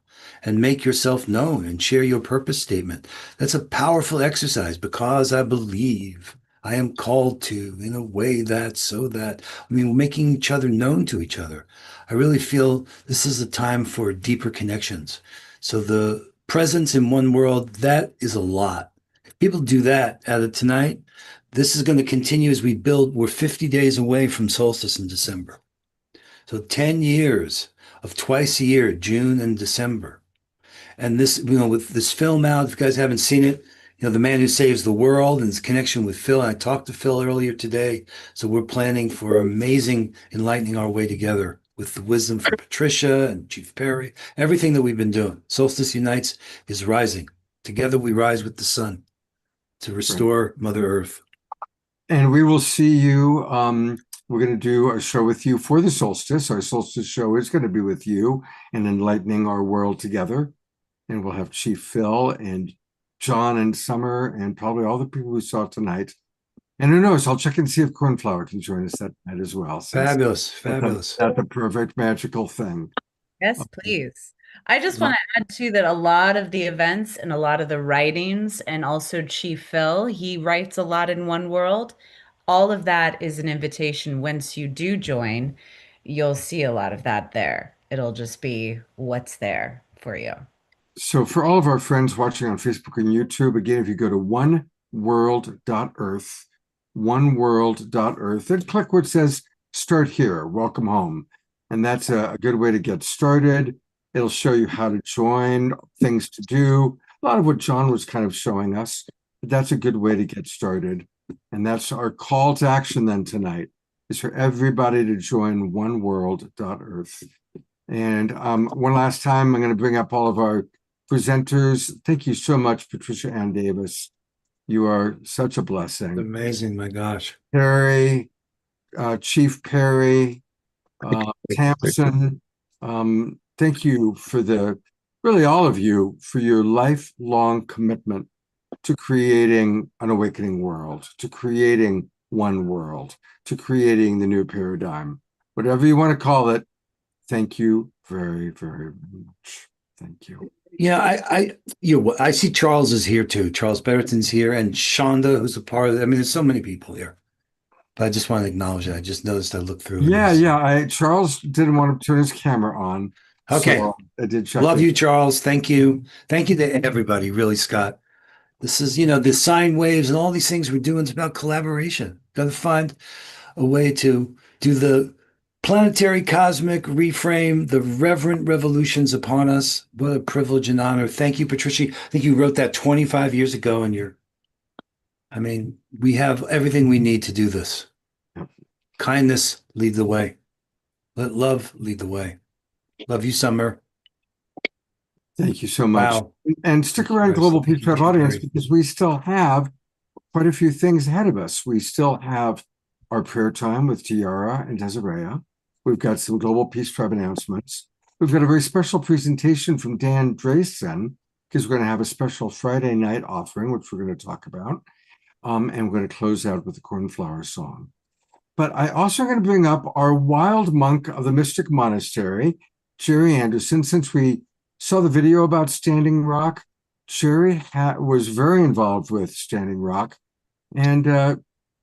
and make yourself known and share your purpose statement. That's a powerful exercise because I believe I am called to in a way we're making each other known to each other. I really feel this is a time for deeper connections. So the presence in One World, that is a lot. If people do that out of tonight, this is going to continue as we build. We're 50 days away from Solstice in December. So 10 years of twice a year, June and December. And this, with this film out, if you guys haven't seen it, The Man Who Saves the World and his connection with Phil. And I talked to Phil earlier today. So we're planning for amazing enlightening our way together with the wisdom from Patricia and Chief Perry, everything that we've been doing. Solstice Unites is rising. Together we rise with the sun to restore Mother Earth. And we will see you. We're going to do a show with you for the solstice. Our solstice show is going to be with you and enlightening our world together. And we'll have Chief Phil and John and Summer and probably all the people we saw tonight. And who knows, I'll check and see if Cornflower can join us that night as well. Fabulous, fabulous. That's the perfect magical thing. Yes, please. I just want to add too that a lot of the events and a lot of the writings, and also Chief Phil, he writes a lot in One World. All of that is an invitation. Once you do join, you'll see a lot of that there. It'll just be what's there for you. So for all of our friends watching on Facebook and YouTube, again, if you go to oneworld.earth, oneworld.earth, then click where it says start here, welcome home. And that's a good way to get started. It'll show you how to join, things to do, a lot of what John was kind of showing us. But that's a good way to get started. And that's our call to action then tonight, is for everybody to join oneworld.earth. And one last time, I'm going to bring up all of our presenters. Thank you so much, Patricia Ann Davis. You are such a blessing. Amazing, my gosh. Perry, Chief Perry, Tamsin, thank you for really all of you, for your lifelong commitment to creating an awakening world, to creating one world, to creating the new paradigm. Whatever you want to call it, thank you very, very much. Thank you. Yeah, I see Charles is here too. Charles Berreton's here, and Shonda, who's a part of it. I mean, there's so many people here. But I just want to acknowledge that. I just noticed I looked through. Charles didn't want to turn his camera on. Okay. So I did check. Love you, Charles. Thank you. Thank you to everybody, really, Scott. This is, the sine waves and all these things we're doing is about collaboration. Got to find a way to do the planetary cosmic reframe, the reverent revolutions upon us. What a privilege and honor. Thank you, Patricia. I think you wrote that 25 years ago, and we have everything we need to do this. Kindness, lead the way. Let love lead the way. Love you, Summer. Thank you so much. Wow. And stick around, Global Peace Tribe audience, because we still have quite a few things ahead of us. We still have our prayer time with Tiara and Desiree. We've got some Global Peace Tribe announcements. We've got a very special presentation from Dan Drayson, because we're going to have a special Friday night offering, which we're going to talk about. And we're going to close out with the Cornflower song. But I also going to bring up our wild monk of the Mystic Monastery, Jerry Anderson. Since we saw the video about Standing Rock, Jerry was very involved with Standing Rock. And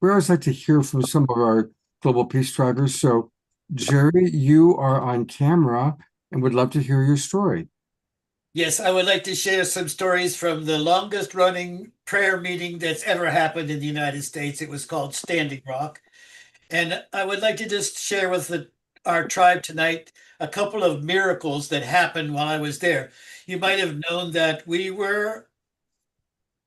we always like to hear from some of our Global Peace Tribers. So, Jerry, you are on camera and would love to hear your story. Yes, I would like to share some stories from the longest running prayer meeting that's ever happened in the United States. It was called Standing Rock. And I would like to just share with our tribe tonight a couple of miracles that happened while I was there. You might have known that we were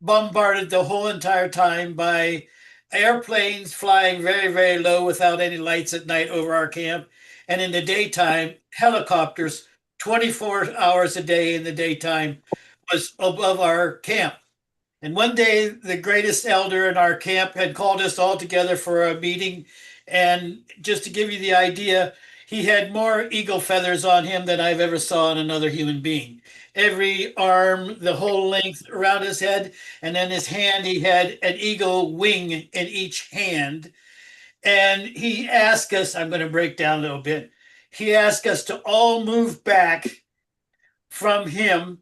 bombarded the whole entire time by airplanes flying very, very low without any lights at night over our camp. And in the daytime, helicopters 24 hours a day in the daytime was above our camp. And one day, the greatest elder in our camp had called us all together for a meeting. And just to give you the idea, he had more eagle feathers on him than I've ever saw on another human being. Every arm, the whole length around his head, and then his hand, he had an eagle wing in each hand. And he asked us, I'm going to break down a little bit. He asked us to all move back from him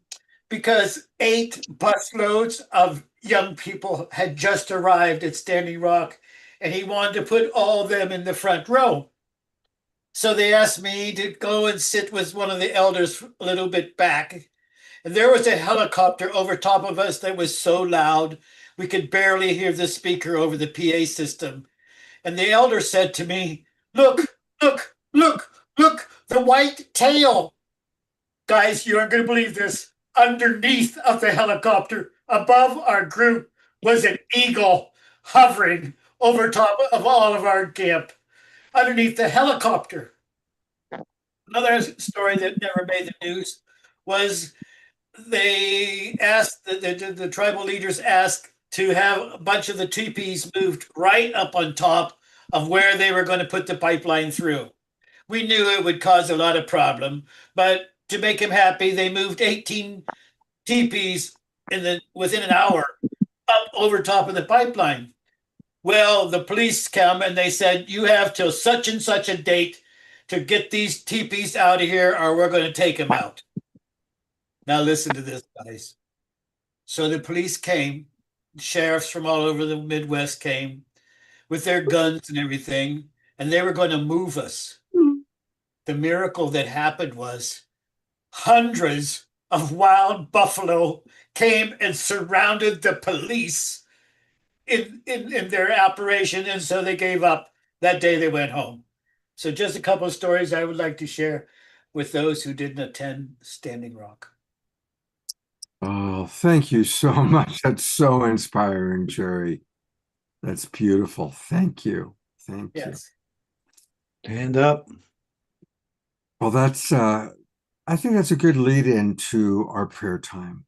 because 8 busloads of young people had just arrived at Standing Rock, and he wanted to put all of them in the front row. So they asked me to go and sit with one of the elders a little bit back. And there was a helicopter over top of us that was so loud, we could barely hear the speaker over the PA system. And the elder said to me, look, look, look, look white tail. Guys, you aren't going to believe this. Underneath of the helicopter, above our group, was an eagle hovering over top of all of our camp, underneath the helicopter. Another story that never made the news was they asked, the tribal leaders asked to have a bunch of the teepees moved right up on top of where they were going to put the pipeline through. We knew it would cause a lot of problem, but to make him happy, they moved 18 teepees within an hour up over top of the pipeline. Well, the police come and they said, you have till such and such a date to get these teepees out of here or we're going to take them out. Now listen to this, guys. So the police came, sheriffs from all over the Midwest came with their guns and everything, and they were going to move us. The miracle that happened was hundreds of wild buffalo came and surrounded the police in their operation, and so they gave up. That day they went home. So just a couple of stories I would like to share with those who didn't attend Standing Rock. Oh, thank you so much. That's so inspiring, Jerry. That's beautiful. Thank you. Thank you. Stand up. Well, that's I think that's a good lead into our prayer time.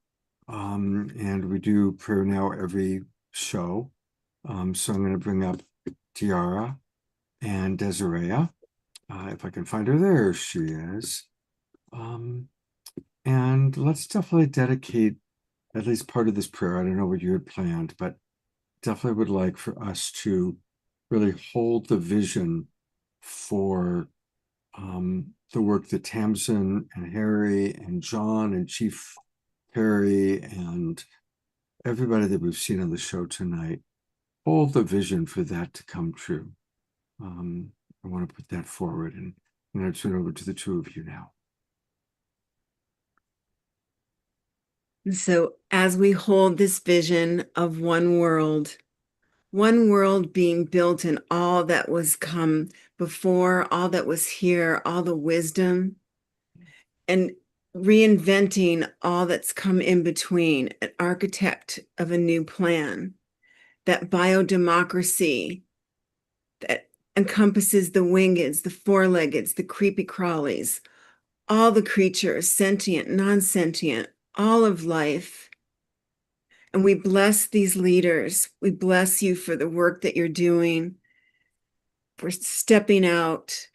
And we do prayer now every show. So I'm going to bring up Tiara and Desiree. If I can find her, there she is. And let's definitely dedicate at least part of this prayer. I don't know what you had planned, but definitely would like for us to really hold the vision for the work that Tamsin and Harry and John and Chief Perry and everybody that we've seen on the show tonight, hold the vision for that to come true. I want to put that forward, and I'm going to turn it over to the two of you now. So as we hold this vision of one world being built in all that was come before, all that was here, all the wisdom, and reinventing all that's come in between, an architect of a new plan, that biodemocracy that encompasses the wingeds, the four-leggeds, the creepy crawlies, all the creatures, sentient, non-sentient, all of life. And we bless these leaders. We bless you for the work that you're doing, for stepping out,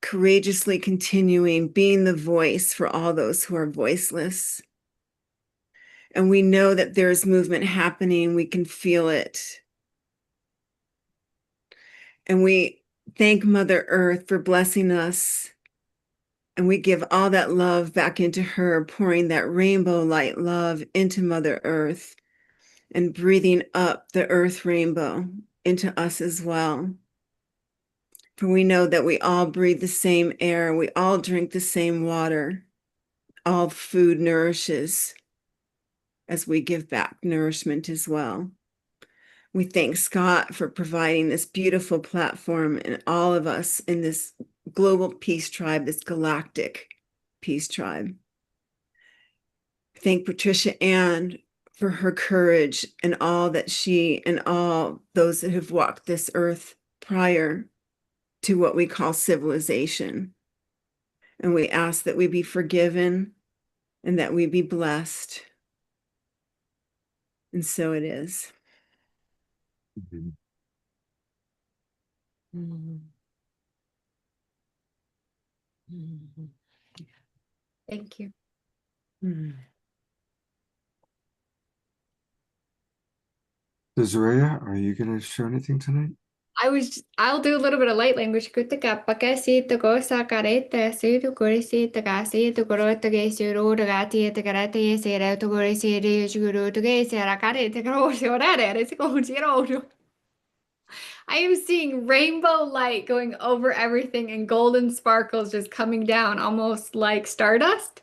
courageously continuing, being the voice for all those who are voiceless. And we know that there's movement happening. We can feel it. And we thank Mother Earth for blessing us. And we give all that love back into her, pouring that rainbow light love into Mother Earth and breathing up the earth rainbow into us as well. For we know that we all breathe the same air, we all drink the same water. All food nourishes as we give back nourishment as well. We thank Scott for providing this beautiful platform and all of us in this global peace tribe, this galactic peace tribe. Thank Patricia Ann for her courage and all that she and all those that have walked this earth prior to what we call civilization. And we ask that we be forgiven and that we be blessed. And so it is. Mm-hmm. Mm-hmm. Mm-hmm. Thank you. Mm-hmm. Desiree, are you going to share anything tonight? I'll do a little bit of light language. Kutaka pakasi to go sakareta, si to gorisi to gasi to goro to gesi ro to gati to garati, si to gorisi to guru to gesi, rakari to go shorare, it's going to. I am seeing rainbow light going over everything and golden sparkles just coming down, almost like stardust.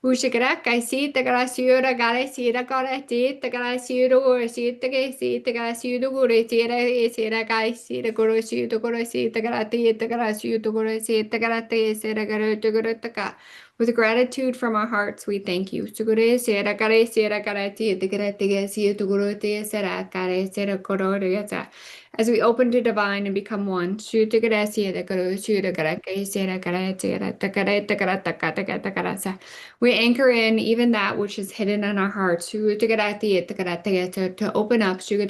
Ushigarakai sita grasiura garesira garetita grasiura ursita gesita grasiura guresira esira gaisira gorosita gorosita gratita grasiuta gorosita gratesira garuta garutaka. With gratitude from our hearts, we thank you. Suguresira garesira garetita gratiga siuta gurute sera garesira gororiata. As we open to divine and become one, we anchor in even that which is hidden in our hearts to open up. The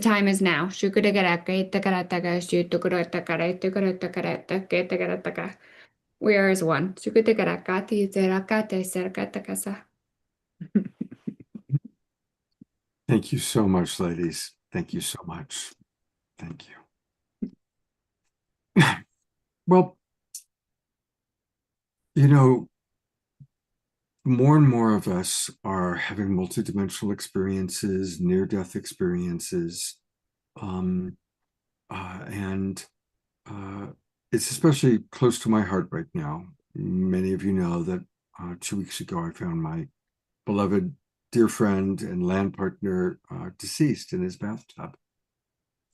time is now. We are as one. Thank you so much, ladies. Thank you so much. Thank you. Well, you know, more and more of us are having multidimensional experiences, near-death experiences, and it's especially close to my heart right now. Many of you know that 2 weeks ago I found my beloved dear friend and land partner deceased in his bathtub.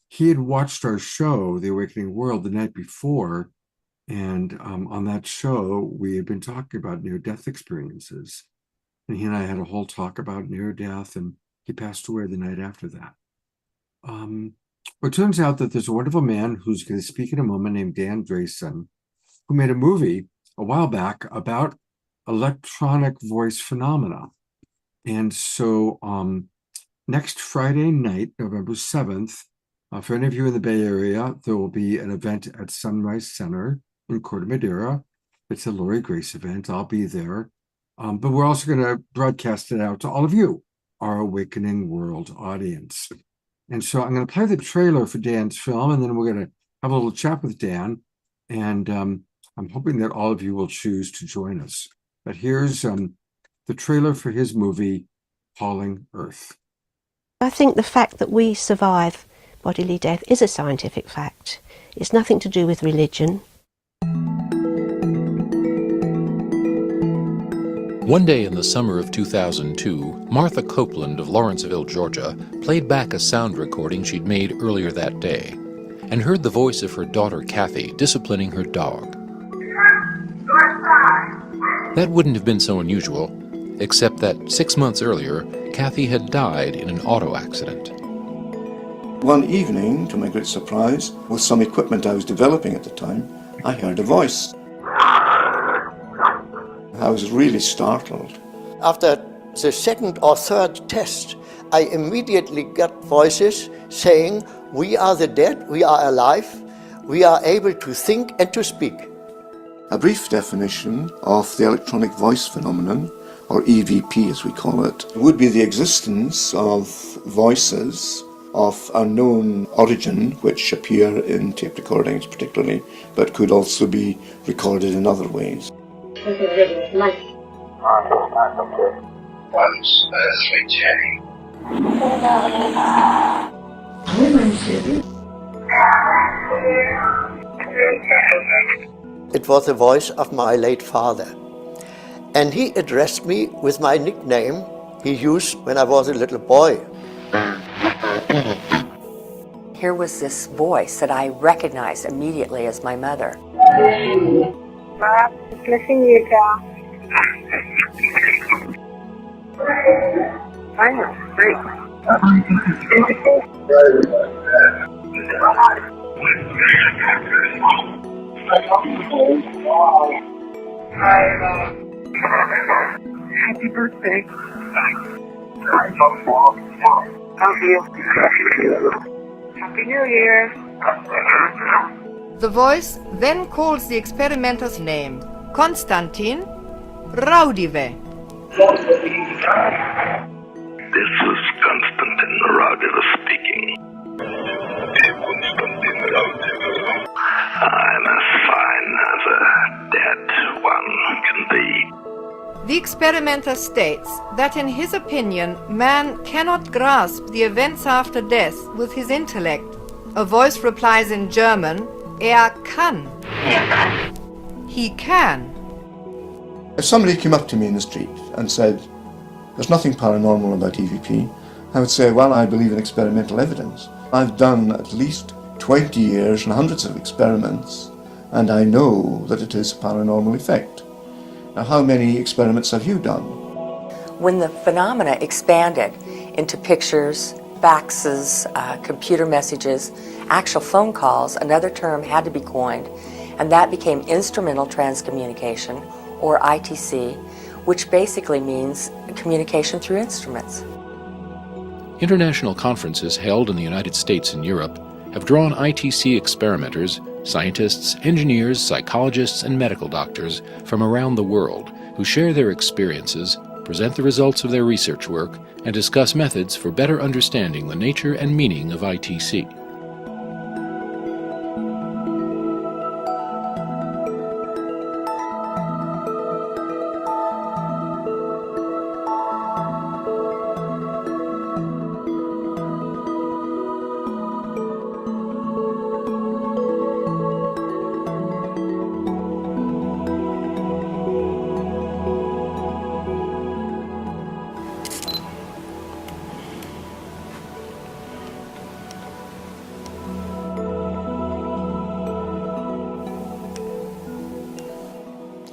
He had watched our show, The Awakening World, the night before, and on that show, we had been talking about near-death experiences. And he and I had a whole talk about near-death, and he passed away the night after that. Well, it turns out that there's a wonderful man who's going to speak in a moment named Dan Drayson, who made a movie a while back about electronic voice phenomena. And so next Friday night, November 7th, for any of you in the Bay Area, there will be an event at Sunrise Center in Corte Madera. It's a Lori Grace event. I'll be there. But we're also going to broadcast it out to all of you, our Awakening World audience. And so I'm going to play the trailer for Dan's film, and then we're going to have a little chat with Dan. And I'm hoping that all of you will choose to join us. But here's the trailer for his movie, Calling Earth. I think the fact that we survive bodily death is a scientific fact. It's nothing to do with religion. One day in the summer of 2002, Martha Copeland of Lawrenceville, Georgia, played back a sound recording she'd made earlier that day and heard the voice of her daughter Kathy disciplining her dog. That wouldn't have been so unusual, except that 6 months earlier, Kathy had died in an auto accident. One evening, to my great surprise, with some equipment I was developing at the time, I heard a voice. I was really startled. After the second or third test, I immediately got voices saying, "We are the dead, we are alive, we are able to think and to speak." A brief definition of the electronic voice phenomenon, or EVP as we call it, would be the existence of voices of unknown origin which appear in tape recordings particularly, but could also be recorded in other ways. It was the voice of my late father, and he addressed me with my nickname he used when I was a little boy. Here was this voice that I recognized immediately as my mother. Happy birthday. Love you. Happy New Year. The voice then calls the experimenter's name, Konstantin Raudive. This is Konstantin Raudive speaking. I'm as fine as a dead one can be. The experimenter states that in his opinion, man cannot grasp the events after death with his intellect. A voice replies in German, kann. he can. If somebody came up to me in the street and said, there's nothing paranormal about EVP, I would say, well, I believe in experimental evidence. I've done at least 20 years and hundreds of experiments, and I know that it is a paranormal effect. Now, how many experiments have you done? When the phenomena expanded into pictures, faxes, computer messages, actual phone calls, another term had to be coined, and that became instrumental transcommunication, or ITC, which basically means communication through instruments. International conferences held in the United States and Europe have drawn ITC experimenters, scientists, engineers, psychologists, and medical doctors from around the world who share their experiences, present the results of their research work, and discuss methods for better understanding the nature and meaning of ITC.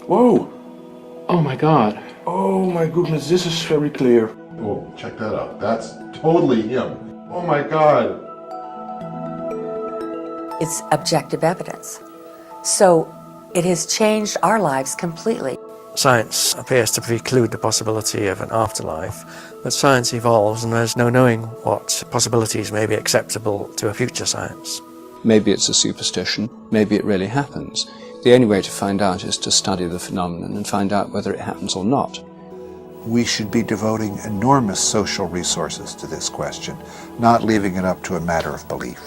Whoa! Oh my God. Oh my goodness, this is very clear. Oh, check that out. That's totally him. Oh my God. It's objective evidence. So it has changed our lives completely. Science appears to preclude the possibility of an afterlife, but science evolves and there's no knowing what possibilities may be acceptable to a future science. Maybe it's a superstition, maybe it really happens. The only way to find out is to study the phenomenon and find out whether it happens or not. We should be devoting enormous social resources to this question, not leaving it up to a matter of belief.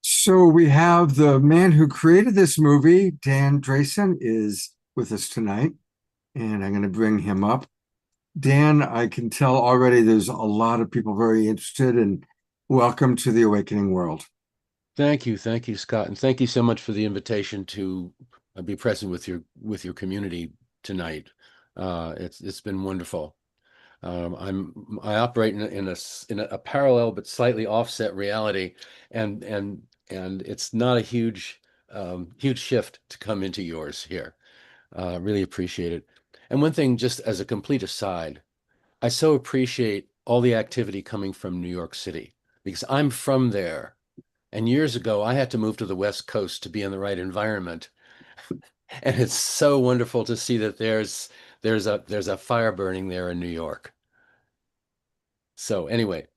So we have the man who created this movie, Dan Drayson, is with us tonight, and I'm going to bring him up. Dan, I can tell already there's a lot of people very interested, and welcome to the Awakening World. Thank you, Scott, and thank you so much for the invitation to be present with your community tonight. It's been wonderful. I operate in a parallel but slightly offset reality, and it's not a huge shift to come into yours here. Really appreciate it. And one thing, just as a complete aside, I so appreciate all the activity coming from New York City, because I'm from there. And years ago, I had to move to the West Coast to be in the right environment. And it's so wonderful to see that there's a fire burning there in New York. So anyway,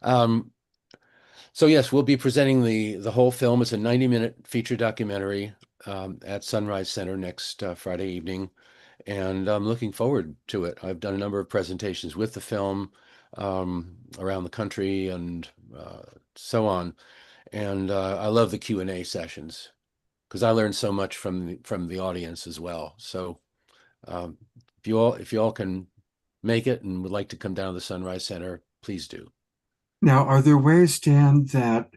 so yes, we'll be presenting the whole film. It's a 90-minute feature documentary at Sunrise Center next Friday evening, and I'm looking forward to it. I've done a number of presentations with the film around the country and so on, and I love the Q&A sessions because I learned so much from the audience as well. So if you all can make it and would like to come down to the Sunrise Center, please do. Now, are there ways, Dan, that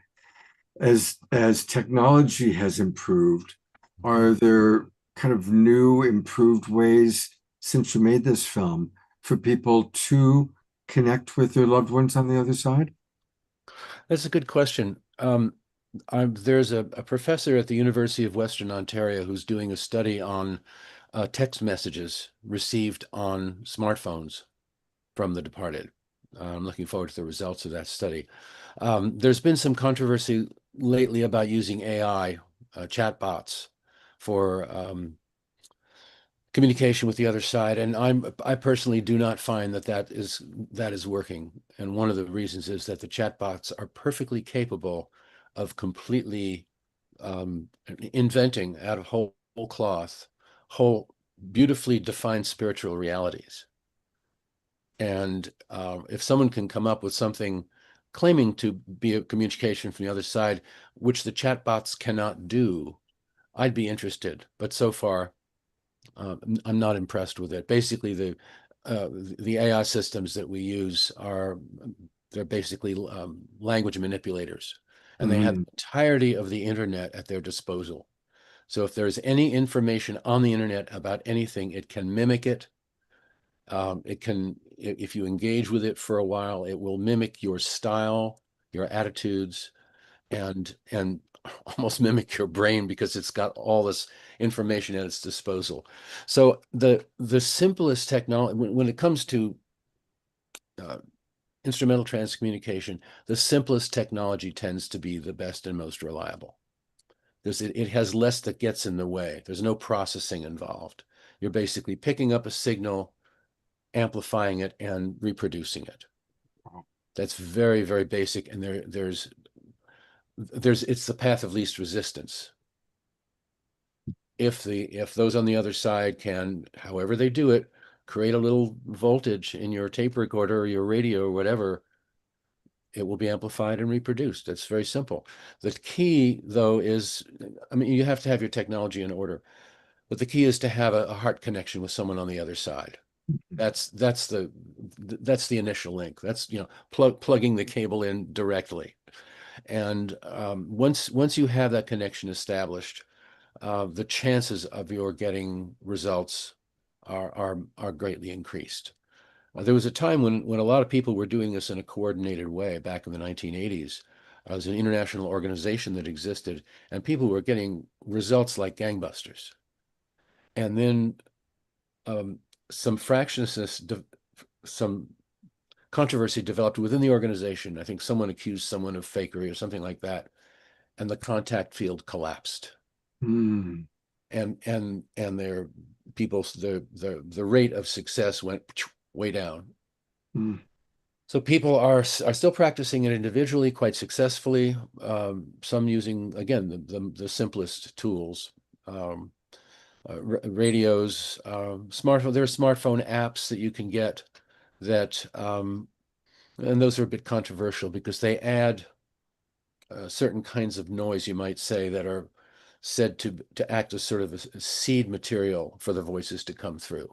as technology has improved, are there kind of new, improved ways since you made this film for people to connect with their loved ones on the other side? That's a good question. There's a professor at the University of Western Ontario who's doing a study on text messages received on smartphones from the departed. I'm looking forward to the results of that study. There's been some controversy lately about using AI chatbots for communication with the other side, and I personally do not find that is working. And one of the reasons is that the chatbots are perfectly capable of completely inventing out of whole cloth, whole beautifully defined spiritual realities. And if someone can come up with something claiming to be a communication from the other side, which the chatbots cannot do, I'd be interested. But so far, I'm not impressed with it. Basically, the AI systems that we use they're basically language manipulators, and they have the entirety of the internet at their disposal. So if there's any information on the internet about anything, it can mimic it. It can, if you engage with it for a while, it will mimic your style, your attitudes, and almost mimic your brain because it's got all this information at its disposal. So the simplest technology, when it comes to instrumental transcommunication, the simplest technology tends to be the best and most reliable. It has less that gets in the way. There's no processing involved. You're basically picking up a signal, amplifying it, and reproducing it. That's very, very basic, and it's the path of least resistance. If those on the other side can, however they do it, create a little voltage in your tape recorder or your radio or whatever, it will be amplified and reproduced. It's very simple. The key, though, is, I mean, you have to have your technology in order, but the key is to have a heart connection with someone on the other side. That's the initial link. That's, plugging the cable in directly. And once you have that connection established, the chances of your getting results are greatly increased. There was a time when a lot of people were doing this in a coordinated way back in the 1980s. There was an international organization that existed, and people were getting results like gangbusters. And then some controversy developed within the organization. I think someone accused someone of fakery or something like that, and the contact field collapsed. And the rate of success went way down. So people are still practicing it individually quite successfully. Some using, again, the simplest tools, radios, smartphone. There are smartphone apps that you can get that, and those are a bit controversial because they add certain kinds of noise, you might say, that are said to act as sort of a seed material for the voices to come through.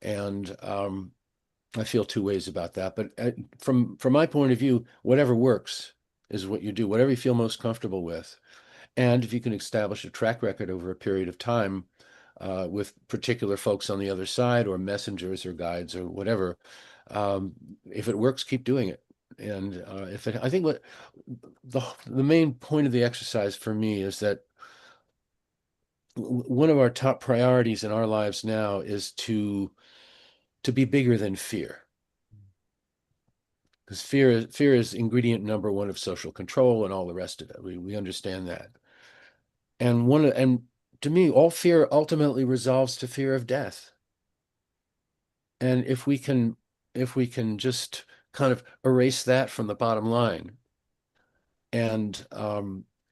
And I feel two ways about that. But from my point of view, whatever works is what you do, whatever you feel most comfortable with. And if you can establish a track record over a period of time with particular folks on the other side, or messengers or guides or whatever, if it works, keep doing it. And I think what the main point of the exercise for me is that one of our top priorities in our lives now is to be bigger than fear. Because fear is ingredient number one of social control and all the rest of it. We understand that. And to me, all fear ultimately resolves to fear of death. And if we can just kind of erase that from the bottom line and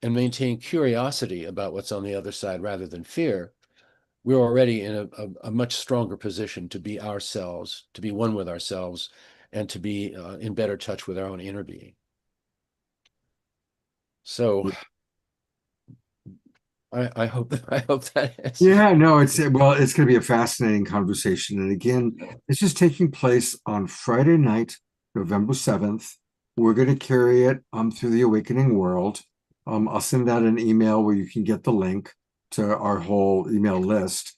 maintain curiosity about what's on the other side rather than fear, we're already in a much stronger position to be ourselves, to be one with ourselves, and to be in better touch with our own inner being. So I hope that is. Yeah, no, it's going to be a fascinating conversation. And again, it's just taking place on Friday night, November 7th. We're going to carry it through the Awakening World. I'll send out an email where you can get the link to our whole email list.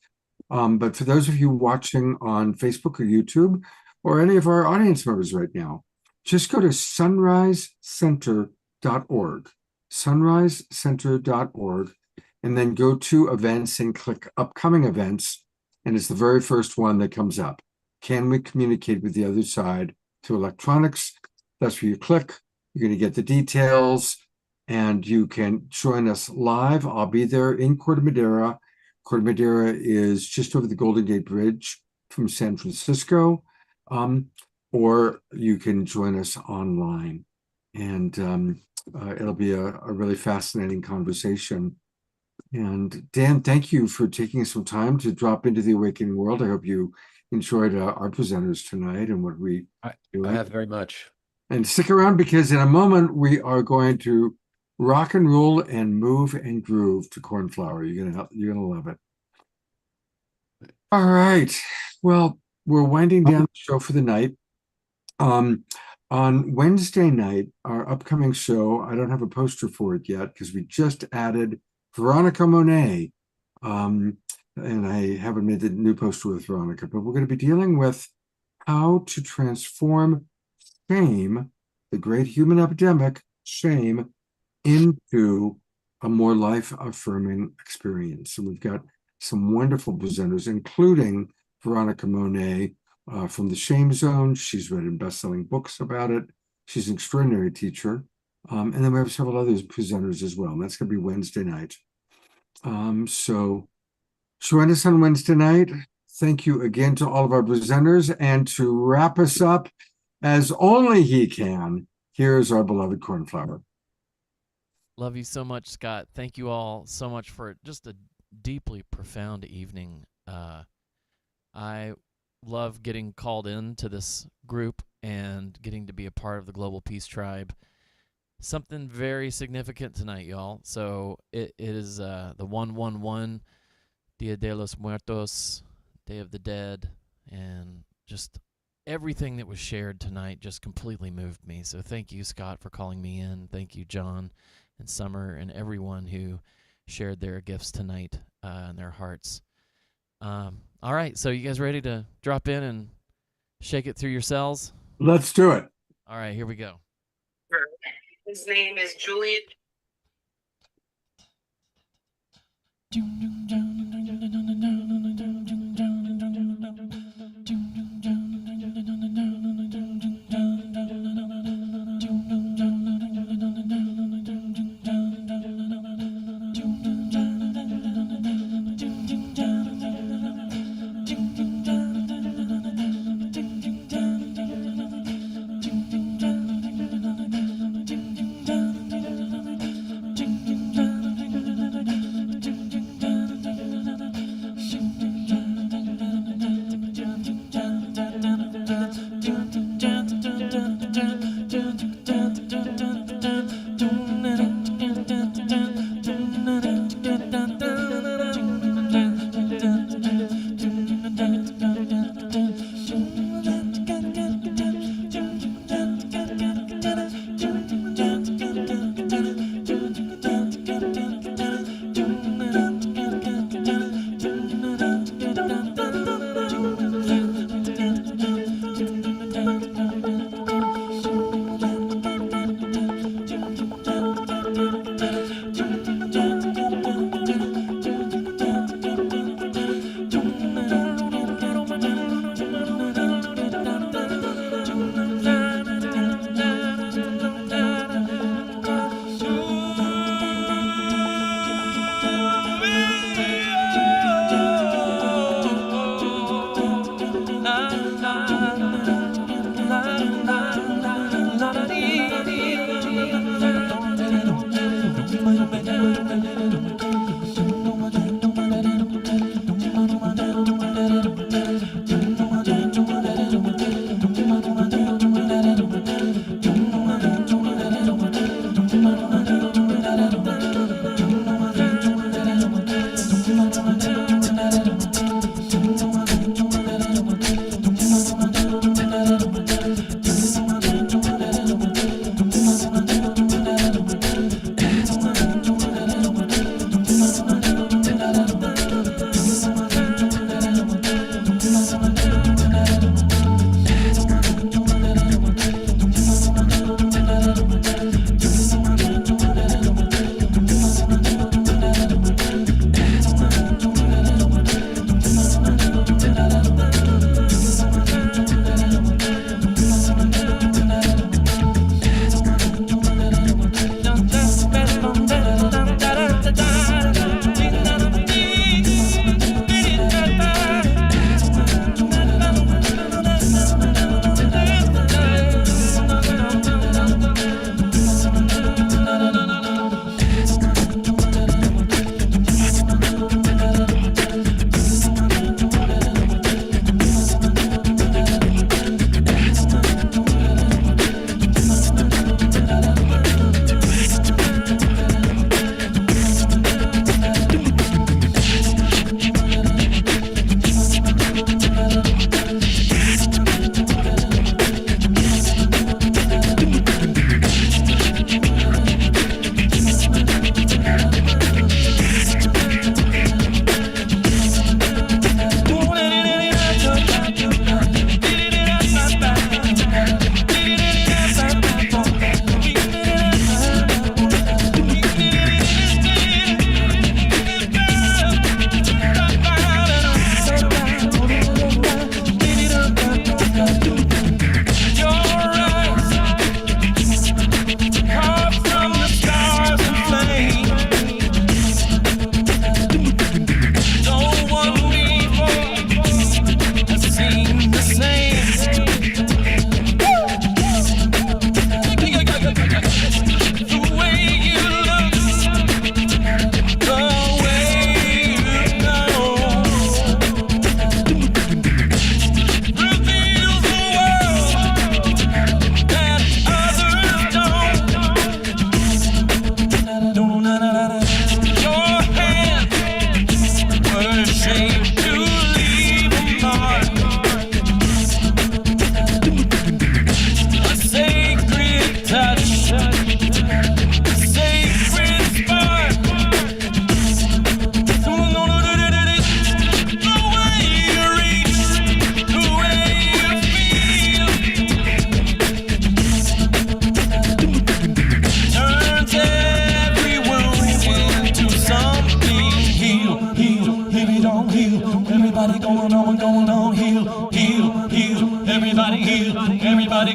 But for those of you watching on Facebook or YouTube, or any of our audience members right now, just go to sunrisecenter.org, sunrisecenter.org, and then go to events and click upcoming events. And it's the very first one that comes up. Can we communicate with the other side through electronics? That's where you click. You're going to get the details, and you can join us live. I'll be there in Corte Madera. Corte Madera is just over the Golden Gate Bridge from San Francisco. Or you can join us online. And it'll be a really fascinating conversation. And Dan, thank you for taking some time to drop into the Awakening World. I hope you enjoyed our presenters tonight and what we do. I have very much. And stick around because in a moment we are going to rock and roll and move and groove to Cornflower. You're gonna love it. All right. Well, we're winding down the show for the night. On Wednesday night, our upcoming show, I don't have a poster for it yet because we just added Veronica Monet. And I haven't made the new poster with Veronica, but we're going to be dealing with how to transform shame, the great human epidemic, shame, into a more life-affirming experience. So we've got some wonderful presenters, including Veronica Monet from the Shame Zone. She's written best-selling books about it. She's an extraordinary teacher. And then we have several other presenters as well. And that's going to be Wednesday night. So join us on Wednesday night. Thank you again to all of our presenters. And to wrap us up, as only he can, here's our beloved Cornflower. Love you so much, Scott. Thank you all so much for just a deeply profound evening. I love getting called into this group and getting to be a part of the Global Peace Tribe. Something very significant tonight, y'all. So it is the 111, Dia de los Muertos, Day of the Dead, and just everything that was shared tonight just completely moved me. So thank you, Scott, for calling me in. Thank you, John and Summer and everyone who shared their gifts tonight and their hearts. All right, so you guys ready to drop in and shake it through your cells? Let's do it. All right, here we go. His name is Julian.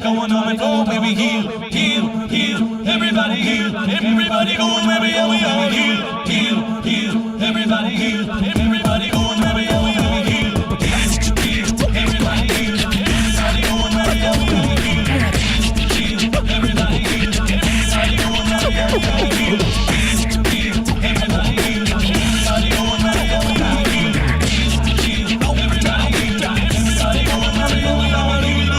going on and go, baby, heal, heal, heal. Everybody heal, everybody going, baby, and we all heal, heal, heal. Everybody heal, everybody going, baby, and we all heal, heal, heal. Everybody heal, everybody going, baby, and we all heal, heal, heal. Everybody heal, everybody going, baby, and we all heal, heal, heal. Everybody heal, everybody going, baby, and we all heal, heal, heal. Everybody heal, everybody going, baby, and we all heal.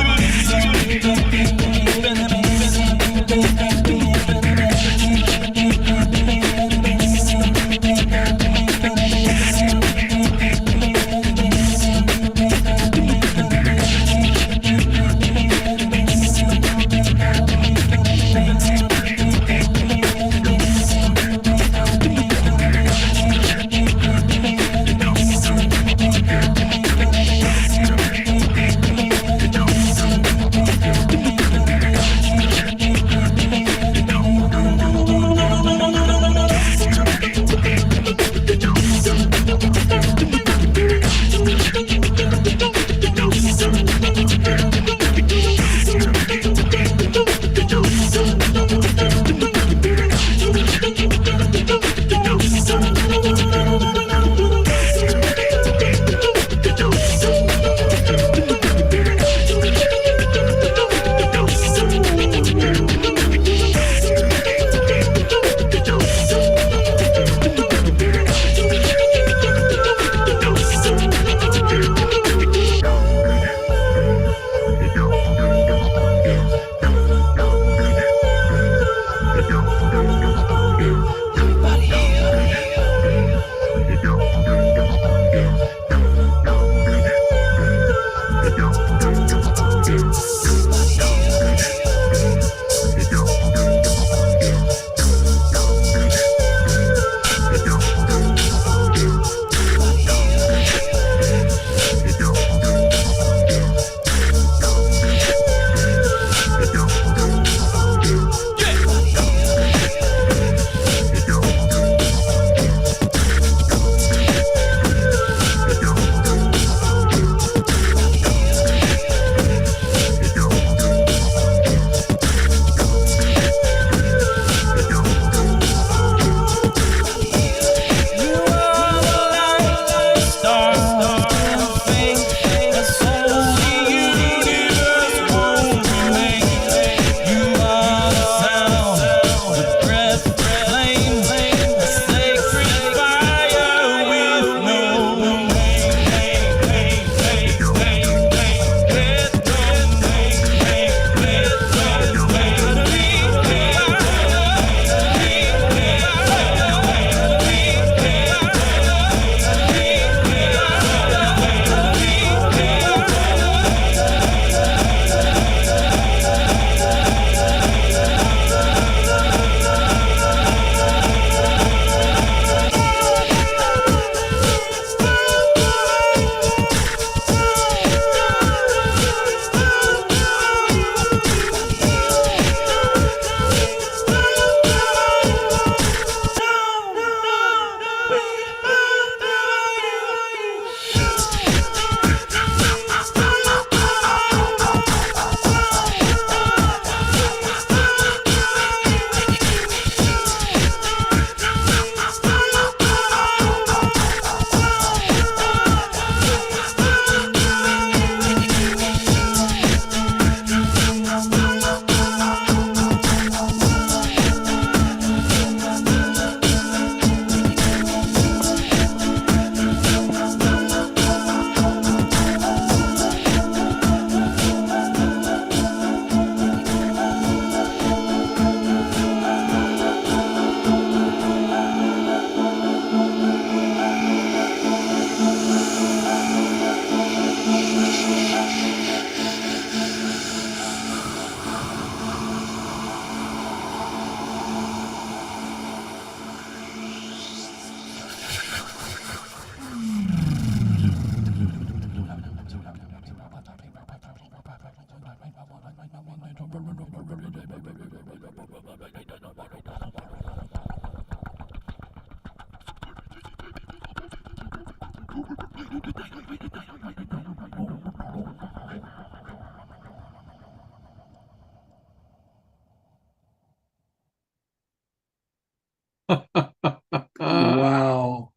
Wow.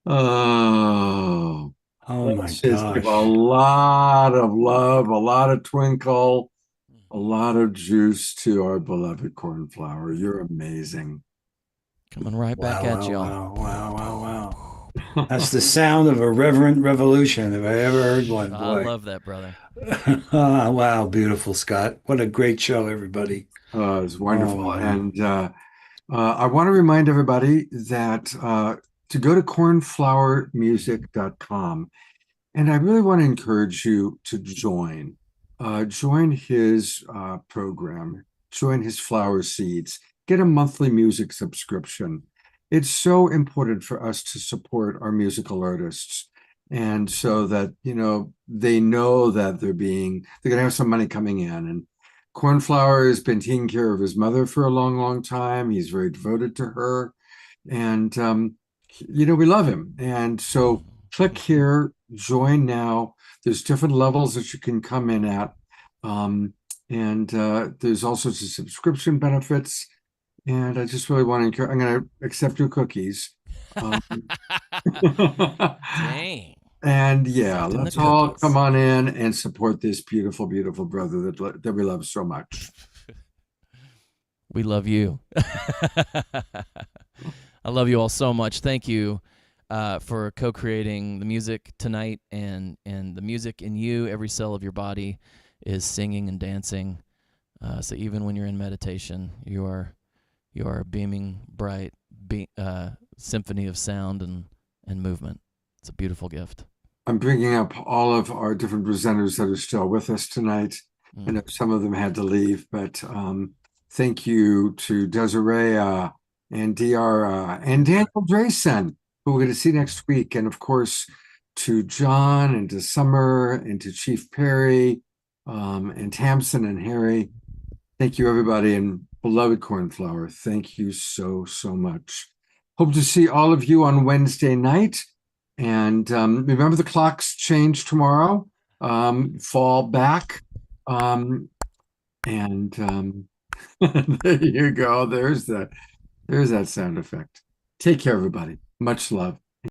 Oh, Oh my let's just give a gosh. lot of love, a lot of twinkle, a lot of juice to our beloved cornflower. You're amazing. Coming right back Wow, at wow, y'all. wow, wow, wow, wow. That's the sound of a reverent revolution if I ever heard one, I boy. love that, brother. Wow, beautiful, Scott. What a great show, everybody. It's Oh, wonderful. man. And I want to remind everybody that to go to cornflowermusic.com. And I really want to encourage you to join his program, join his flower seeds, get a monthly music subscription. It's so important for us to support our musical artists. And so that, they know that they're going to have some money coming in. And Cornflower has been taking care of his mother for a long, long time. He's very devoted to her. And, we love him. And so click here, join now. There's different levels that you can come in at. And there's all sorts of subscription benefits. And I just really want to encourage, I'm going to accept your cookies. Dang. And yeah, Accepting let's the all cookies. come on in and support this beautiful, beautiful brother that we love so much. We love you. I love you all so much. Thank you for co-creating the music tonight, and the music in you. Every cell of your body is singing and dancing. So even when you're in meditation, you are a beaming, bright symphony of sound and movement. It's a beautiful gift. I'm bringing up all of our different presenters that are still with us tonight. I know some of them had to leave, but thank you to Desiree and Diara and Daniel Drayson, who we're going to see next week. And of course, to John and to Summer and to Chief Perry and Tamsin and Harry. Thank you, everybody. And beloved Cornflower, thank you so, so much. Hope to see all of you on Wednesday night. And remember, the clocks change tomorrow, fall back. And there you go. There's that sound effect. Take care, everybody. Much love.